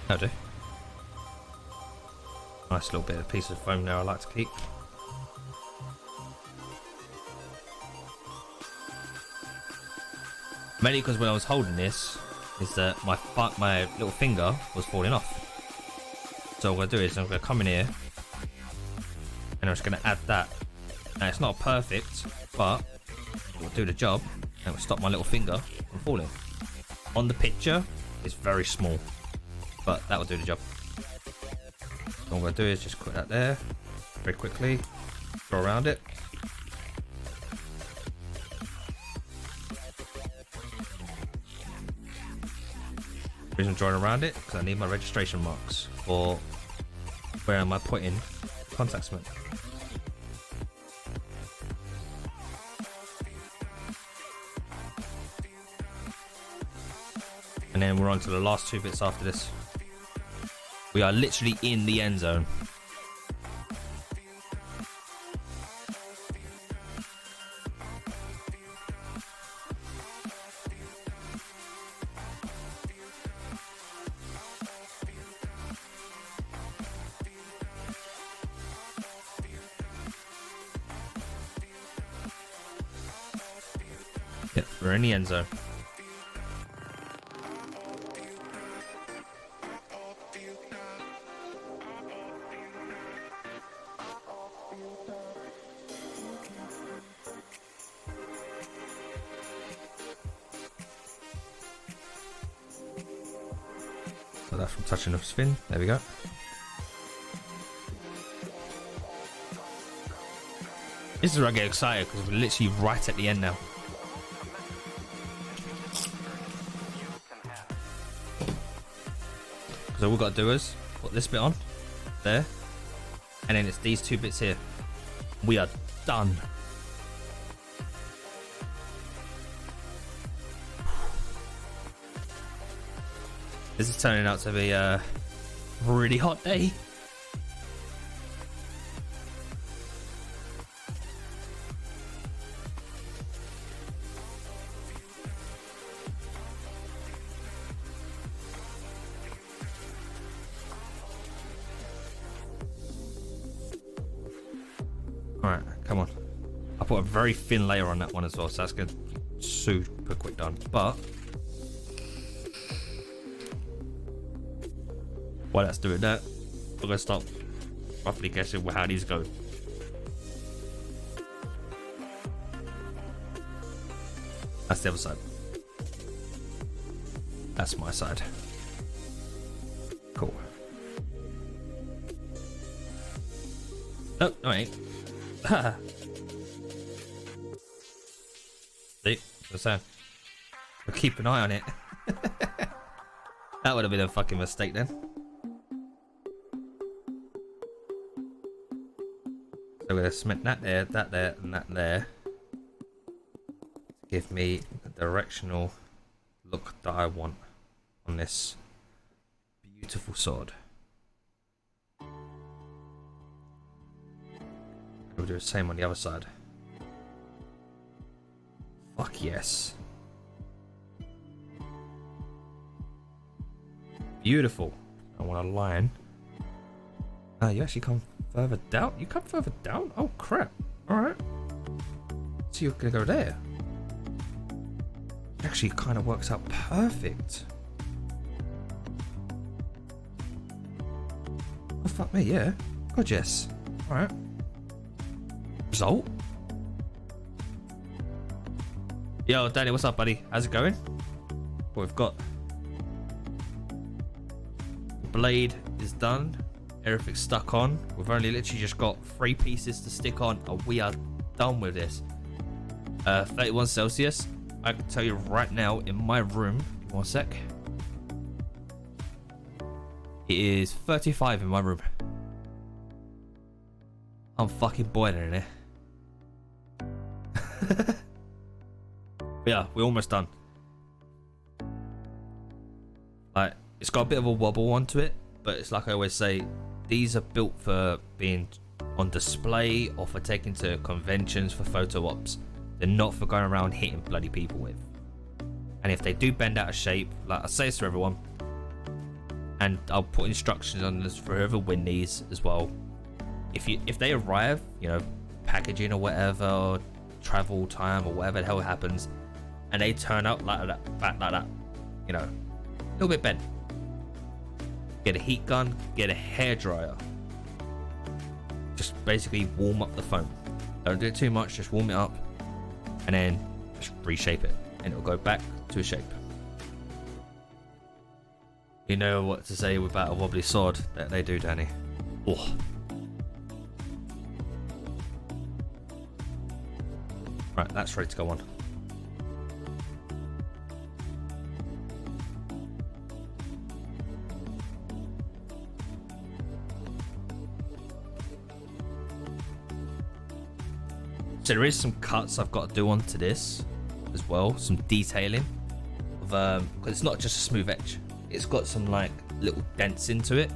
That'll do. Nice little bit of piece of foam there I like to keep. Mainly because when I was holding this, is that my little finger was falling off. So what I'm going to do is I'm going to come in here and I'm just going to add that. Now it's not perfect, but it will do the job and it will stop my little finger from falling. On the picture, it's very small, but that will do the job. So what I'm going to do is just put that there very quickly, go around it. The reason I'm drawing around it because I need my registration marks for where am I putting contact cement. And then we're on to the last two bits after this. We are literally in the end zone. Yep, we're in the end zone. So that's from touching the spin. There we go. This is where I get excited because we're literally right at the end now. So all we've got to do is put this bit on there, and then it's these two bits here. We are done. This is turning out to be a really hot day. Alright, come on. I put a very thin layer on that one as well, so that's good. Super quick done. But while that's doing that, we're gonna start roughly guessing how these go. That's the other side. That's my side. Cool. Oh, no, I ain't. See? What's that? But keep an eye on it. That would have been a fucking mistake then. So we're gonna cement that there, and that there. Give me the directional look that I want on this beautiful sword. We'll do the same on the other side. Fuck yes. Beautiful. I want a line. You actually come further down? You come further down? Oh crap. Alright. So you're gonna go there. Actually kind of works out perfect. Oh fuck me, yeah. God yes. Alright. Result. Yo, Danny, what's up, buddy? How's it going? What we've got. The blade is done. Everything's stuck on. We've only literally just got 3 pieces to stick on, and we are done with this. 31 Celsius. I can tell you right now, in my room, give me 1 sec. It is 35 in my room. I'm fucking boiling in here. Yeah, we're almost done. Like, it's got a bit of a wobble onto it, but it's like I always say, these are built for being on display or for taking to conventions for photo ops. They're not for going around hitting bloody people with. And if they do bend out of shape, like I say this to everyone, and I'll put instructions on this for whoever win these as well. If they arrive, you know, packaging or whatever, or travel time or whatever the hell happens, and they turn up like that, back like that, you know, a little bit bent. Get a heat gun, get a hairdryer. Just basically warm up the foam. Don't do it too much, just warm it up, and then just reshape it, and it'll go back to a shape. You know what to say about a wobbly sword that they do, Danny. Oh. Right, that's ready to go on. So there is some cuts I've got to do onto this as well, some detailing of because it's not just a smooth edge, it's got some like little dents into it.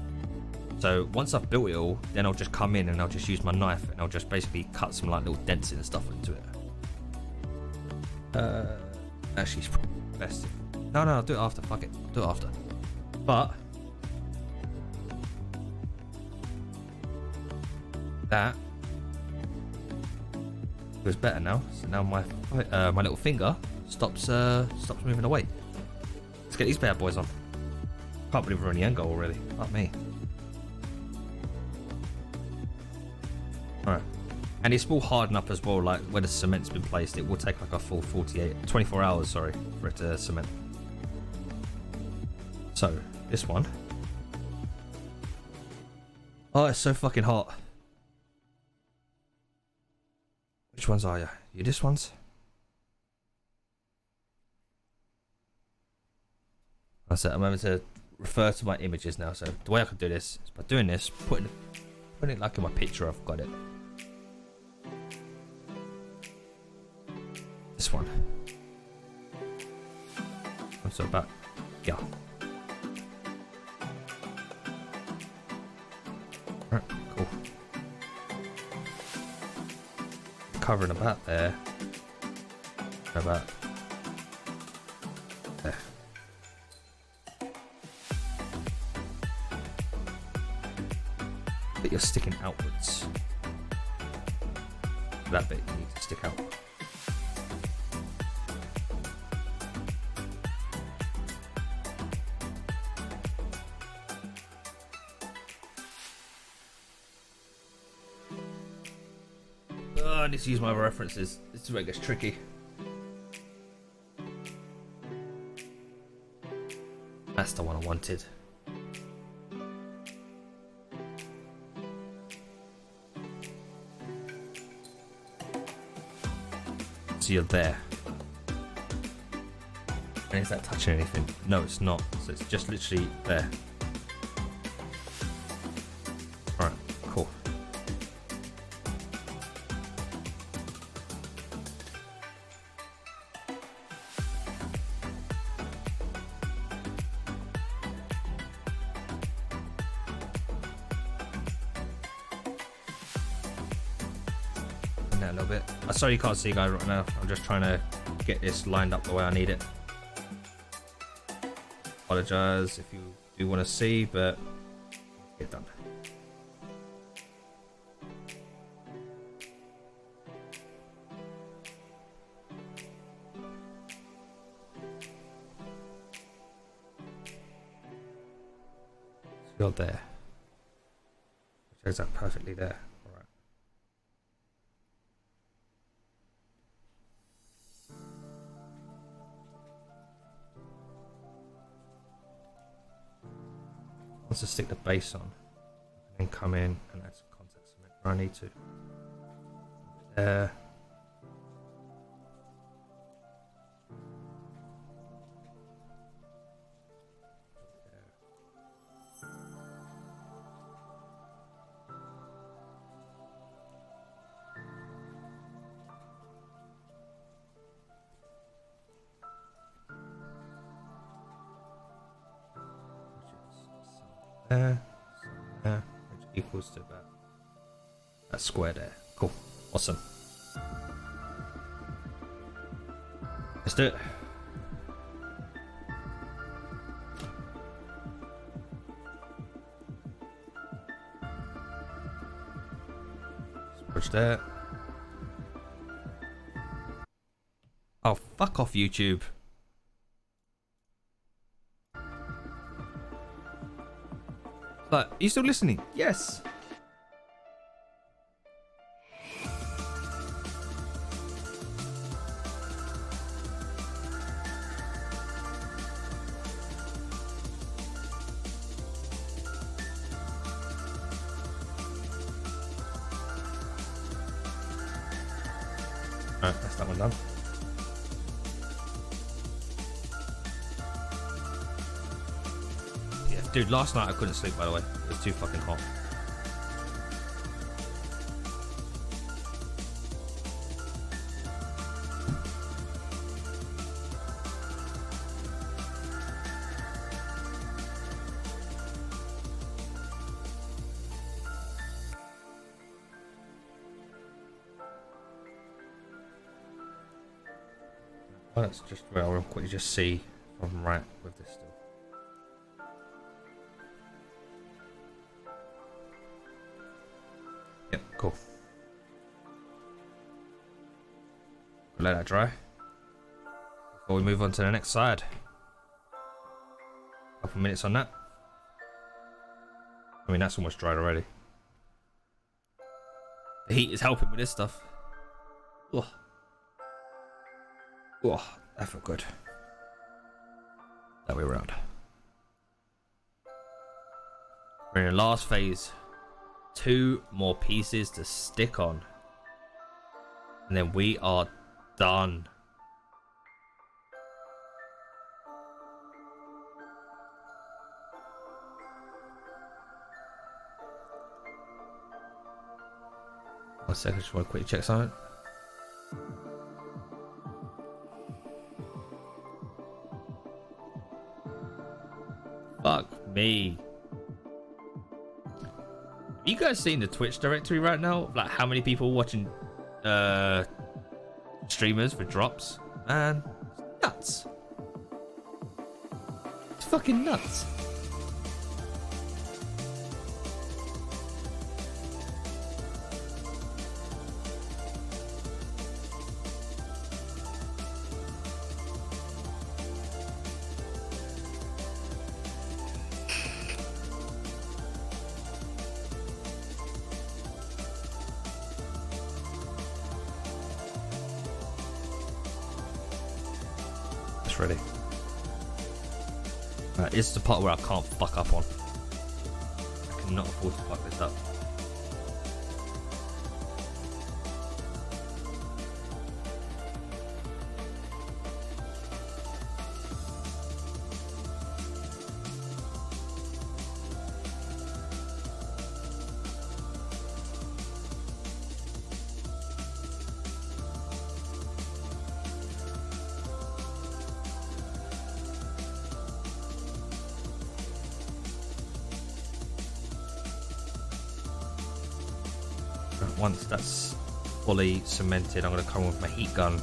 So once I've built it all, then I'll just come in and I'll just use my knife and I'll just basically cut some like little dents and stuff into it. Actually, it's probably best. No, I'll do it after. Fuck it, I'll do it after. But that feels better now. So now my little finger stops moving away. Let's get these bad boys on. Can't believe we're on the end goal already. Fuck me. Alright. And it's will harden up as well, like where the cement's been placed. It will take like a full 24 hours, sorry, for it to cement. So, this one. Oh, it's so fucking hot. Which ones are you? You this ones? I said I'm able to refer to my images now. So the way I can do this is by doing this, putting it like in my picture. I've got it. This one. So about yeah. Right, cool. Covering about there. About there. But you're sticking outwards. That bit you need to stick out. I need to use my references. This is where it gets tricky. That's the one I wanted. So you're there. And is that touching anything? No, it's not. So it's just literally there. Alright, cool. A little bit. I'm sorry you can't see guys right now. I'm just trying to get this lined up the way I need it. Apologize if you do want to see, but get done. So you're there. Shows that perfectly there. Let's just stick the base on and then come in and add some contact cement where I need to. There. There, which equals to about that square there. Cool, awesome. Let's do it. Push there. Oh, fuck off, YouTube. But are you still listening? Yes. Alright, that's that one done. Dude, last night I couldn't sleep, by the way. It was too fucking hot. Well, that's just where I'll quickly just see if I'm right with this still. Yep, cool. Let that dry before we move on to the next side. Couple minutes on that. I mean, that's almost dried already. The heat is helping with this stuff. Oh, oh, that felt good. That way around. We're in the last phase. 2 more pieces to stick on, and then we are done. One second, just want to quickly check something. Fuck me. You guys seen the Twitch directory right now? Like how many people watching streamers for drops? Man, it's nuts. It's fucking nuts. Ready. Right, this is the part where I can't fuck up on. I cannot afford to fuck this up. once that's fully cemented, I'm going to come with my heat gun.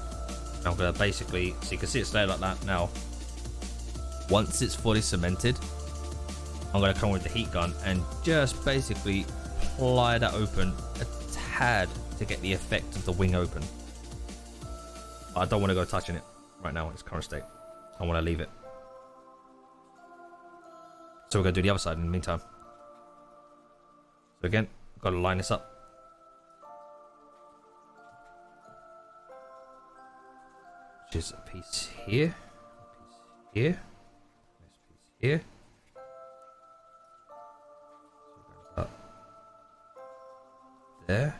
I'm going to basically, so you can see it's there like that now. Once it's fully cemented, I'm going to come with the heat gun and just basically pry that open a tad to get the effect of the wing open. I don't want to go touching it right now in its current state. I want to leave it. So we're going to do the other side in the meantime. So again, got to line this up. Which is a piece here, a piece here, this piece here. So up there.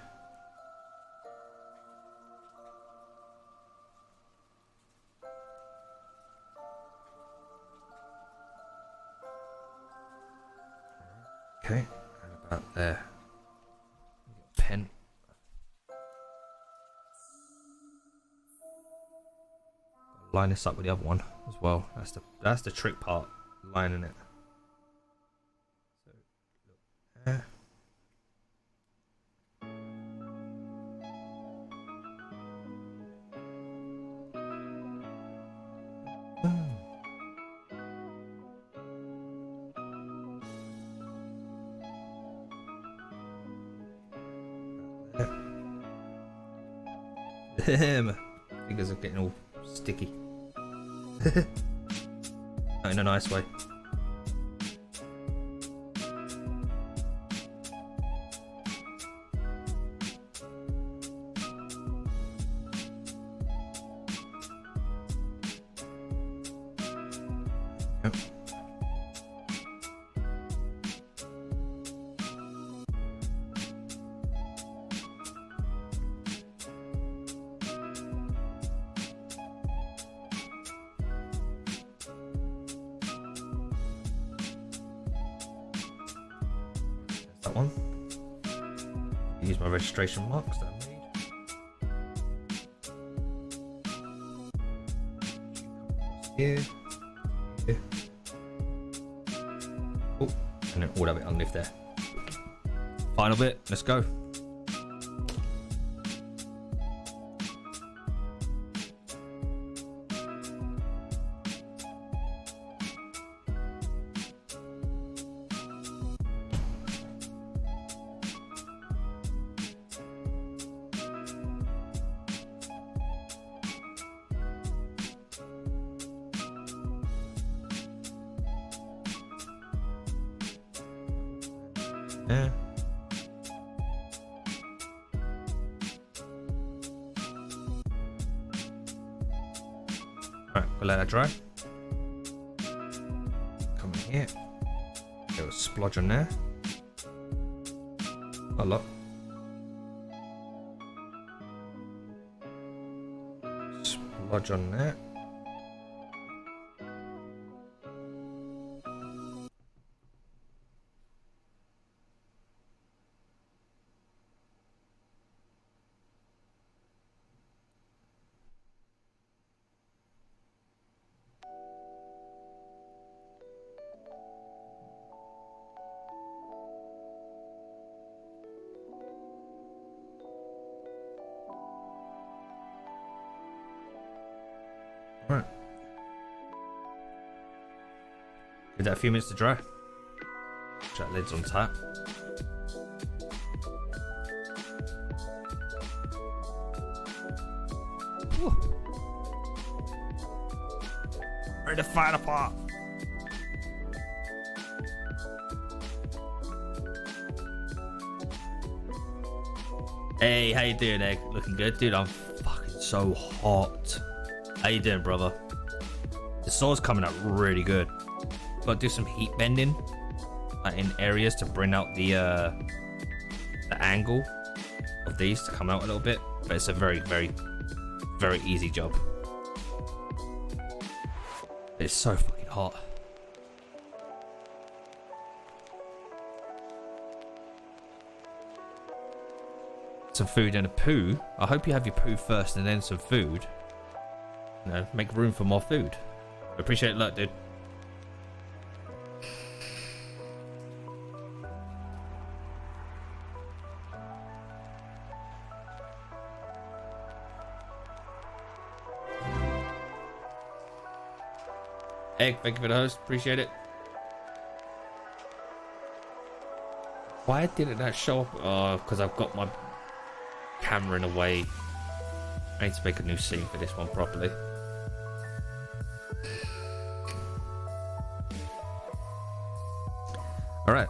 Okay, and about there. Pen. Line this up with the other one as well. That's the trick part, lining it. So look there. Fingers are getting all sticky. Not in a nice way. Yep. That one. Use my registration marks that I made. Here, here. Oh, and then all that bit underneath there. Final bit, let's go. Yeah. Alright, we'll let that dry. Come in here. There was a splodge on there. Not a lot. Splodge on there. Right. Give that a few minutes to dry. That lid's on tight. Ooh. Ready to fire apart. Hey, how you doing, Egg? Looking good, dude. I'm fucking so hot. How you doing, brother? The sword's coming out really good. Got to do some heat bending in areas to bring out the angle of these to come out a little bit, but it's a very, very, very easy job. It's so fucking hot. Some food and a poo. I hope you have your poo first and then some food. You know, make room for more food. Appreciate it, luck, dude. Egg, thank you for the host. Appreciate it. Why didn't that show up? Oh, because I've got my camera in a way. I need to make a new scene for this one properly. Alright.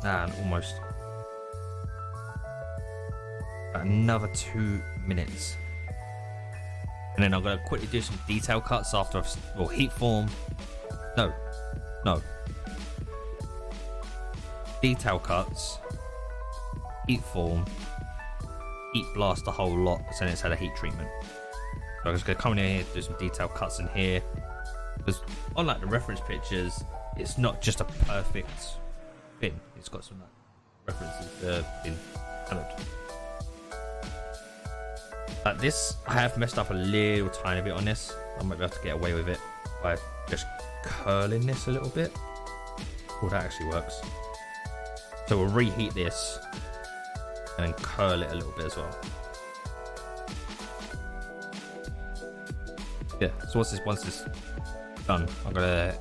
And almost. Another 2 minutes. And then I'm going to quickly do some detail cuts after I've... Well, heat form. No. Detail cuts. Heat form. Heat blast a whole lot. So then it's had a heat treatment. So I'm just going to come in here, do some detail cuts in here. Because unlike the reference pictures, it's not just a perfect fin. It's got some references in colored. Like this, I have messed up a little tiny bit on this. I might be able to get away with it by just curling this a little bit. Oh, that actually works. So we'll reheat this and then curl it a little bit as well. Yeah, so once this done, I'm gonna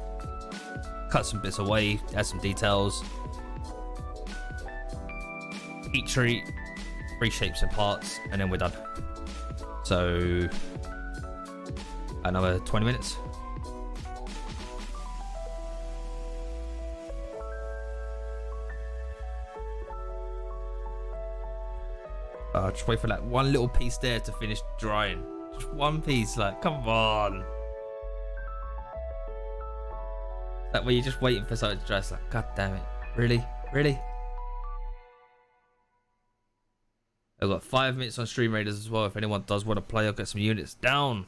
cut some bits away, add some details, heat treat, reshape some parts, and then we're done. So another 20 minutes. Just wait for that one little piece there to finish drying. Just one piece, like, come on. That way you're just waiting for something to dry. It's like, god damn it. Really? Really? I've got 5 minutes on Stream Raiders as well. If anyone does want to play, I'll get some units down.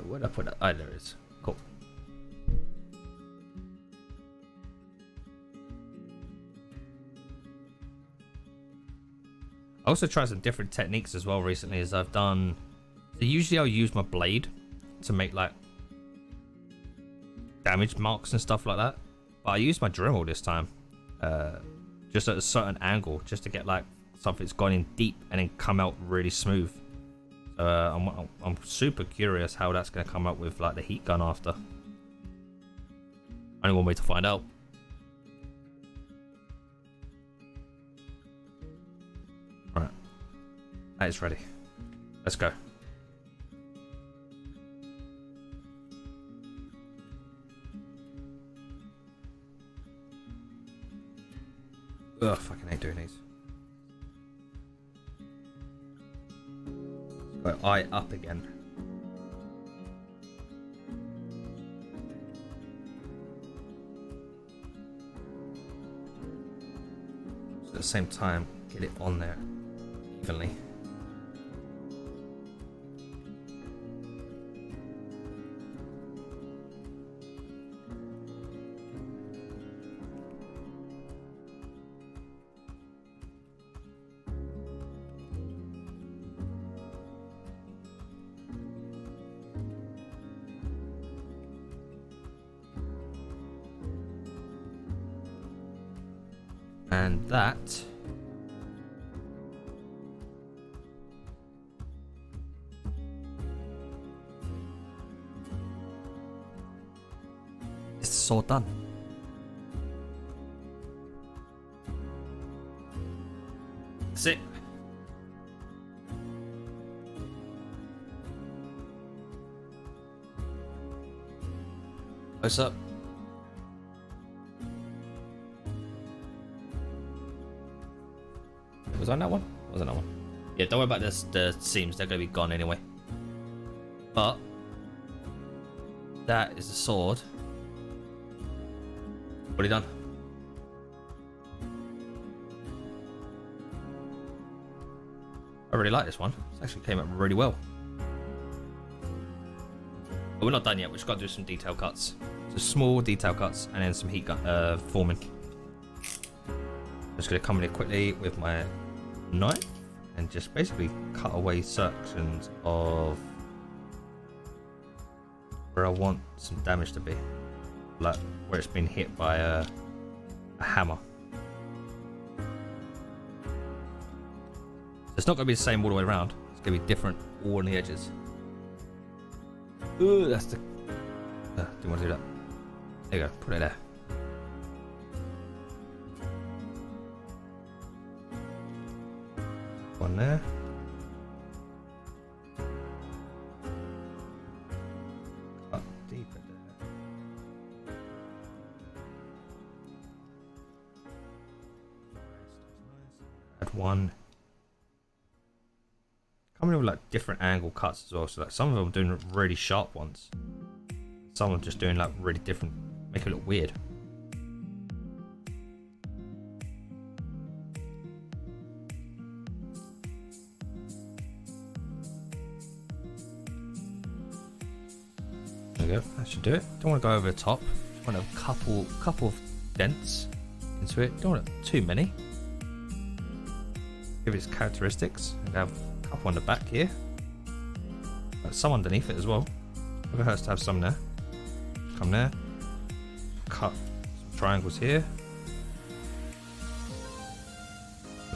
Where'd I put that? Oh, there it is. Cool. I also tried some different techniques as well recently, as I've done. So usually I'll use my blade to make like damage marks and stuff like that, but I used my Dremel this time, just at a certain angle, just to get like something's gone in deep and then come out really smooth. I'm super curious how that's going to come up with like the heat gun after. Only one way to find out. Alright, that is ready. Let's go. Ugh, fucking hate doing these. Go eye up again. So at the same time, get it on there evenly. And that is so done. That's it. Close up. Was on that one? Was on that one? Yeah, don't worry about this. The seams, they're gonna be gone anyway. But that is the sword. Already done. I really like this one. It actually came out really well. But we're not done yet. We've just got to do some detail cuts. So small detail cuts and then some heat forming. Just gonna come in here quickly with my knife and just basically cut away sections of where I want some damage to be. like where it's been hit by a hammer. So it's not going to be the same all the way around. It's going to be different all on the edges. Ooh, that's the... didn't want to do that. There you go, put it there. One there. Cut deeper there. Add one. Coming with like different angle cuts as well, so like some of them are doing really sharp ones. Some are just doing like really different, make it look weird. There we go, that should do it. Don't want to go over the top. Want a couple of dents into it. Don't want too many. Give it its characteristics. And have a couple on the back here. Some underneath it as well. It hurts to have some there. Come there. Cut some triangles here.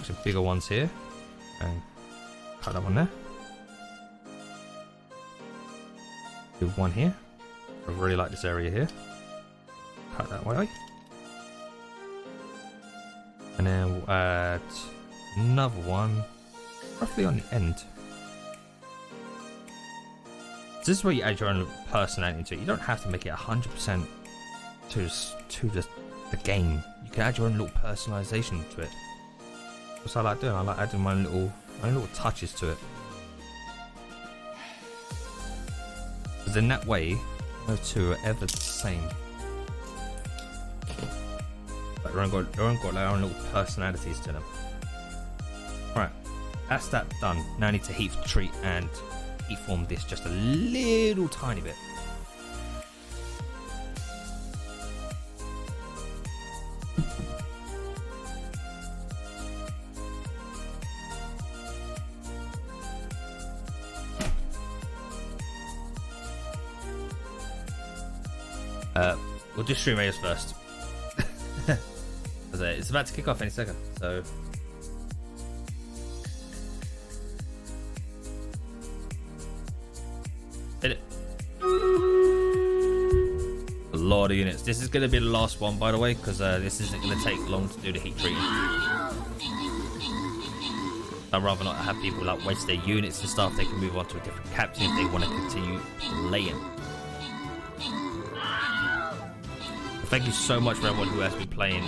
Some bigger ones here. And cut that one there. Do one here. I really like this area here. Cut that way. And then we'll add another one roughly on the end. This is where you add your own personality to it. You don't have to make it 100% to the game. You can add your own little personalization to it. That's what I like doing. I like adding my own little touches to it. Because in that way, no two are ever the same. But they're all got their own little personalities to them. Right, that's that done. Now I need to heat treat and heat form this just a little tiny bit. We'll do stream raiders first. It's about to kick off any second, so hit it. A lot of units. This is going to be the last one, by the way, because this isn't going to take long to do the heat treating. I'd rather not have people like waste their units and stuff. They can move on to a different captain if they want to continue playing. Thank you so much for everyone who has been playing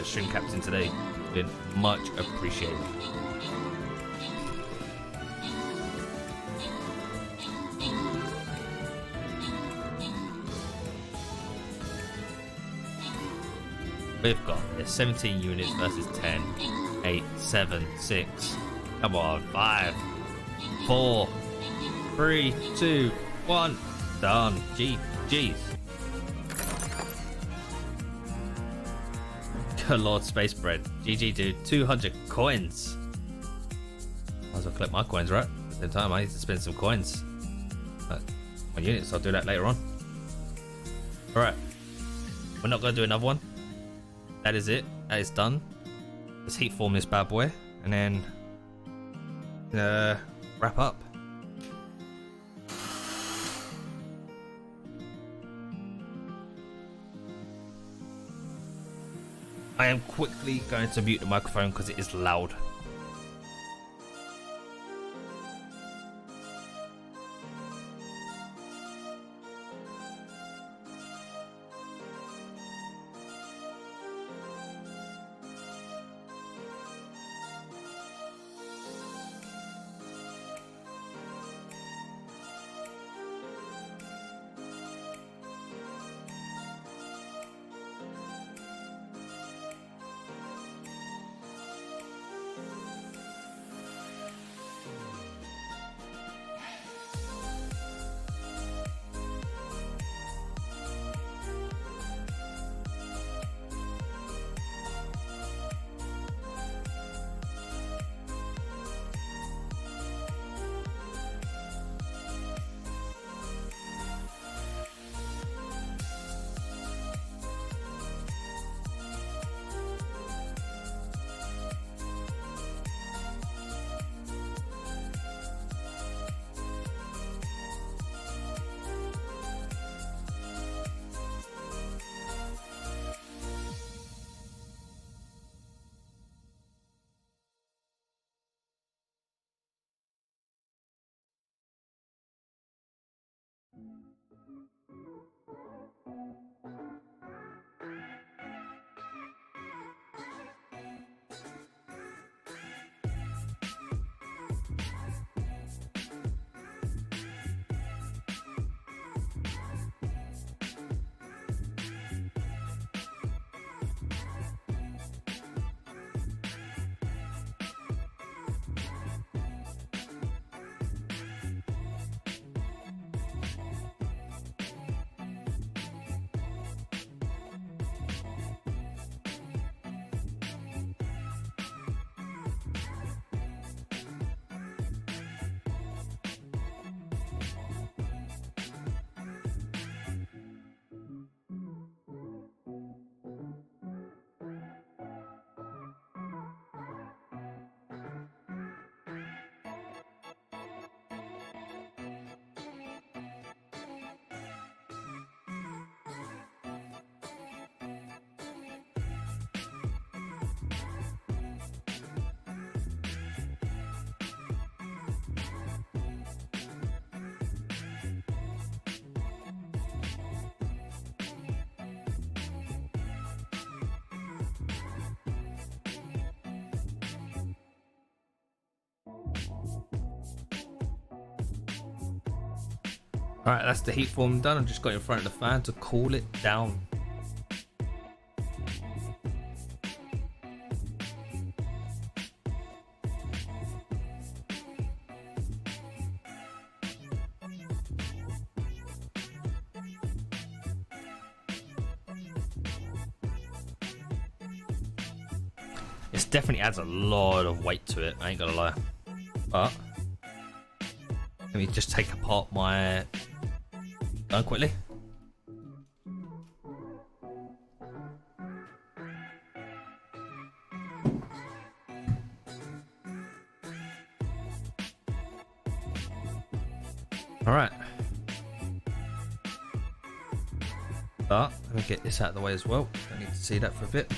Stream Captain today. It's been much appreciated. We've got 17 units versus 10. 8, 7, 6. Come on, 5, 4, 3, 2, 1. Done. GG's. Good Lord, Space Bread. GG, dude. 200 coins. Might as well collect my coins, right? At the same time, I need to spend some coins. My units, I'll do that later on. Alright. We're not going to do another one. That is it. That is done. Let's heat form this bad boy. And then wrap up. I am quickly going to mute the microphone because it is loud. Alright, that's the heat form done. I've just got it in front of the fan to cool it down. This definitely adds a lot of weight to it, I ain't gonna lie. But let me just take apart my gun quickly. Alright. But let me get this out of the way as well. Don't need to see that for a bit.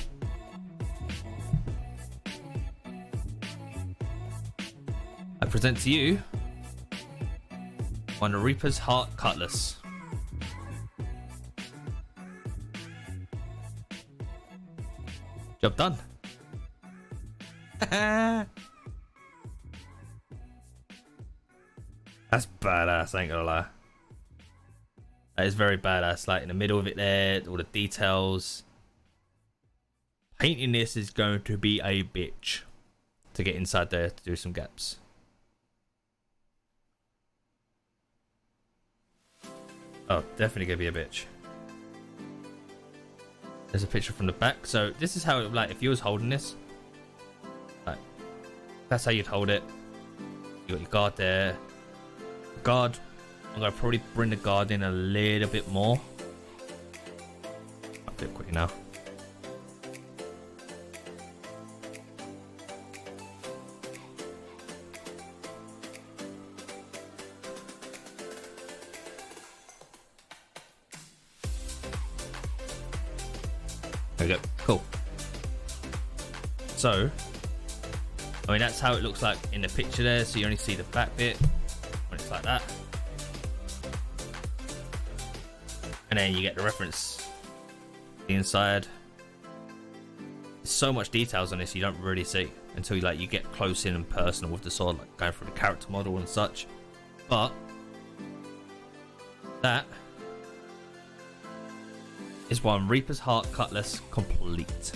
I present to you on the Reapers Heart Cutlass. Job done. That's badass, I ain't gonna lie. That is very badass, like in the middle of it there, all the details. Painting this is going to be a bitch to get inside there to do some gaps. Oh, definitely gonna be a bitch. There's a picture from the back. So this is how it, like, if you was holding this, like, that's how you'd hold it. You got your guard there. Guard, I'm gonna probably bring the guard in a little bit more. I'll do it quickly now. There we go. Cool. So, I mean, that's how it looks like in the picture there. So you only see the back bit when it's like that. And then you get the reference the inside. There's so much details on this you don't really see until you get close in and personal with the sword, like going through the character model and such. But that is one Reaper's Heart Cutlass complete.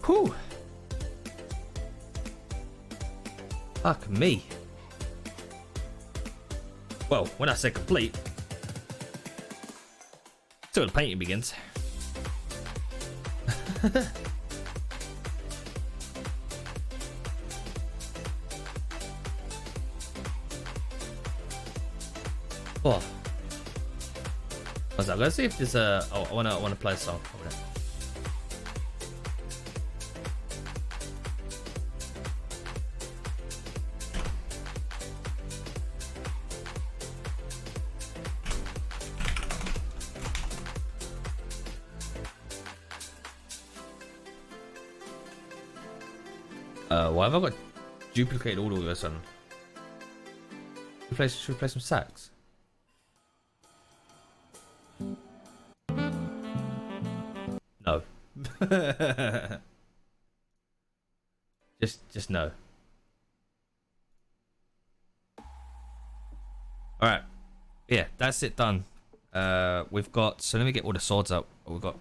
Whew. Fuck me. Well, when I say complete, till the painting begins. Oh. What's that? Let's see if there's a. Oh, I wanna play a song. Why have I got duplicated all of a sudden? Should we play some sax? No. just no. Alright. Yeah, that's it done. We've got, so let me get all the swords out. We've got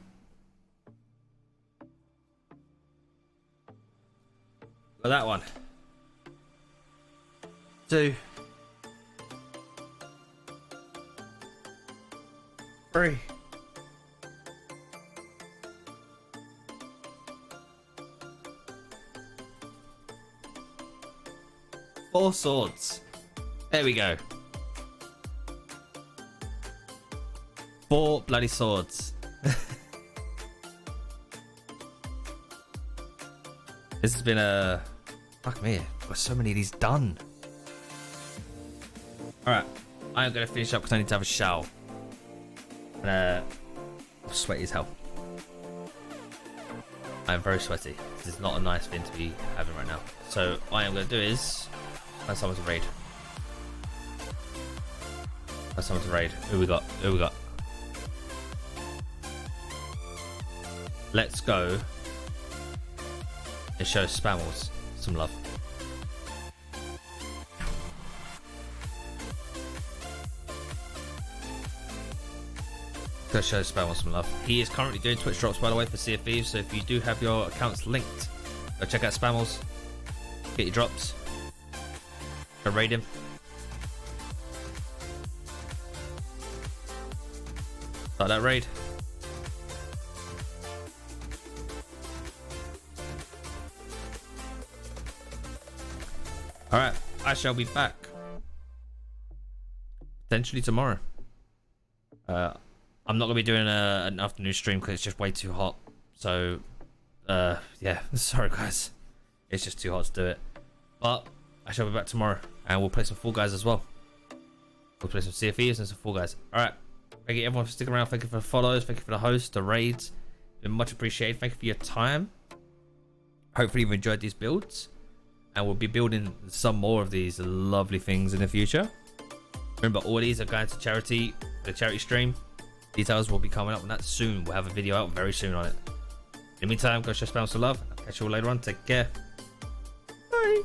that one. 2, 3. 4 swords. There we go. 4 bloody swords. This has been a... Fuck me, I've got so many of these done. Alright, I'm going to finish up because I need to have a shower. I'm sweaty as hell. I'm very sweaty. This is not a nice thing to be having right now. So what I'm going to do is find someone to raid. Find someone to raid. Who we got? Who we got? Let's go and show Spammels some love. Go show Spam some love. He is currently doing Twitch drops, by the way, for Sea of Thieves. So if you do have your accounts linked, go check out Spammels. Get your drops. Go raid him. Start that raid. Alright, I shall be back. Potentially tomorrow. I'm not going to be doing an afternoon stream because it's just way too hot. So, yeah, sorry guys. It's just too hot to do it. But I shall be back tomorrow and we'll play some Fall Guys as well. We'll play some Sea of Thieves and some Fall Guys. Alright, thank you everyone for sticking around. Thank you for the follows. Thank you for the hosts, the raids. Been much appreciated. Thank you for your time. Hopefully you've enjoyed these builds. And we'll be building some more of these lovely things in the future. Remember, all these are going to charity, the charity stream. Details will be coming up on that soon. We'll have a video out very soon on it. In the meantime, go show Spam some love. I'll catch you all later on. Take care. Bye.